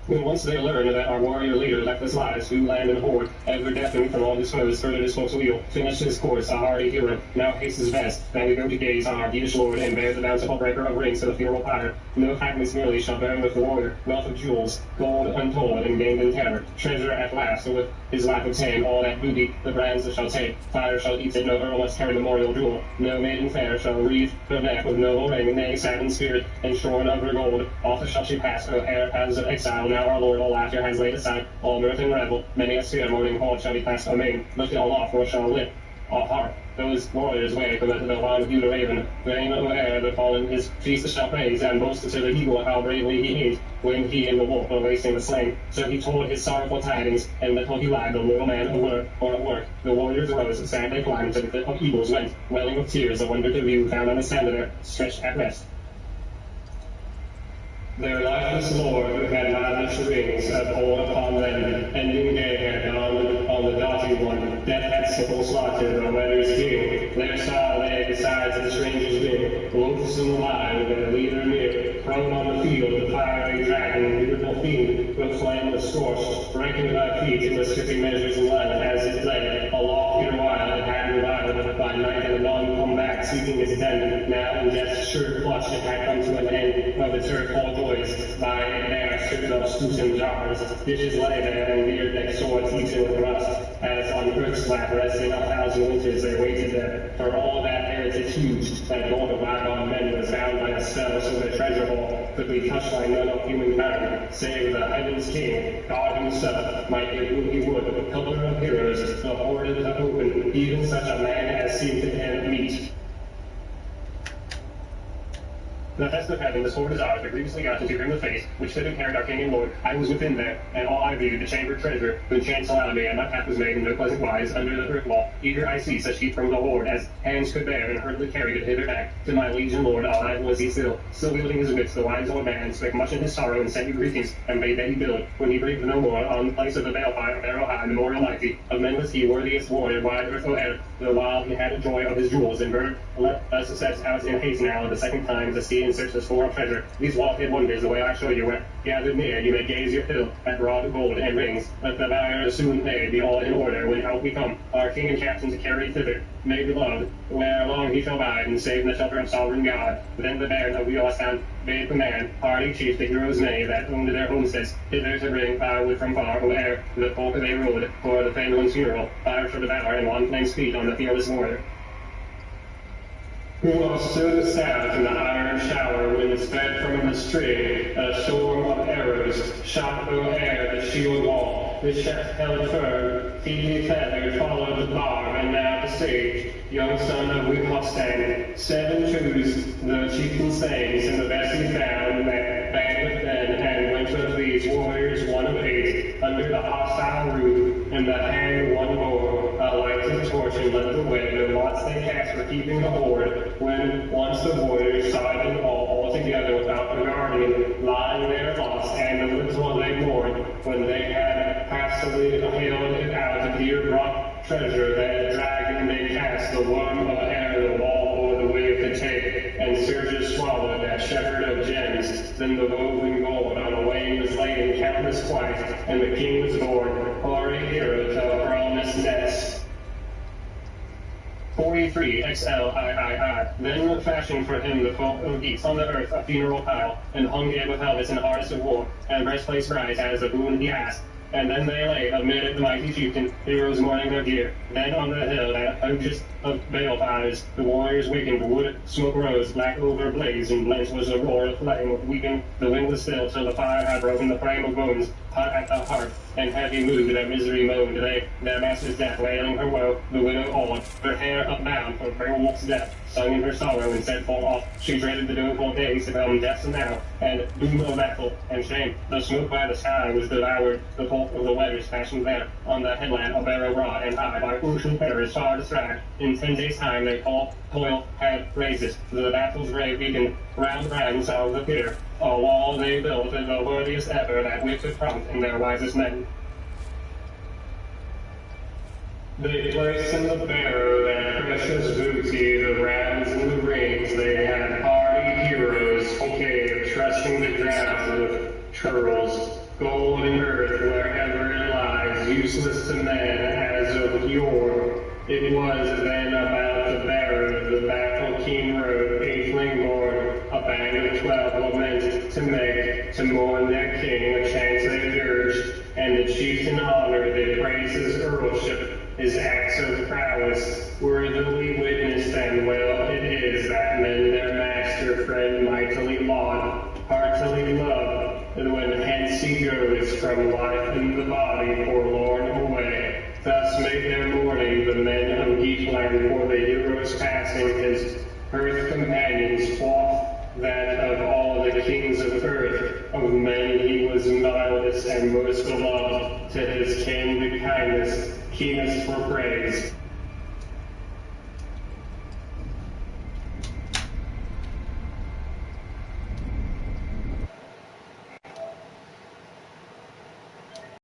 When once they learn that our warrior leader left his lives, who land and hoard, ever deafened from all his foes, furthered his folk's wheel, finished his course, a hardy hero, now hastes his vest, and we go to gaze on our Danish lord, and bear the bountiful breaker of rings to the funeral pyre. No fragments merely shall bear with the warrior, wealth of jewels, gold untold, and gained in terror, treasure at last, and with his lack obtain all that booty the brands shall take, fire shall eat it, no earl must carry memorial jewel, no maiden fair shall wreathe her neck with noble ring, nay, sad in spirit, and shorn of her gold, oft shall she pass, O heir paths of exile, now our Lord all laughter has laid aside, all mirth and revel, many a sphere mourning hall shall be passed amain, look all off, nor shall lit, all heart. Those warriors wake, and the wand of the raven, vain o'er the fallen his feast shall praise, and boast to the eagle how bravely he ate, when he and the wolf were wasting the slain. So he told his sorrowful tidings, and little he lied, the little man at work. The warriors rose, sad they climbed, to the pit of eagles went, welling with tears, a wonder to view, found on the sand there, stretched at rest. Their lifeless lord, who had lavished rings, abhorred upon them, ending day had dawned on the doughty one. Death had sickle slaughtered the weather's king. There saw lay besides the stranger's wing, loathsome alive, their leader near. Prone on the field, the fiery dragon, beautiful fiend, with flame was scorched, breaking by feet in the stripping measures in line as it lay. A loftier wild, it had reviled, by night and dawn come back, seeking its den. Now in death's sure clutch, it had come to an end of its earthful joys. By and there stripped of stoops and jars, dishes lay there, and beard neck swords eaten with rust. As on earth's flat resting 1,000 winters they waited there, for all that heritage huge, that gold of bygone men was bound by a spell, so their treasure hall could be touched by none of human kind, save the heaven's king, God himself, might give whom he would, pillar of heroes, the hoard of the open, even such a man as seemed to him meet. The test of heaven, the sword is ours, but grievously got into grim the face, which should have carried our king and lord. I was within there, and all I viewed, the chamber treasure, when chance allowed me, and my path was made in no pleasant wise, under the earth wall. Eager I see such heat from the Lord, as hands could bear, and hurriedly carried it hither back. To my liege and lord, alive was he still wielding his wits, the wise old man, spake much in his sorrow, and sent you greetings, and bade that he build, when he breathed no more, on the place of the balefire, arrow high, memorial mighty. Of men was he worthiest warrior, wide earth o'er, the while he had a joy of his jewels, and bird, let us set out in haste now, the second time, to see and search the store of treasure. These wall-hid wonders, the way I show you, where gathered near, you may gaze your fill at broad gold and rings. Let the buyer soon pay, be all in order, when out we come, our king and captain to carry thither. May be loved, where long he shall bide, and save in the shelter of sovereign God. Then the baron of Atlas-Atman bade the man, hardy chief, the heroes many, that owned their homesteads, hither to bring firewood from far, where the folk they rode, for the family's funeral, fire shall devour, and one flame's feet on the fearless warrior. Who stood south in the iron shower when it sped from the string, a storm of arrows shot o'er the shield wall. The shaft held firm, feebly feathered, followed the bar, and now the sage, young son of Wihostan, 7 shoes the chieftain saves, and the best he found, that band with men, and went with these warriors 1 of 8, under the hostile roof, and the hand 1 bore, a lighted torch and lit the way, the lots they cast for keeping the horde, when once the warriors saw it all together without the guardian, lying there lost, and the little they mourned, when they had hastily hailed it out, the dear brought treasure, that dragon they cast, the worm of air, the wall over the wave to take, and surges swallowed that shepherd of gems, then the woven gold on a wave was laid countless twice, and the king was born, hoary hero to hurl this nest. 43 XLIII. Then fashioned for him the folk of geese on the earth a funeral pile, and hung it with helmets and harness of war, and breastplates bright as a boon he asked. And then they lay amid the mighty chieftain, heroes mourning their gear. Then on the hill that hugest of bale fires, the warriors wakened, the wood smoke rose, black over blaze, and blent was a roar of flame. Weakened, the wind was still, till the fire had broken the frame of bones, hot at the heart, and heavy moved, their misery moaned. They, their master's death, wailing her woe, the widow awed, her hair upbound from Beowulf's death, sung in her sorrow, and said full oft, she dreaded the doomful days to come, death now, and doom of battle, and shame. The smoke by the sky was devoured, the pulp of the weathers fashioned there, on the headland a barrow broad and high, by ocean bearers far to stride. In 10 days' time they toil had raised it, the battle's brave beacon, round ranks of the pier, a wall they built, the worthiest ever that wit could prompt in their wisest men. They placed in the bearer that precious booty, the rounds and the rings. They had hardy heroes, okay, trusting the ground with churls, gold and earth wherever it lies, useless to men as of yore. It was then about the bearer, the battle-keen road, ageling born, a band of 12 lament to make, to mourn their king, a chance they urged, and the chieftain honor, they praise his earlship, his acts of prowess, worthily witnessed, and well it is that men their master friend mightily laud, heartily love, and when hence he goes from life in the body forlorn away, thus make their mourning the men of Geatland for the hero's passing, his earth companions quoth that of all the kings of earth, of men he was mildest and most beloved, to his kin the kindness, keenest for praise.